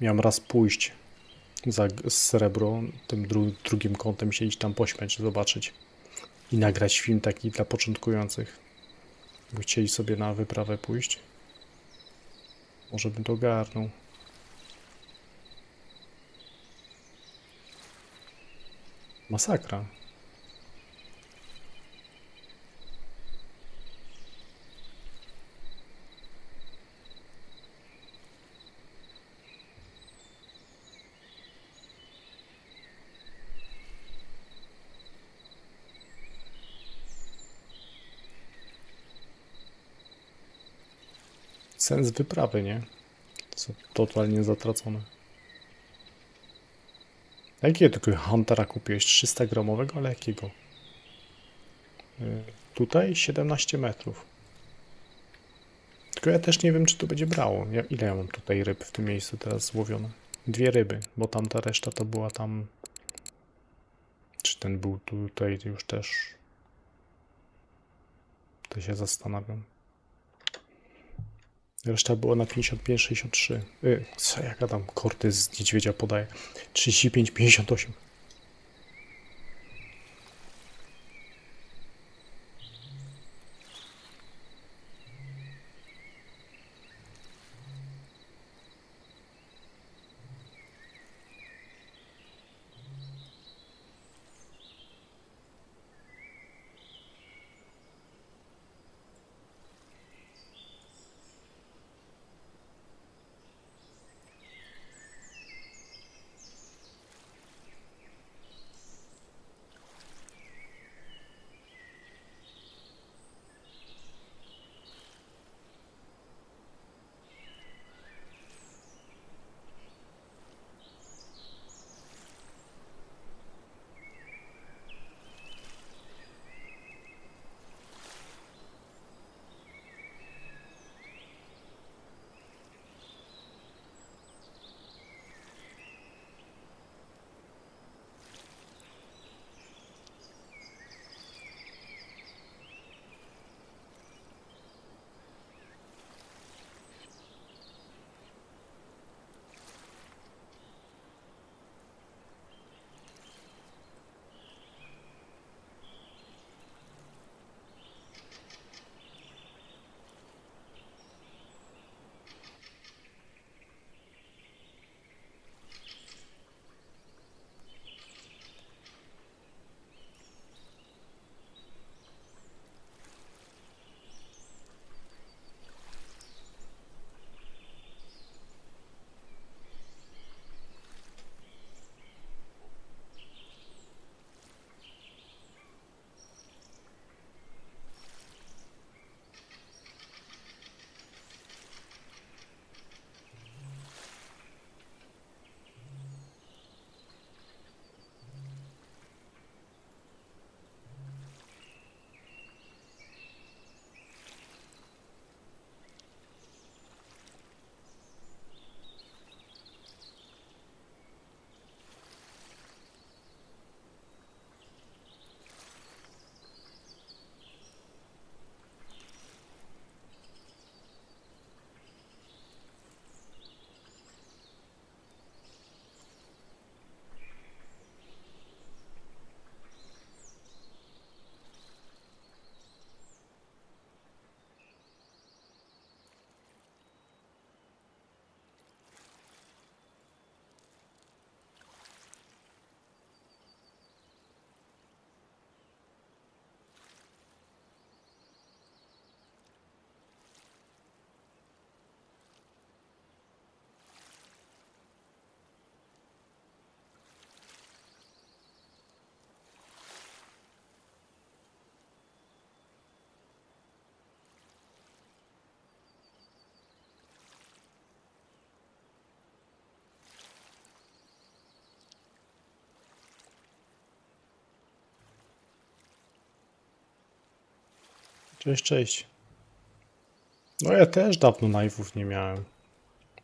Miałem raz pójść za srebro, tym drugim kątem się iść tam pośmiać, zobaczyć. I nagrać film taki dla początkujących. By chcieli sobie na wyprawę pójść. Może bym to ogarnął. Masakra. Sens wyprawy, nie? Co totalnie zatracone. Jakiego tylko Huntera kupiłeś? 300 gramowego? Ale jakiego? Tutaj 17 metrów. Tylko ja też nie wiem, czy to będzie brało. Ile ja mam tutaj ryb w tym miejscu teraz złowione? 2 ryby, bo tamta reszta to była tam... Czy ten był tutaj już też? To się zastanawiam. Reszta była na 55-63. Co ja gadam? Korty z niedźwiedzia podaje. 35-58. Cześć, cześć. No ja też dawno live'ów nie miałem.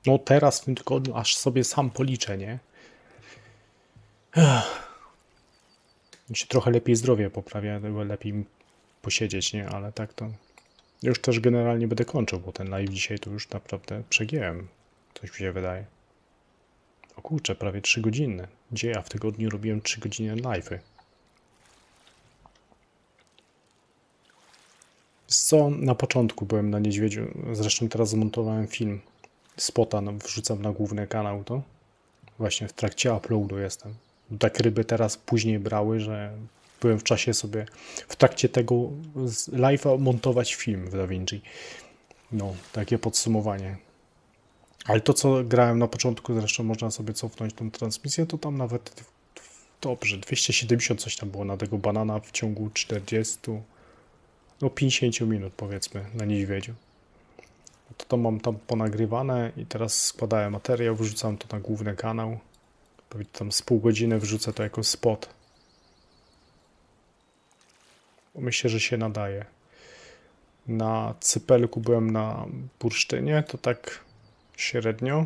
No teraz w tym tygodniu aż sobie sam policzę, nie? Mi się trochę lepiej zdrowie poprawia, było lepiej mi posiedzieć, nie? Ale tak to... Już też generalnie będę kończył, bo ten live dzisiaj to już naprawdę przegięłem. Coś mi się wydaje. O kurczę, prawie 3 godziny. Gdzie ja w tygodniu robiłem 3 godziny live'y? Co, na początku byłem na Niedźwiedziu, zresztą teraz zmontowałem film. Spota wrzucam na główny kanał, to właśnie w trakcie uploadu jestem. Tak ryby teraz później brały, że byłem w czasie sobie w trakcie tego live'a montować film w DaVinci. No, takie podsumowanie. Ale to, co grałem na początku, zresztą można sobie cofnąć tą transmisję, to tam nawet dobrze, 270 coś tam było na tego banana w ciągu 40, no 50 minut powiedzmy na Niedźwiedziu. To mam tam ponagrywane i teraz składałem materiał, wrzucam to na główny kanał. Tam z pół godziny wrzucę to jako spot. Myślę, że się nadaje. Na cypelku byłem na bursztynie, to tak średnio.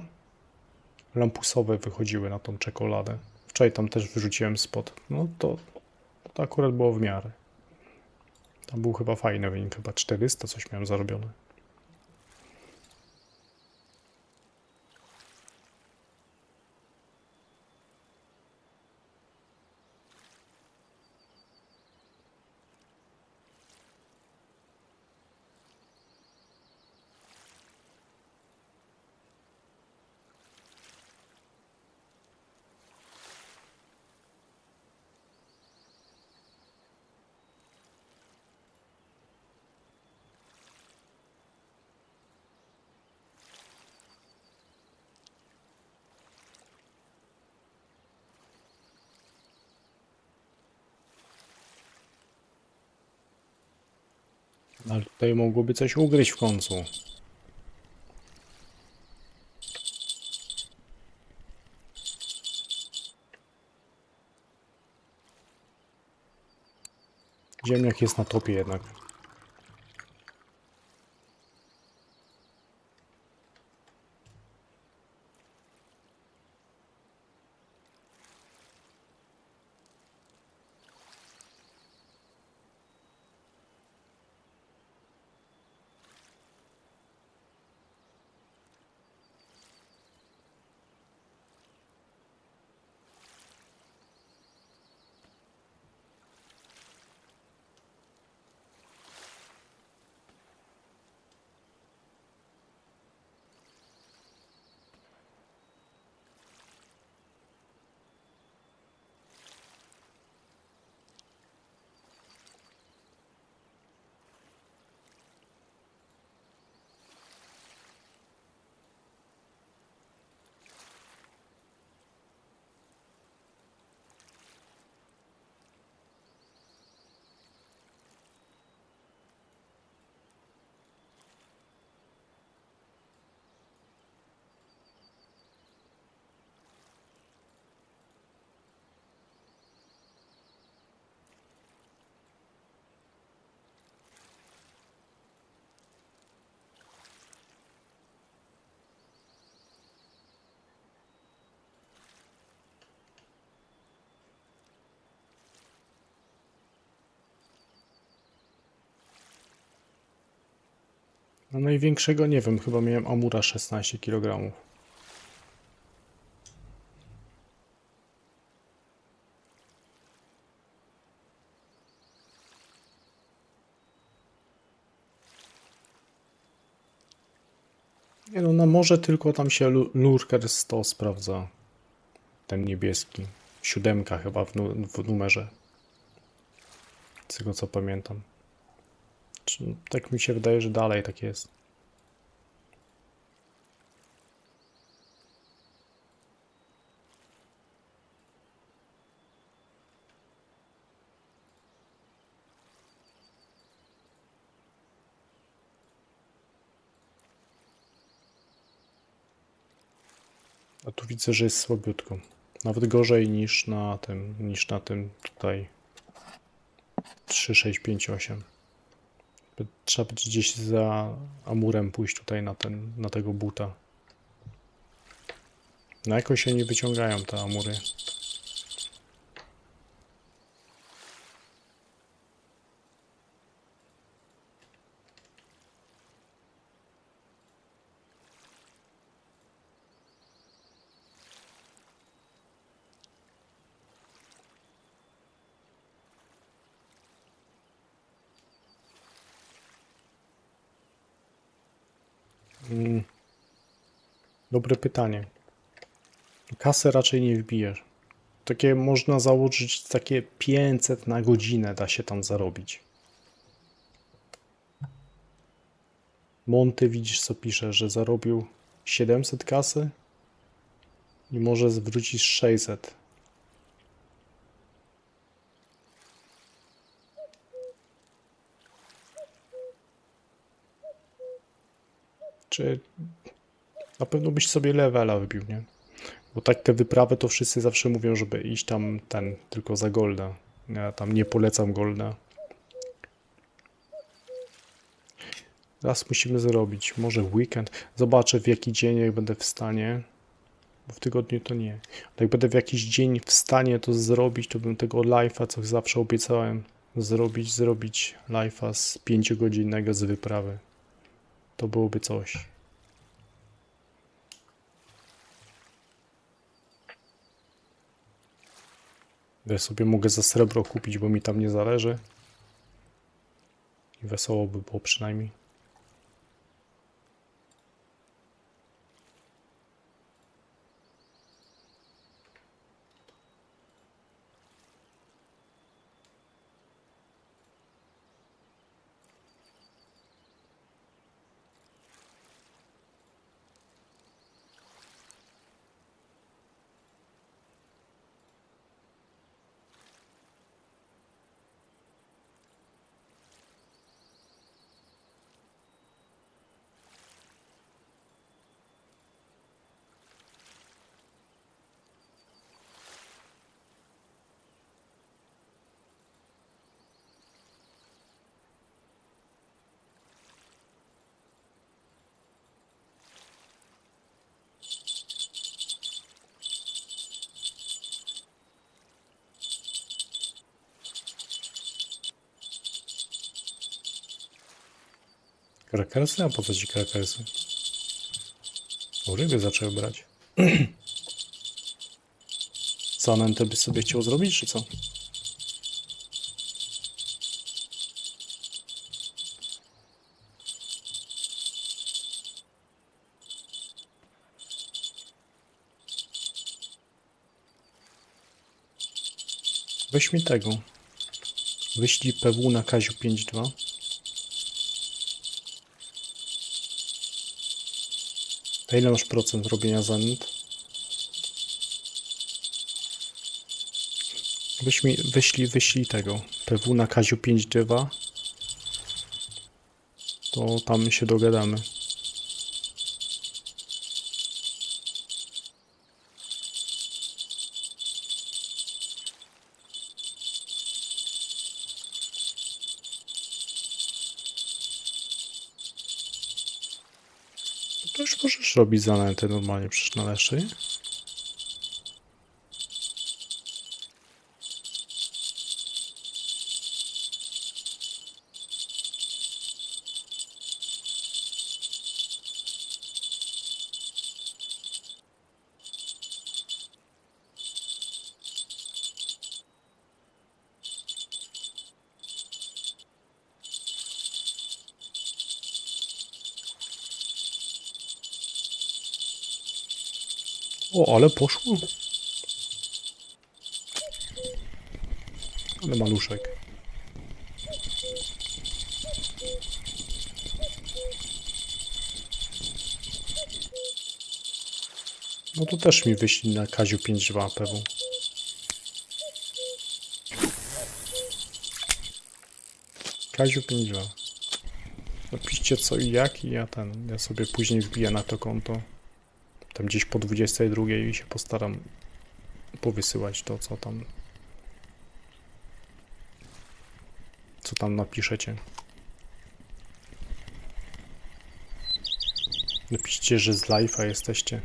Lampusowe wychodziły na tą czekoladę. Wczoraj tam też wyrzuciłem spot. No to akurat było w miarę. Tam był chyba fajny wynik, chyba 400 coś miałem zarobione. Ale tutaj mogłoby coś ugryźć w końcu. Ziemniak jest na topie jednak. No największego nie wiem, chyba miałem Amura 16 kg. Nie no, na morze tylko tam się Lurker 100 sprawdza. Ten niebieski. 7 chyba w numerze. Z tego co pamiętam. Tak mi się wydaje, że dalej tak jest. A tu widzę, że jest słabiutko. Nawet gorzej niż na tym tutaj 3, 6, 5, 8. Trzeba będzie gdzieś za Amurem pójść tutaj na tego buta. No jakoś się nie wyciągają te Amury. Dobre pytanie. Kasę raczej nie wbijesz. Takie można założyć, takie 500 na godzinę da się tam zarobić. Monty, widzisz co pisze, że zarobił 700 kasy i może zwrócić 600. Czy na pewno byś sobie levela wybił, nie? Bo tak te wyprawy to wszyscy zawsze mówią, żeby iść tam tylko za golda. Ja tam nie polecam golda. Raz musimy zrobić, może w weekend. Zobaczę w jaki dzień, jak będę w stanie. Bo w tygodniu to nie. Ale jak będę w jakiś dzień w stanie to zrobić, to bym tego live'a, co zawsze obiecałem, zrobić live'a z 5-godzinnego z wyprawy. To byłoby coś. Ja sobie mogę za srebro kupić, bo mi tam nie zależy. I wesoło by było przynajmniej. Krakersy? A po co ci krakersy? O, ryby zaczęły brać. Zanętę byś sobie chciał zrobić, czy co? Weź mi tego. Wyślij PW na Kaziu 5.2. A ile masz procent robienia zanęt? Wyślij tego. PW na Kaziu 5.2. To tam się dogadamy. To już możesz robić zanęty normalnie przecież na leszczy. O, ale poszło. Ale maluszek. No to też mi wyślij na Kaziu 5.2 PW. Kaziu 5.2. Napiszcie co i jak i ja sobie później wbiję na to konto. Tam gdzieś po 22 i się postaram powysyłać to, co tam napiszecie. Napiszcie, że z live'a jesteście.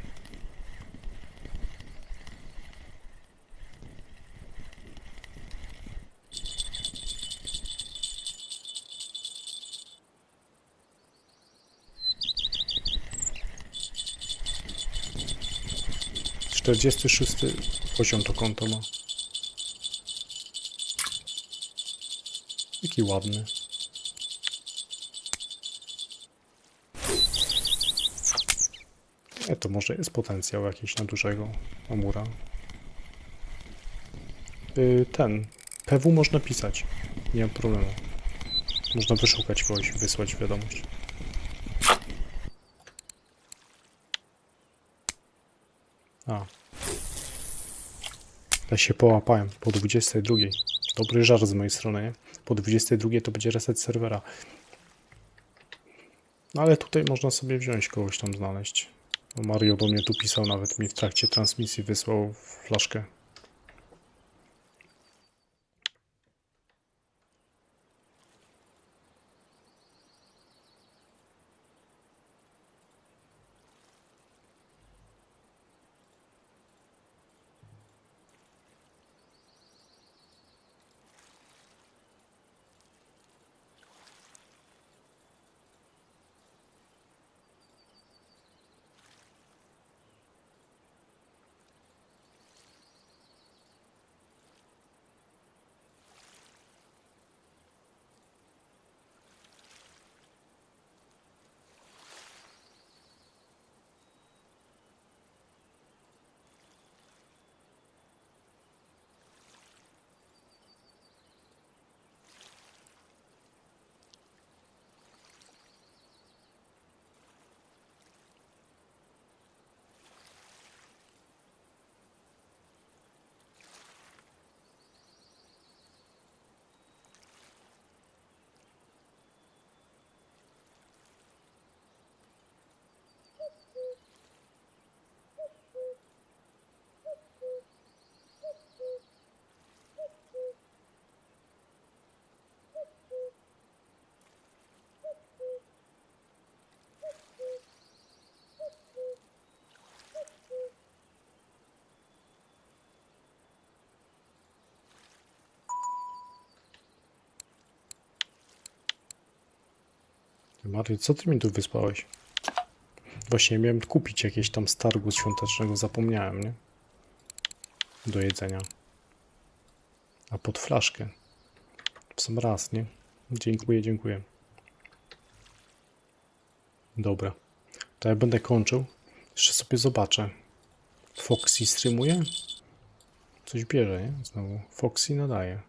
Czterdziesty 46 poziom to konto ma. Jaki ładny. To może jest potencjał jakiś na dużego Amura. Ten. PW można pisać. Nie ma problemu. Można wyszukać kogoś i wysłać wiadomość. Ja się połapałem po 22. Dobry żart z mojej strony, nie? Po 22 to będzie reset serwera. No ale tutaj można sobie wziąć kogoś tam znaleźć. Mario do mnie tu pisał, nawet mi w trakcie transmisji wysłał flaszkę. Mario, co ty mi tu wysłałeś? Właśnie miałem kupić jakieś tam z targu świątecznego, zapomniałem, nie? Do jedzenia. A pod flaszkę. W sam raz, nie? Dziękuję, dziękuję. Dobra. To ja będę kończył. Jeszcze sobie zobaczę. Foxy streamuje? Coś bierze, nie? Znowu. Foxy nadaje.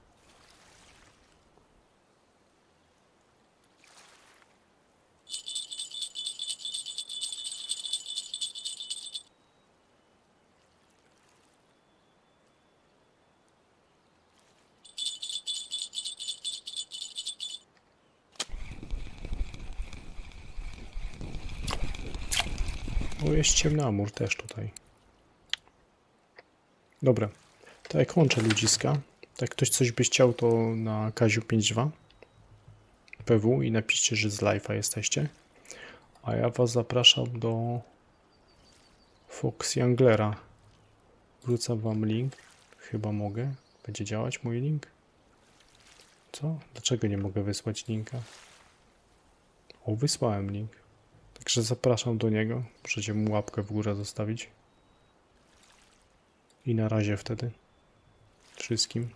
O, jest ciemny Amur też tutaj. Dobra. To ja kończę ludziska. Jak ktoś coś by chciał, to na Kaziu 5.2 PW i napiszcie, że z live'a jesteście. A ja was zapraszam do Foxy Anglera. Wrzucę wam link. Chyba mogę. Będzie działać mój link? Co? Dlaczego nie mogę wysłać linka? O, wysłałem link. Także zapraszam do niego. Możecie mu łapkę w górę zostawić. I na razie wtedy. Wszystkim.